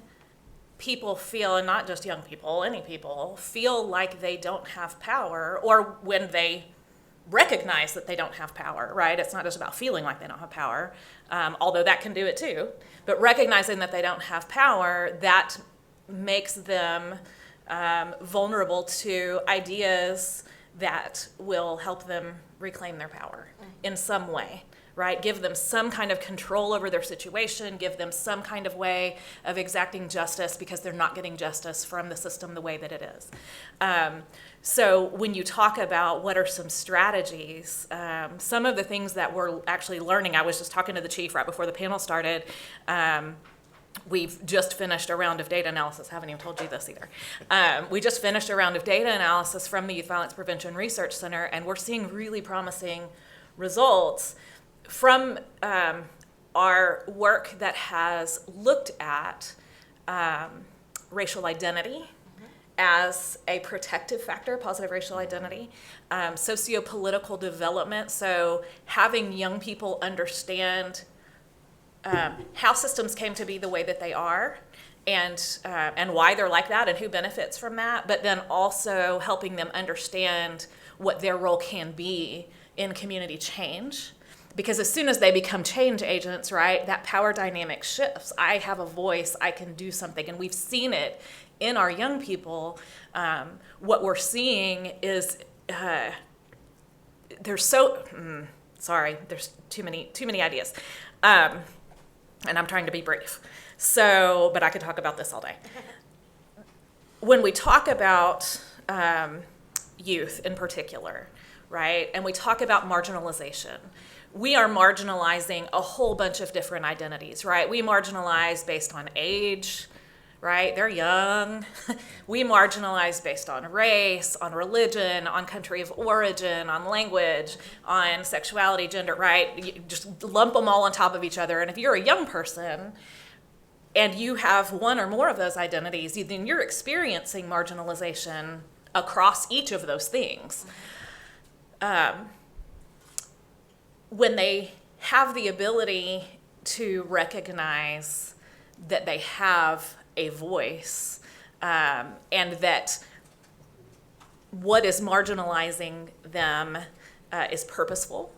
people feel, and not just young people, any people, feel like they don't have power, or when they recognize that they don't have power, right? It's not just about feeling like they don't have power, although that can do it too, but recognizing that they don't have power, that makes them vulnerable to ideas that will help them reclaim their power in some way. Right? Give them some kind of control over their situation, give them some kind of way of exacting justice because they're not getting justice from the system the way that it is. So when you talk about what are some strategies, some of the things that we're actually learning, I was just talking to the chief right before the panel started. We've just finished a round of data analysis. I haven't even told you this either. We just finished a round of data analysis from the Youth Violence Prevention Research Center, and we're seeing really promising results from our work that has looked at racial identity as a protective factor, positive racial identity, socio-political development, so having young people understand how systems came to be the way that they are, and why they're like that and who benefits from that, but then also helping them understand what their role can be in community change. Because as soon as they become change agents, right, that power dynamic shifts. I have a voice, I can do something, and we've seen it in our young people. What we're seeing is there's too many ideas, and I'm trying to be brief. So, but I could talk about this all day. When we talk about youth in particular, right, and we talk about marginalization, we are marginalizing a whole bunch of different identities, right? We marginalize based on age, right? They're young. We marginalize based on race, on religion, on country of origin, on language, on sexuality, gender, right? You just lump them all on top of each other. And if you're a young person and you have one or more of those identities, then you're experiencing marginalization across each of those things. When they have the ability to recognize that they have a voice, and that what is marginalizing them is purposeful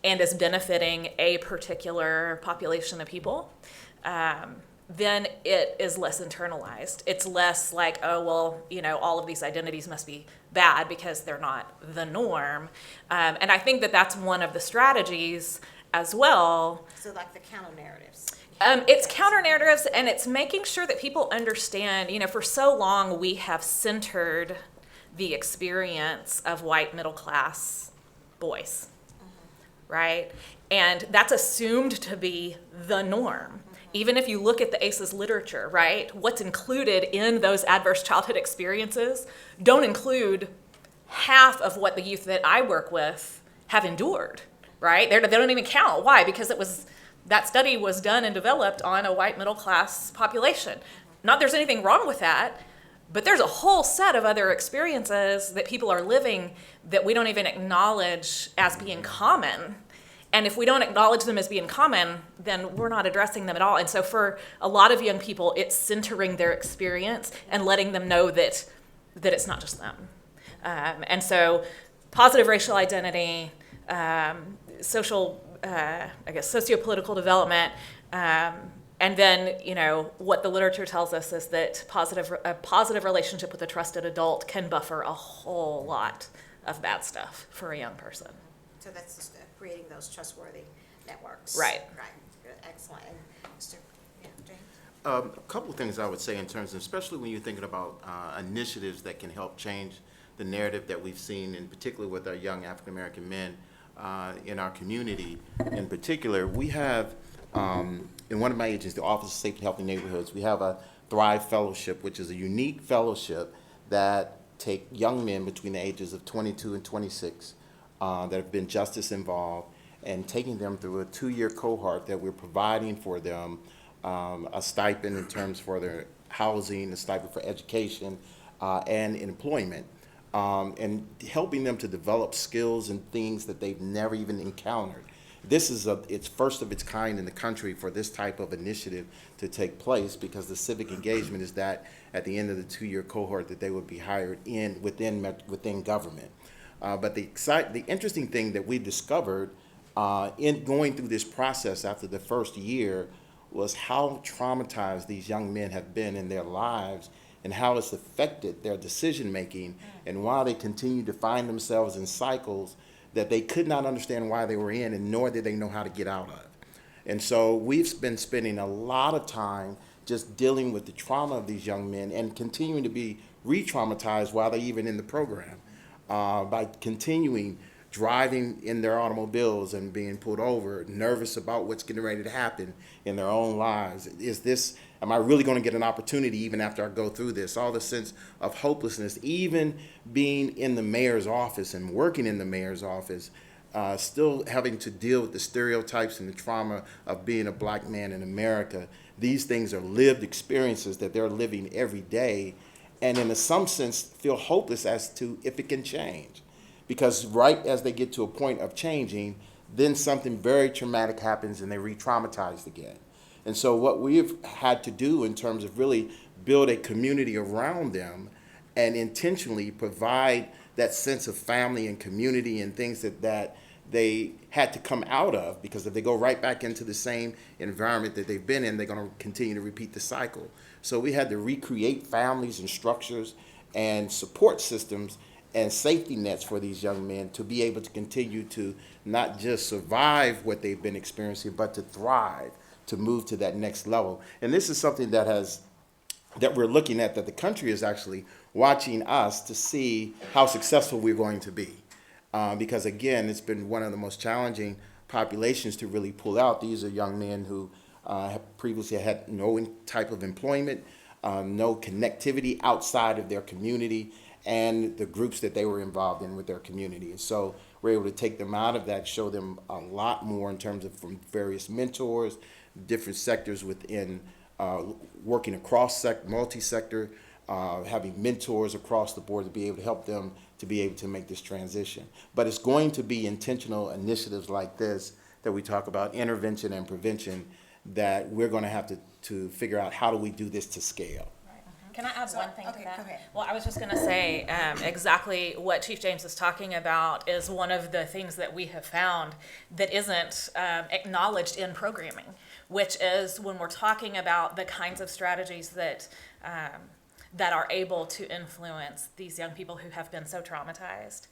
and is benefiting a particular population of people, then it is less internalized. It's less like, oh, well, all of these identities must be bad because they're not the norm. And I think that that's one of the strategies as well. So like the counter narratives. It's counter narratives, and it's making sure that people understand, for so long we have centered the experience of white middle class boys, right? And that's assumed to be the norm. Even if you look at the ACEs literature, right, what's included in those adverse childhood experiences don't include half of what the youth that I work with have endured, right? They don't even count. Why? Because that study was done and developed on a white middle class population. Not there's anything wrong with that, but there's a whole set of other experiences that people are living that we don't even acknowledge as being common. And if we don't acknowledge them as being common, then we're not addressing them at all. And so for a lot of young people, it's centering their experience and letting them know that it's not just them. And so positive racial identity, socio-political development, and then, what the literature tells us is that a positive relationship with a trusted adult can buffer a whole lot of bad stuff for a young person. So that's just creating those trustworthy networks. Right. Right. Good. Excellent. And Mr. James? A couple of things I would say in terms of, especially when you're thinking about initiatives that can help change the narrative that we've seen, in particular with our young African-American men in our community. In particular, we have, in one of my agencies, the Office of Safe and Healthy Neighborhoods, we have a Thrive Fellowship, which is a unique fellowship that take young men between the ages of 22 and 26 that have been justice involved, and taking them through a 2-year cohort that we're providing for them a stipend in terms for their housing, a stipend for education, and employment, and helping them to develop skills and things that they've never even encountered. This is it's first of its kind in the country for this type of initiative to take place, because the civic engagement is that at the end of the 2-year cohort that they would be hired within government. But the interesting thing that we discovered in going through this process after the first year was how traumatized these young men have been in their lives, and how it's affected their decision making, and why they continue to find themselves in cycles that they could not understand why they were in, and nor did they know how to get out of. And so we've been spending a lot of time just dealing with the trauma of these young men and continuing to be re-traumatized while they're even in the program. By continuing driving in their automobiles and being pulled over, nervous about what's getting ready to happen in their own lives. Am I really going to get an opportunity even after I go through this? All the sense of hopelessness, even being in the mayor's office and working in the mayor's office, still having to deal with the stereotypes and the trauma of being a black man in America. These things are lived experiences that they're living every day. and in some sense feel hopeless as to if it can change. Because right as they get to a point of changing, then something very traumatic happens and they re-traumatized again. And so what we've had to do in terms of really build a community around them and intentionally provide that sense of family and community and things that they had to come out of, because if they go right back into the same environment that they've been in, they're going to continue to repeat the cycle. So we had to recreate families and structures and support systems and safety nets for these young men to be able to continue to not just survive what they've been experiencing, but to thrive, to move to that next level. And this is something that we're looking at, that the country is actually watching us to see how successful we're going to be. Because again, it's been one of the most challenging populations to really pull out. These are young men who have previously had no type of employment, no connectivity outside of their community and the groups that they were involved in with their community. And so we're able to take them out of that, show them a lot more in terms of from various mentors, different sectors within working across multi-sector, having mentors across the board to be able to help them to be able to make this transition. But it's going to be intentional initiatives like this that we talk about, intervention and prevention, that we're going to have to figure out how do we do this to scale. Can I add one thing to that? Go ahead. Well, I was just going to say exactly what Chief James is talking about is one of the things that we have found that isn't acknowledged in programming, which is when we're talking about the kinds of strategies that are able to influence these young people who have been so traumatized.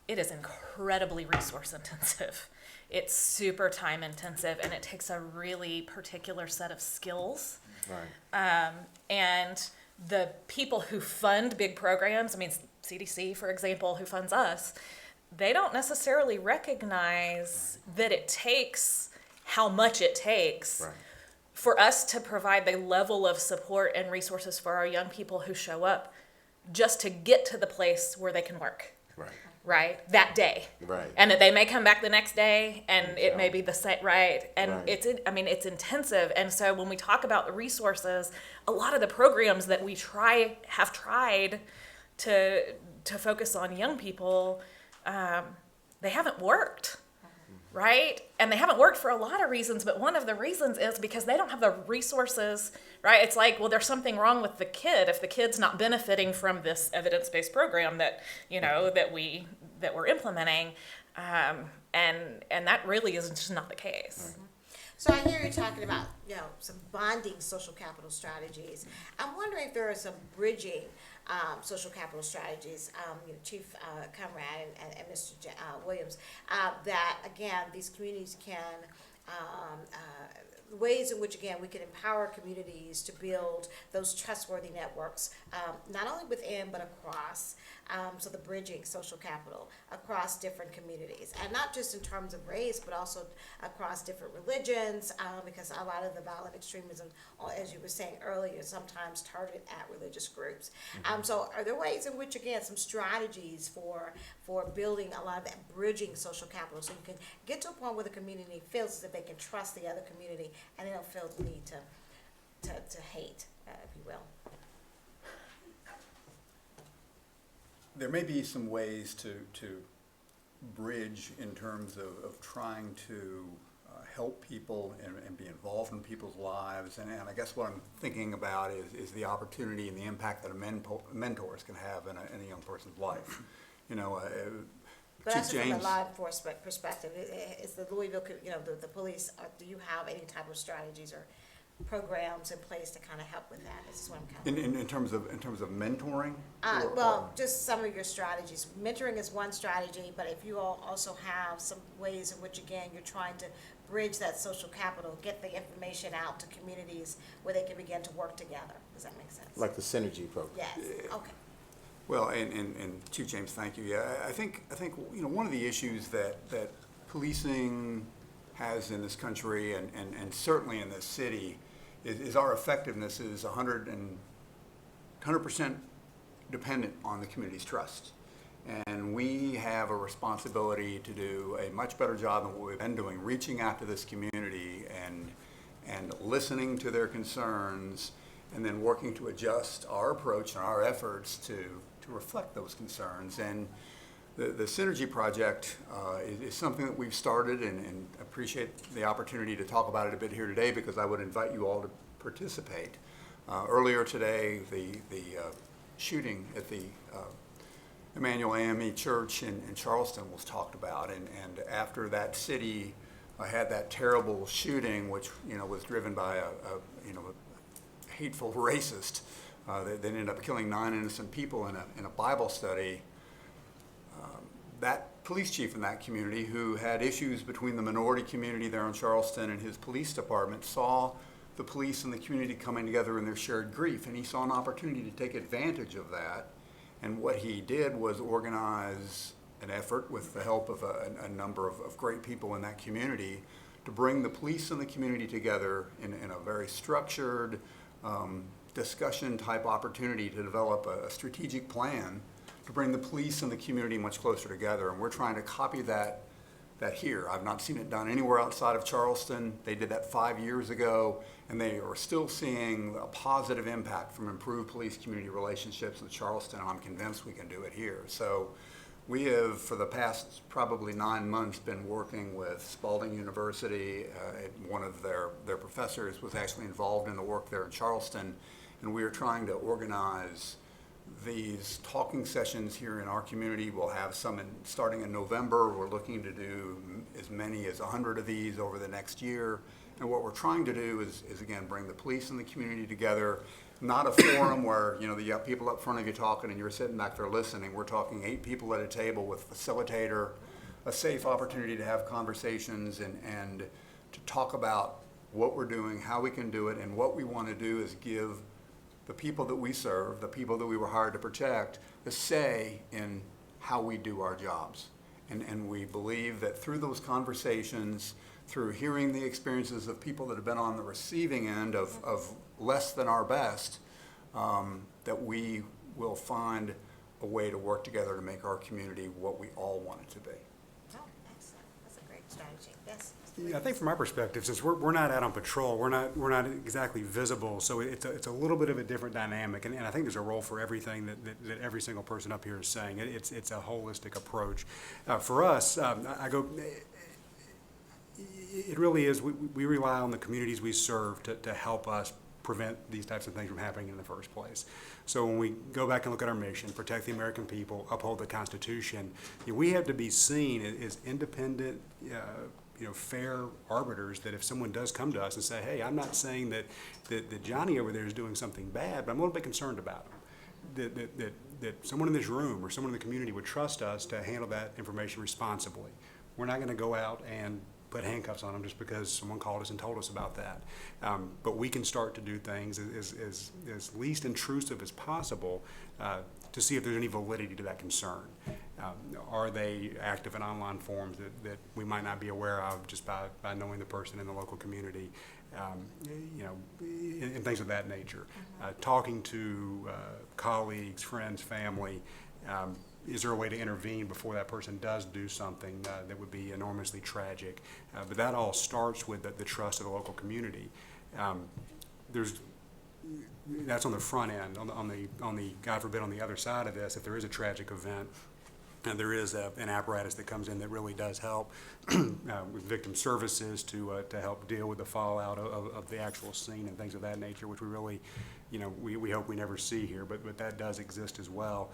It is incredibly resource intensive. It's super time intensive, and it takes a really particular set of skills. Right. And the people who fund big programs, I mean, CDC, for example, who funds us, they don't necessarily recognize that it takes how much it takes for us to provide the level of support and resources for our young people who show up just to get to the place where they can work. Right, that day, right, and that they may come back the next day, and it may be the same, right, and it's intensive, and so when we talk about the resources, a lot of the programs that we have tried to focus on young people, they haven't worked, right, and they haven't worked for a lot of reasons, but one of the reasons is because they don't have the resources, right? It's like, well, there's something wrong with the kid if the kid's not benefiting from this evidence-based program that we're implementing, and that really is just not the case. So I hear you talking about, some bonding social capital strategies. I'm wondering if there are some bridging social capital strategies, Chief Conrad and Mr. Williams, that again these communities can ways in which, again, we can empower communities to build those trustworthy networks, not only within but across, so the bridging social capital across different communities, and not just in terms of race, but also across different religions, because a lot of the violent extremism, as you were saying earlier, sometimes targeted at religious groups. So are there ways in which, again, some strategies for building a lot of that bridging social capital, so you can get to a point where the community feels that they can trust the other community and they don't feel the need to hate, if you will? There may be some ways to bridge in terms of trying to help people and be involved in people's lives. And I guess what I'm thinking about is the opportunity and the impact that mentors can have in a young person's life. But that's from the law enforcement perspective. Is the Louisville, the police, do you have any type of strategies or programs in place to kind of help with that? This is what I'm kind of in terms of mentoring. Just some of your strategies. Mentoring is one strategy, but if you all also have some ways in which, again, you're trying to bridge that social capital, get the information out to communities where they can begin to work together. Does that make sense? Like the Synergy program. Yes. Okay. Well, and Chief James, thank you. Yeah, I think one of the issues that policing has in this country and certainly in this city is our effectiveness is 100% dependent on the community's trust. And we have a responsibility to do a much better job than what we've been doing, reaching out to this community and listening to their concerns and then working to adjust our approach and our efforts to reflect those concerns. And the Synergy Project is something that we've started, and appreciate the opportunity to talk about it a bit here today, because I would invite you all to participate. Earlier today, the shooting at the Emmanuel AME Church in Charleston was talked about, and after that city had that terrible shooting, which was driven by a hateful racist, they ended up killing 9 innocent people in a Bible study. That police chief in that community, who had issues between the minority community there in Charleston and his police department, saw the police and the community coming together in their shared grief, and he saw an opportunity to take advantage of that. And what he did was organize an effort with the help of a number of great people in that community to bring the police and the community together in a very structured discussion type opportunity to develop a strategic plan to bring the police and the community much closer together. And we're trying to copy that here. I've not seen it done anywhere outside of Charleston. They did that 5 years ago, and they are still seeing a positive impact from improved police-community relationships in Charleston, and I'm convinced we can do it here. So we have, for the past probably 9 months, been working with Spalding University. One of their professors was actually involved in the work there in Charleston, and we are trying to organize these talking sessions here in our community. We'll have some starting in November. We're looking to do as many as 100 of these over the next year. And what we're trying to do is again, bring the police and the community together. Not a forum where you got people up front of you talking and you're sitting back there listening. We're talking 8 people at a table with a facilitator, a safe opportunity to have conversations and to talk about what we're doing, how we can do it, and what we want to do is give the people that we serve, the people that we were hired to protect, the say in how we do our jobs. And we believe that through those conversations, through hearing the experiences of people that have been on the receiving end of less than our best, that we will find a way to work together to make our community what we all want it to be. Oh, excellent. That's a great strategy. Yes. Yeah, I think from our perspective, since we're not out on patrol, we're not exactly visible, so it's a little bit of a different dynamic, and I think there's a role for everything that every single person up here is saying. It's a holistic approach. For us, it really is, we rely on the communities we serve to help us prevent these types of things from happening in the first place. So when we go back and look at our mission, protect the American people, uphold the Constitution, we have to be seen as independent, fair arbiters, that if someone does come to us and say, hey, I'm not saying that Johnny over there is doing something bad, but I'm a little bit concerned about him, that someone in this room or someone in the community would trust us to handle that information responsibly. We're not going to go out and put handcuffs on them just because someone called us and told us about that. But we can start to do things as least intrusive as possible to see if there's any validity to that concern. Are they active in online forums that we might not be aware of just by knowing the person in the local community, and things of that nature. Talking to colleagues, friends, family, is there a way to intervene before that person does do something that would be enormously tragic? But that all starts with the trust of the local community. That's on the front end. On the God forbid, on the other side of this, if there is a tragic event, and there is an apparatus that comes in that really does help with victim services to help deal with the fallout of the actual scene and things of that nature, which we really, we hope we never see here, but that does exist as well.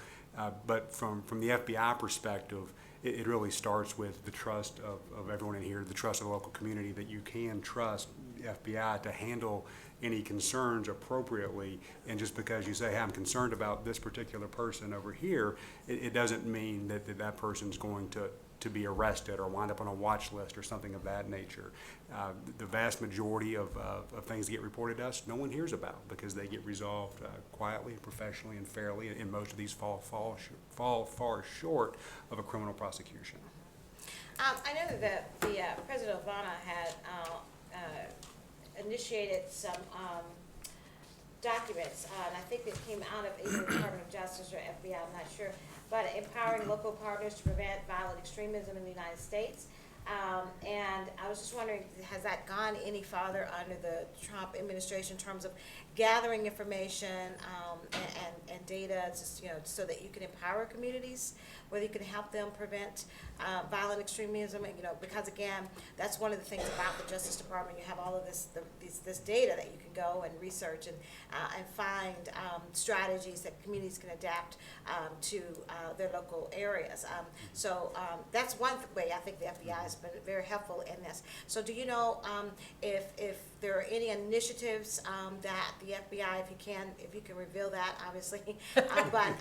But from the FBI perspective, it really starts with the trust of everyone in here, the trust of the local community, that you can trust the FBI to handle any concerns appropriately. And just because you say, hey, I'm concerned about this particular person over here, it doesn't mean that person's going to be arrested or wind up on a watch list or something of that nature. The vast majority of things that get reported to us, no one hears about because they get resolved quietly, professionally, and fairly, and most of these fall far short of a criminal prosecution. I know that the President Obama had initiated some documents, and I think it came out of either the Department of Justice or FBI, I'm not sure, but empowering local partners to prevent violent extremism in the United States. And I was just wondering, has that gone any farther under the Trump administration in terms of gathering information and data, just, so that you can empower communities, whether you can help them prevent violent extremism, and, because again, that's one of the things about the Justice Department. You have all of this data that you can go and research and find strategies that communities can adapt to their local areas. So that's one way I think the FBI has been very helpful in this. So do you know if there are any initiatives that the FBI, if you can reveal that, obviously, but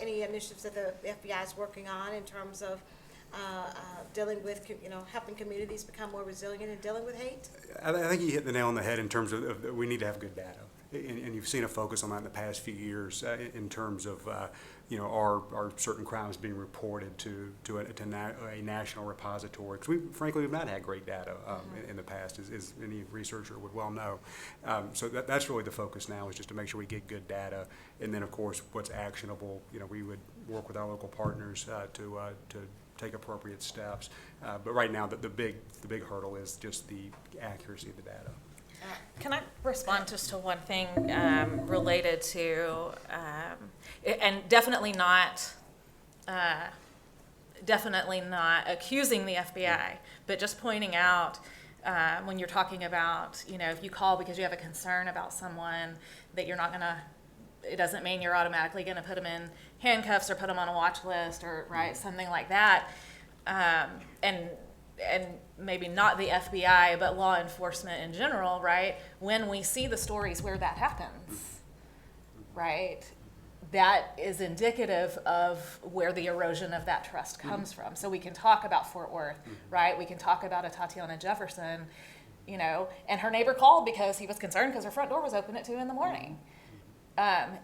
any initiatives that the FBI is working on in terms of dealing with, helping communities become more resilient in dealing with hate? I think you hit the nail on the head in terms of we need to have good data. And you've seen a focus on that in the past few years in terms of, are certain crimes being reported to a national repository? Because we've not had great data in the past, as any researcher would well know. So that's really the focus now, is just to make sure we get good data. And then, of course, what's actionable, we would work with our local partners to take appropriate steps. But right now, the big hurdle is just the accuracy of the data. Can I respond just to one thing related to, and definitely not accusing the FBI, but just pointing out when you're talking about, if you call because you have a concern about someone, that you're not gonna, it doesn't mean you're automatically gonna put them in handcuffs or put them on a watch list or something like that, and maybe not the FBI, but law enforcement in general, right? When we see the stories where that happens, right, that is indicative of where the erosion of that trust comes from. So we can talk about Fort Worth, right? We can talk about a Tatiana Jefferson, and her neighbor called because he was concerned because her front door was open at 2 a.m.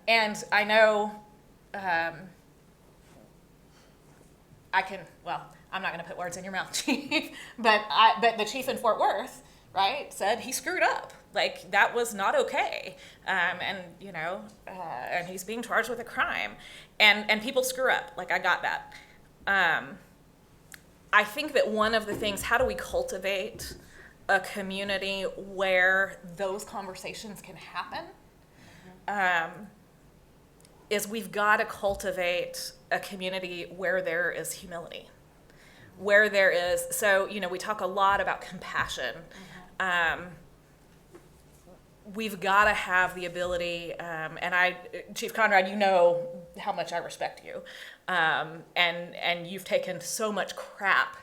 And I know I'm not going to put words in your mouth, Chief, but the chief in Fort Worth, right, said he screwed up. Like, that was not okay. And he's being charged with a crime. And people screw up. Like, I got that. I think that one of the things, how do we cultivate a community where those conversations can happen, is we've got to cultivate a community where there is humility. Where there is, so, we talk a lot about compassion. We've got to have the ability, and Chief Conrad, you know how much I respect you, and you've taken so much crap,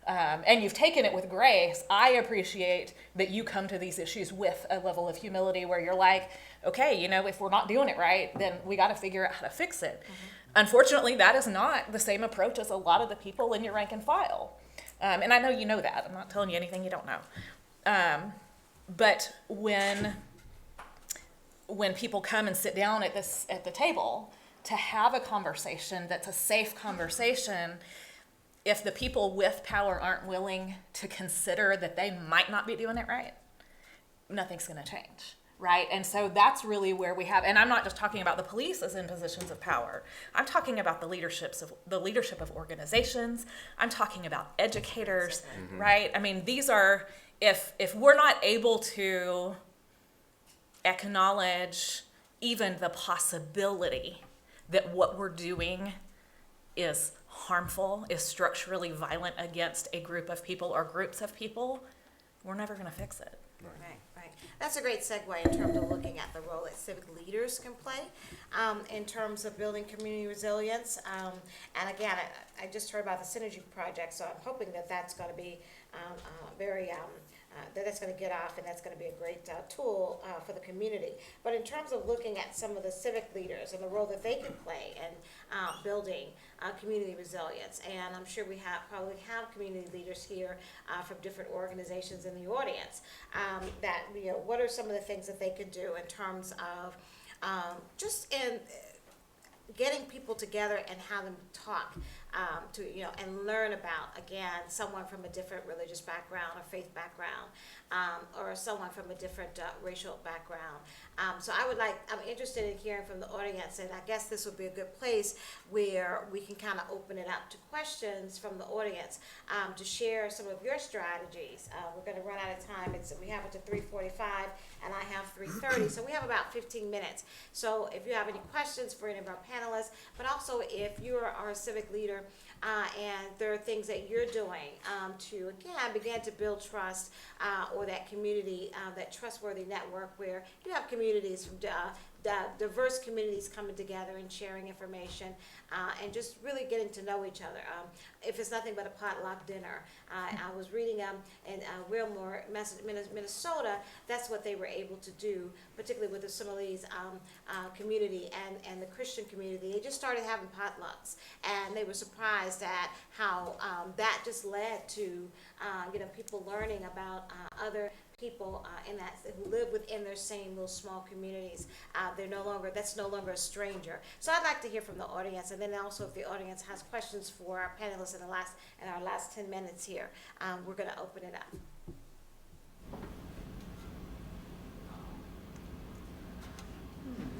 and you've taken it with grace. I appreciate that you come to these issues with a level of humility where you're like, okay, if we're not doing it right, then we got to figure out how to fix it. Unfortunately, that is not the same approach as a lot of the people in your rank and file. And I know you know that. I'm not telling you anything you don't know. But when people come and sit down at the table to have a conversation that's a safe conversation, if the people with power aren't willing to consider that they might not be doing it right, nothing's going to change. Right? And so that's really where we have, and I'm not just talking about the police as in positions of power. I'm talking about the leadership of organizations. I'm talking about educators, right? I mean, these are, if we're not able to acknowledge even the possibility that what we're doing is harmful, is structurally violent against a group of people or groups of people, we're never going to fix it. Right. That's a great segue in terms of looking at the role that civic leaders can play in terms of building community resilience. And again, I just heard about the Synergy Project, so I'm hoping that that's going to be that's going to get off, and that's going to be a great tool for the community. But in terms of looking at some of the civic leaders and the role that they can play in building community resilience, and I'm sure we probably have community leaders here from different organizations in the audience, that what are some of the things that they can do in terms of just in getting people together and have them talk to, and learn about, again, someone from a different religious background or faith background, or someone from a different racial background. So I'm interested in hearing from the audience, and I guess this would be a good place where we can kind of open it up to questions from the audience, to share some of your strategies. We're going to run out of time. We have it to 3:45, and I have 3:30, so we have about 15 minutes. So if you have any questions for any of our panelists, but also if you are a civic leader, and there are things that you're doing to, again, begin to build trust, or that community, that trustworthy network where you have communities from diverse communities coming together and sharing information, and just really getting to know each other. If it's nothing but a potluck dinner. I was reading in Wilmore, Minnesota, that's what they were able to do, particularly with the Somalese community and the Christian community. They just started having potlucks, and they were surprised at how that just led to people learning about other people who live within their same little small communities. That's no longer a stranger. So I'd like to hear from the audience, and then also if the audience has questions for our panelists in our last 10 minutes here, we're going to open it up.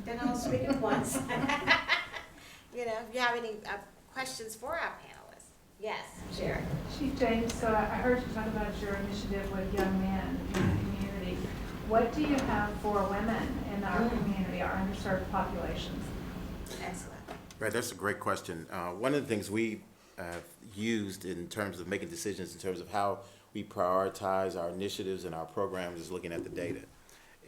Then I'll speak at once. If you have any questions for our panelists. Yes, Sherry. Chief James, so I heard you talk about your initiative with young men in the community. What do you have for women in our community, our underserved populations? Excellent. Right, that's a great question. One of the things we have used in terms of making decisions in terms of how we prioritize our initiatives and our programs is looking at the data.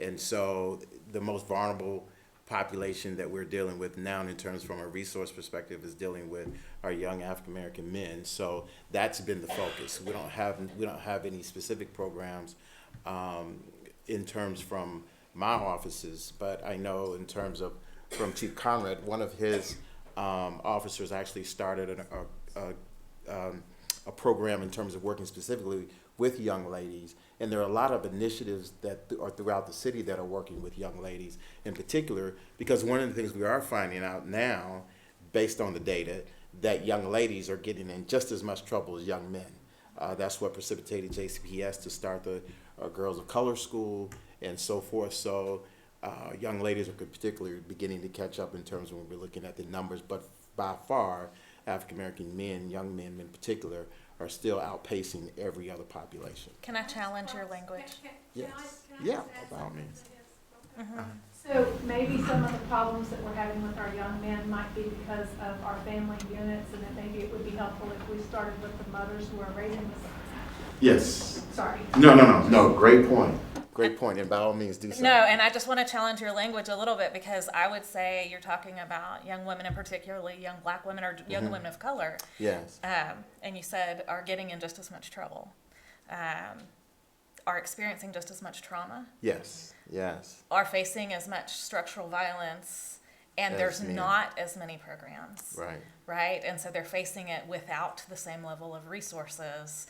And so the most vulnerable population that we're dealing with now in terms from a resource perspective is dealing with our young African American men. So that's been the focus. We don't have any specific programs in terms from my offices, but I know in terms of from Chief Conrad, one of his officers actually started a program in terms of working specifically with young ladies. And there are a lot of initiatives that are throughout the city that are working with young ladies in particular, because one of the things we are finding out now, based on the data, that young ladies are getting in just as much trouble as young men. That's what precipitated JCPS to start the Girls of Color School and so forth. So young ladies are particularly beginning to catch up in terms of when we're looking at the numbers, but by far, African American men, young men in particular, are still outpacing every other population. Can I challenge your language? Yes. Yeah, by all means. So maybe some of the problems that we're having with our young men might be because of our family units, and that maybe it would be helpful if we started with the mothers who are raising this. Yes. Sorry. No, great point. Great point, and by all means do so. No, and I just want to challenge your language a little bit, because I would say you're talking about young women, and particularly young black women or young women of color. Yes. And you said are getting in just as much trouble, are experiencing just as much trauma. Yes. Are facing as much structural violence, and there's not as many programs. Right? And so they're facing it without the same level of resources,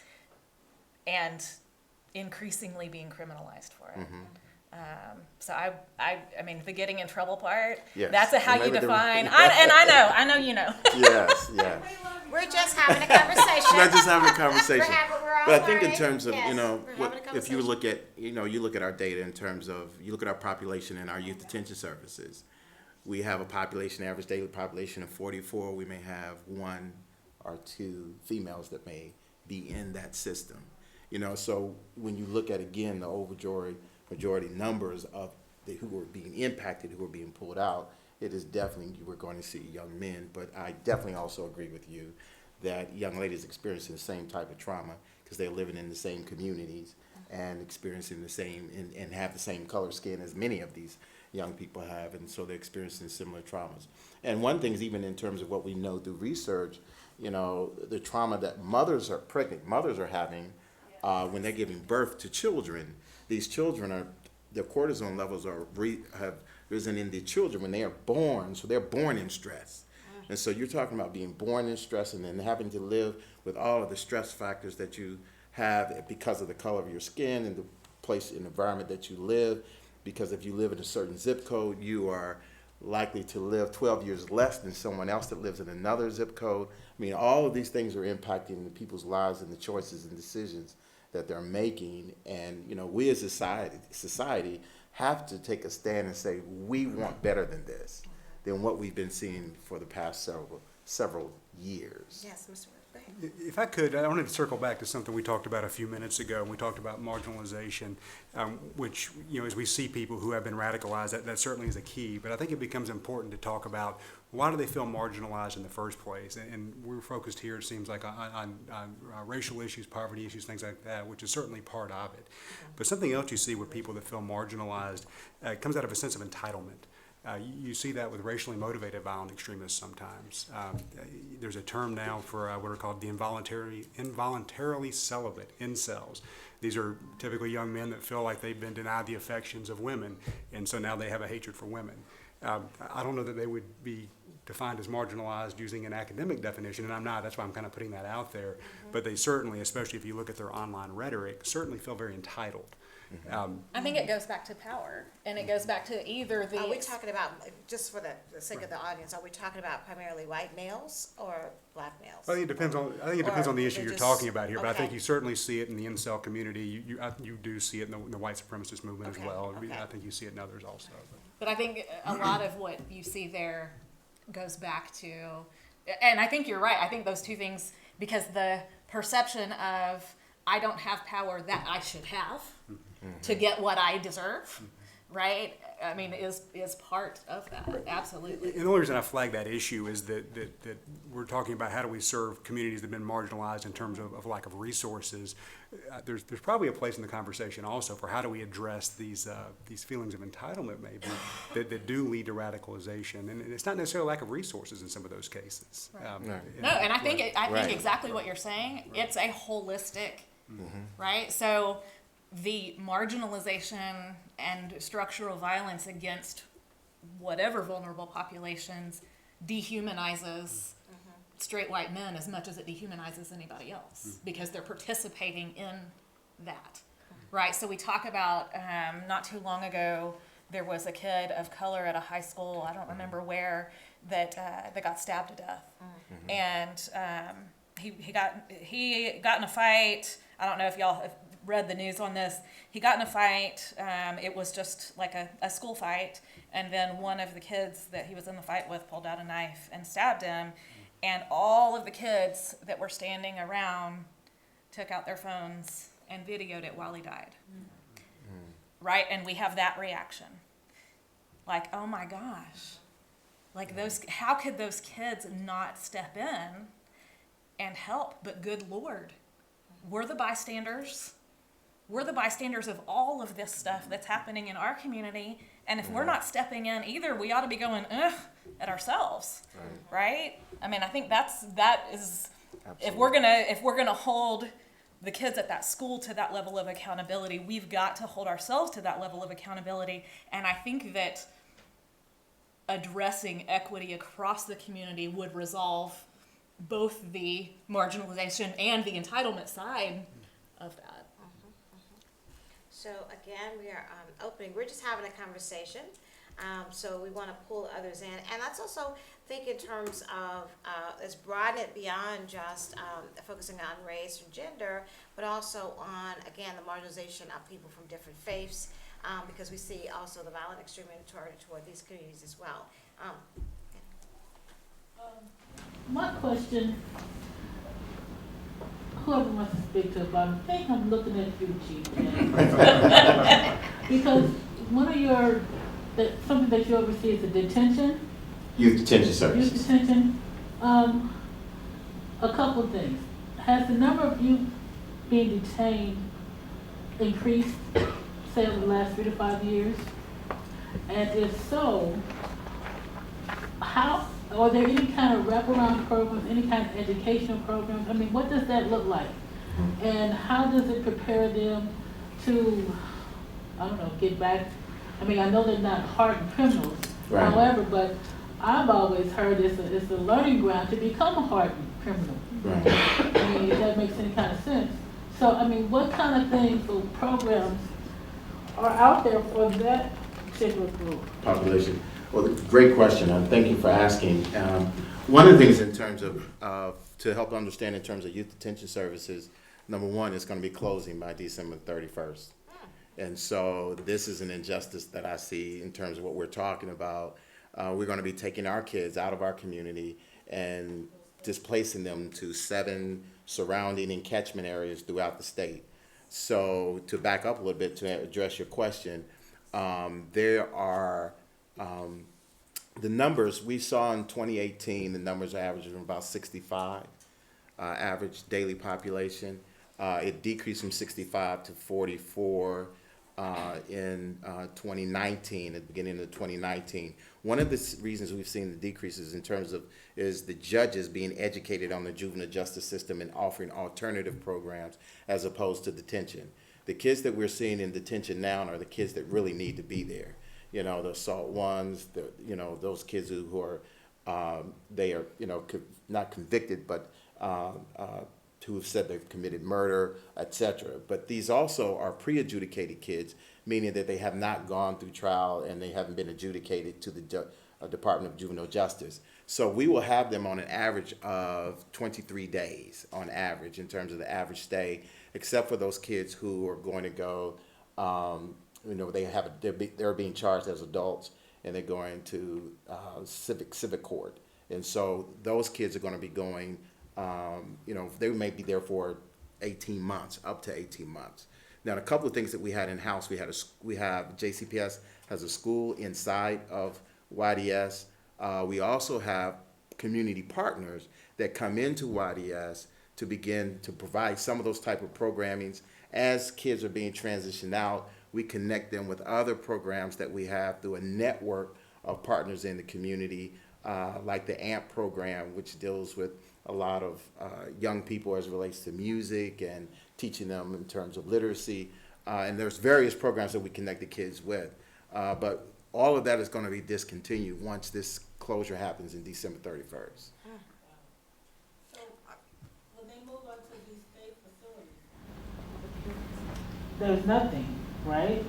and increasingly being criminalized for it. So I mean, the getting in trouble part, that's how you define, I know you know. Yes. We're just having a conversation. Not just having a conversation. We're all But I think in learning. terms of, Yes, if you look at, you look at our data in terms of, you look at our population and our youth detention services, we have a population, average daily population of 44. We may have 1 or 2 females that may be in that system. So when you look at, again, the majority numbers of who are being impacted, who are being pulled out, it is definitely, we're going to see young men. But I definitely also agree with you that young ladies experiencing the same type of trauma because they're living in the same communities and experiencing the same, and have the same color skin as many of these young people have. And so they're experiencing similar traumas. And one thing is, even in terms of what we know through research, the trauma that pregnant mothers are having when they're giving birth to children. These children their cortisone levels have risen in the children when they are born, so they're born in stress. And so you're talking about being born in stress and then having to live with all of the stress factors that you have because of the color of your skin and the place and environment that you live. Because if you live in a certain zip code, you are likely to live 12 years less than someone else that lives in another zip code. I mean, all of these things are impacting the people's lives and the choices and decisions that they're making. And, you know, we as a society have to take a stand and say, we want better than this, than what we've been seeing for the past several years. Yes, Mr. Wood, go ahead. If I could, I wanted to circle back to something we talked about a few minutes ago. We talked about marginalization, which, you know, as we see people who have been radicalized, that certainly is a key. But I think it becomes important to talk about why do they feel marginalized in the first place? And we're focused here, it seems like, on racial issues, poverty issues, things like that, which is certainly part of it. But something else you see with people that feel marginalized comes out of a sense of entitlement. You see that with racially motivated violent extremists sometimes. There's a term now for what are called the involuntarily celibate, incels. These are typically young men that feel like they've been denied the affections of women, and so now they have a hatred for women. I don't know that they would be defined as marginalized using an academic definition, and I'm not, that's why I'm kind of putting that out there. But they certainly, especially if you look at their online rhetoric, certainly feel very entitled. I think it goes back to power, and it goes back to either the... Are we talking about, just for the sake of the audience, are we talking about primarily white males or black males? I think it depends on the issue you're talking about here, but I okay. think you certainly see it in the incel community. You do see it in the white supremacist movement as well. Okay. I think you see it in others also. But I think a lot of what you see there goes back to, and I think you're right, I think those two things, because the perception of I don't have power that I should have to get what I deserve, right? I mean, is part of that, absolutely. And the only reason I flag that issue is that we're talking about how do we serve communities that have been marginalized in terms of lack of resources. There's probably a place in the conversation also for how do we address these feelings of entitlement maybe that do lead to radicalization, and it's not necessarily lack of resources in some of those cases. Right. No, and I think exactly what you're saying. It's a holistic, right? So the marginalization and structural violence against whatever vulnerable populations dehumanizes straight white men as much as it dehumanizes anybody else because they're participating in that, right? So we talk about, not too long ago, there was a kid of color at a high school, I don't remember where, that got stabbed to death. And he got in a fight. I don't know if y'all have read the news on this. He got in a fight. It was just like a school fight. And then one of the kids that he was in the fight with pulled out a knife and stabbed him. And all of the kids that were standing around took out their phones and videoed it while he died. Right? And we have that reaction. Like, oh my gosh. Like how could those kids not step in and help? But good Lord, we're the bystanders. We're the bystanders of all of this stuff that's happening in our community. And if we're not stepping in either, we ought to be going, ugh, at ourselves, right? I mean, I think that is, if we're gonna hold the kids at that school to that level of accountability, we've got to hold ourselves to that level of accountability. And I think that addressing equity across the community would resolve both the marginalization and the entitlement side of that. So again, we are opening, we're just having a conversation. So we want to pull others in. And let's also think in terms of, let's broaden it beyond just focusing on race or gender, but also on, again, the marginalization of people from different faiths, because we see also the violent extremism toward these communities as well. My question, whoever wants to speak to it, but I think I'm looking at you, Chief. Because one of your, something that you oversee is the detention. Youth detention services. Youth detention. A couple of things. Has the number of youth being detained increased, say, over the last 3 to 5 years? And if so, how, are there any kind of wraparound programs, any kind of educational programs? I mean, what does that look like? And how does it prepare them to, I don't know, get back? I mean, I know they're not hardened criminals, however, but I've always heard it's a learning ground to become a hardened criminal. I mean, if that makes any kind of sense. So, I mean, what kind of things or programs are out there for that particular group? Population. Well, great question, and thank you for asking. One of the things in terms of, to help understand in terms of youth detention services, number one, it's going to be closing by December 31st. And so this is an injustice that I see in terms of what we're talking about. We're going to be taking our kids out of our community and displacing them to 7 surrounding and catchment areas throughout the state. So to back up a little bit to address your question, there are the numbers we saw in 2018, the numbers are averaging about 65 average daily population. It decreased from 65 to 44 in 2019, at the beginning of 2019. One of the reasons we've seen the decreases in terms of is the judges being educated on the juvenile justice system and offering alternative programs as opposed to detention. The kids that we're seeing in detention now are the kids that really need to be there. You know, the assault ones, those kids who are, they are, not convicted, but who have said they've committed murder, etc. But these also are pre-adjudicated kids, meaning that they have not gone through trial and they haven't been adjudicated to the Department of Juvenile Justice. So we will have them on an average of 23 days on average in terms of the average stay, except for those kids who are going to go, they're being charged as adults and they're going to civic court. And so those kids are going to be going, they may be there for 18 months, up to 18 months. Now, a couple of things that we had in-house, we have JCPS has a school inside of YDS. We also have community partners that come into YDS to begin to provide some of those type of programmings. As kids are being transitioned out, we connect them with other programs that we have through a network of partners in the community, like the AMP program, which deals with a lot of young people as it relates to music and teaching them in terms of literacy. And there's various programs that we connect the kids with. But all of that is going to be discontinued once this closure happens in December 31st. So, when they move on to these state facilities, there's nothing, right?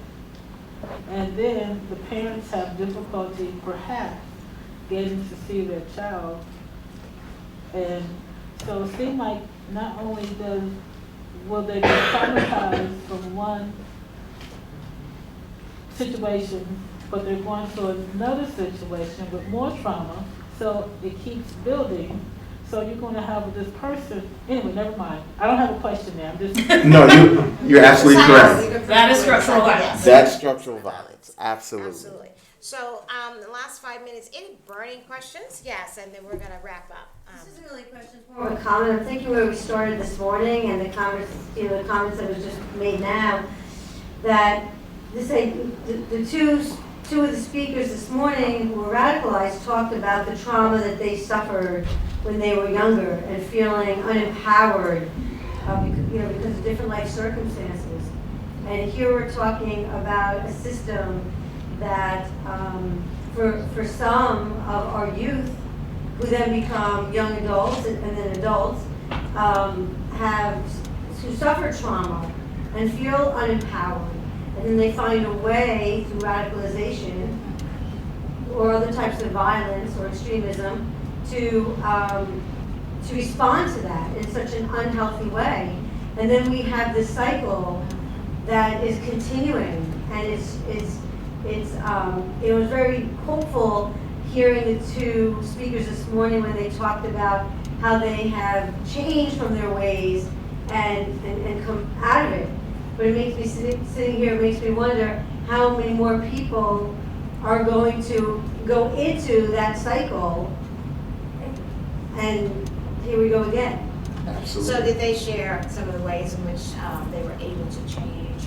And then the parents have difficulty perhaps getting to see their child. And so it seems like not only will they be traumatized from one situation, but they're going to another situation with more trauma, so it keeps building. So you're going to have this person, anyway, never mind. I don't have a question there, I'm just. No, you're absolutely correct. That is structural violence. That's structural violence, absolutely. Absolutely. So, the last 5 minutes, any burning questions? Yes, and then we're going to wrap up. This isn't really a question, it's more of a comment. I'm thinking where we started this morning and the comments that was just made now, that the two of the speakers this morning who were radicalized talked about the trauma that they suffered when they were younger and feeling unempowered because of different life circumstances. And here we're talking about a system that for some of our youth who then become young adults and then adults who suffer trauma and feel unempowered. And then they find a way through radicalization or other types of violence or extremism to respond to that in such an unhealthy way. And then we have this cycle that is continuing, and it was very hopeful hearing the two speakers this morning when they talked about how they have changed from their ways and come out of it. But it makes me sitting here, it makes me wonder how many more people are going to go into that cycle, and here we go again. Absolutely. So did they share some of the ways in which they were able to change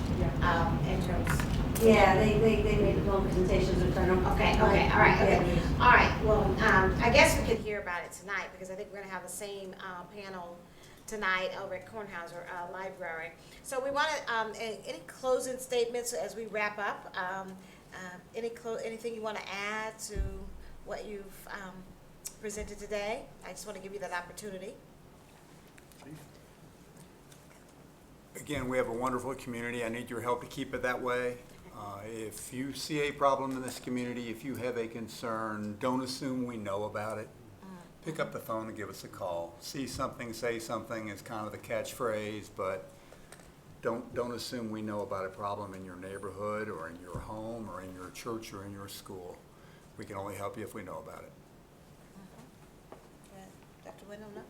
in terms? Yeah, they made long presentations of kind of. Okay, all right. Well, I guess we could hear about it tonight because I think we're going to have the same panel tonight over at Kornhauser Library. So we want to, any closing statements as we wrap up? Anything you want to add to what you've presented today? I just want to give you that opportunity. Again, we have a wonderful community. I need your help to keep it that way. If you see a problem in this community, if you have a concern, don't assume we know about it. Pick up the phone and give us a call. See something, say something is kind of the catchphrase, but don't assume we know about a problem in your neighborhood or in your home or in your church or in your school. We can only help you if we know about it. Dr. Wendell, no?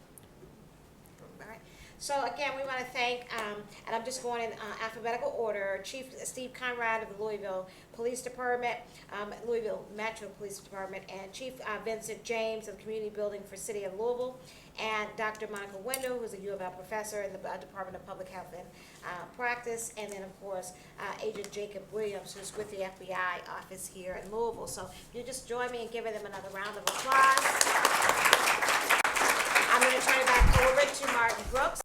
All right. So again, we want to thank, and I'm just going in alphabetical order, Chief Steve Conrad of the Louisville Police Department, Louisville Metro Police Department, and Chief Vincent James of the Community Building for City of Louisville, and Dr. Monica Wendell, who's a U of L professor in the Department of Public Health and Practice, and then of course Agent Jacob Williams, who's with the FBI office here in Louisville. So if you just join me in giving them another round of applause. I'm going to turn it back over to Martin Brooks,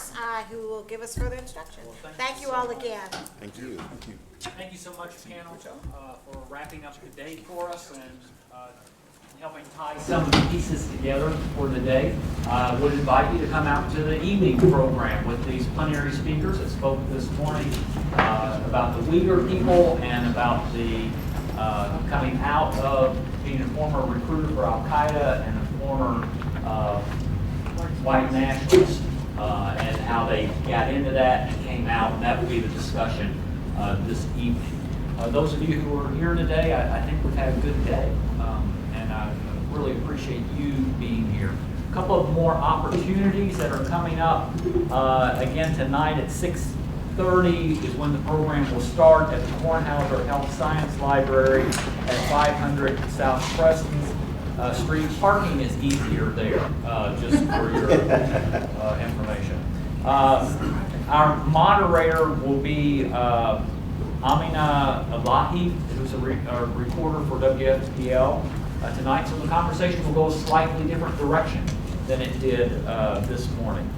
who will give us further instruction. Well, thank you all again. Thank you. Thank you. Thank you so much, panel, for wrapping up the day for us and helping tie some of the pieces together for the day. I would invite you to come out to the evening program with these plenary speakers that spoke this morning about the Uyghur people and about the coming out of being a former recruiter for Al-Qaeda and a former white nationalists and how they got into that and came out, and that will be the discussion this evening. Those of you who are here today, I think we've had a good day, and I really appreciate you being here. A couple of more opportunities that are coming up. Again, tonight at 6:30 is when the program will start at the Kornhauser Health Science Library at 500 South Preston Street. Parking is easier there, just for your information. Our moderator will be Amina Alahi, who's a reporter for WFPL tonight. So the conversation will go a slightly different direction than it did this morning.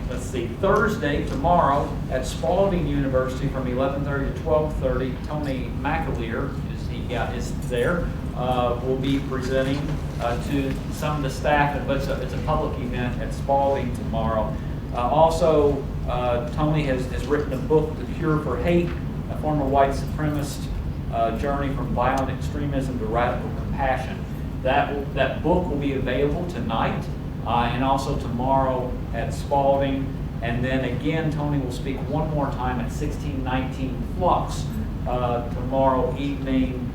Let's see, Thursday, tomorrow, at Spalding University from 11:30 to 12:30, Tony McAleer is there. Will be presenting to some of the staff, but it's a public event at Spalding tomorrow. Also, Tony has written a book, The Cure for Hate, a former white supremacist journey from violent extremism to radical compassion. That book will be available tonight and also tomorrow at Spalding. And then again, Tony will speak one more time at 1619 Flux tomorrow evening.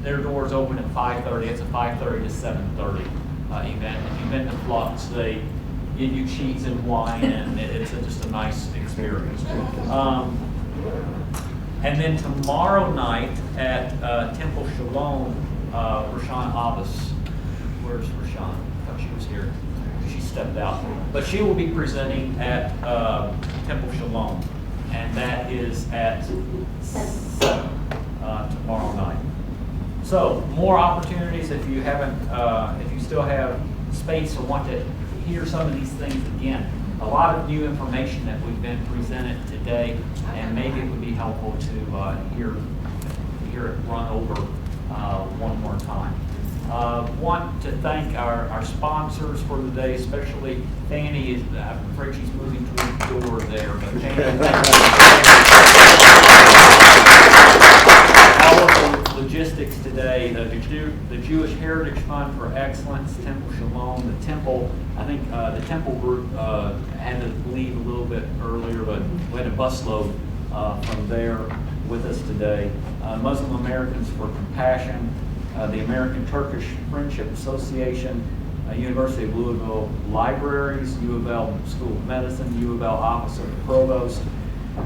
Their doors open at 5:30. It's a 5:30 to 7:30 event. If you've been to Flux, they give you cheese and wine, and it's just a nice experience. And then tomorrow night at Temple Shalom, Rashawn Abbas. Where's Rashawn? I thought she was here. She stepped out. But she will be presenting at Temple Shalom, and that is at 7 tomorrow night. So more opportunities if you haven't, if you still have space or want to hear some of these things again. A lot of new information that we've been presented today, and maybe it would be helpful to hear it run over one more time. Want to thank our sponsors for the day, especially Fanny. I'm afraid she's moving to the door there, but Fanny, all of the logistics today, the Jewish Heritage Fund for Excellence, Temple Shalom, the Temple. I think the Temple group had to leave a little bit earlier, but we had a busload from there with us today. Muslim Americans for Compassion, the American Turkish Friendship Association, University of Louisville Libraries, U of L School of Medicine, U of L Office of the Provost,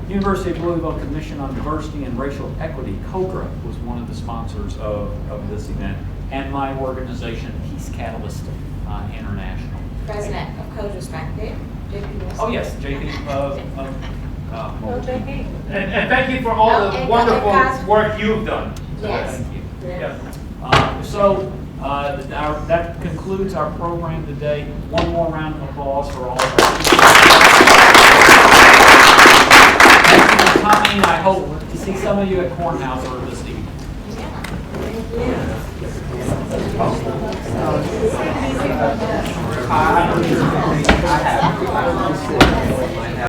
University of Louisville Commission on Diversity and Racial Equity, COCRA, was one of the sponsors of this event, and my organization, Peace Catalyst International. President of COCRA's back there, JP. Oh yes, JP. JP. And thank you for all the wonderful work you've done. Yes. Thank you. Yes. That concludes our program today. One more round of applause for all of our coming. I hope to see some of you at Kornhauser this evening. Yeah.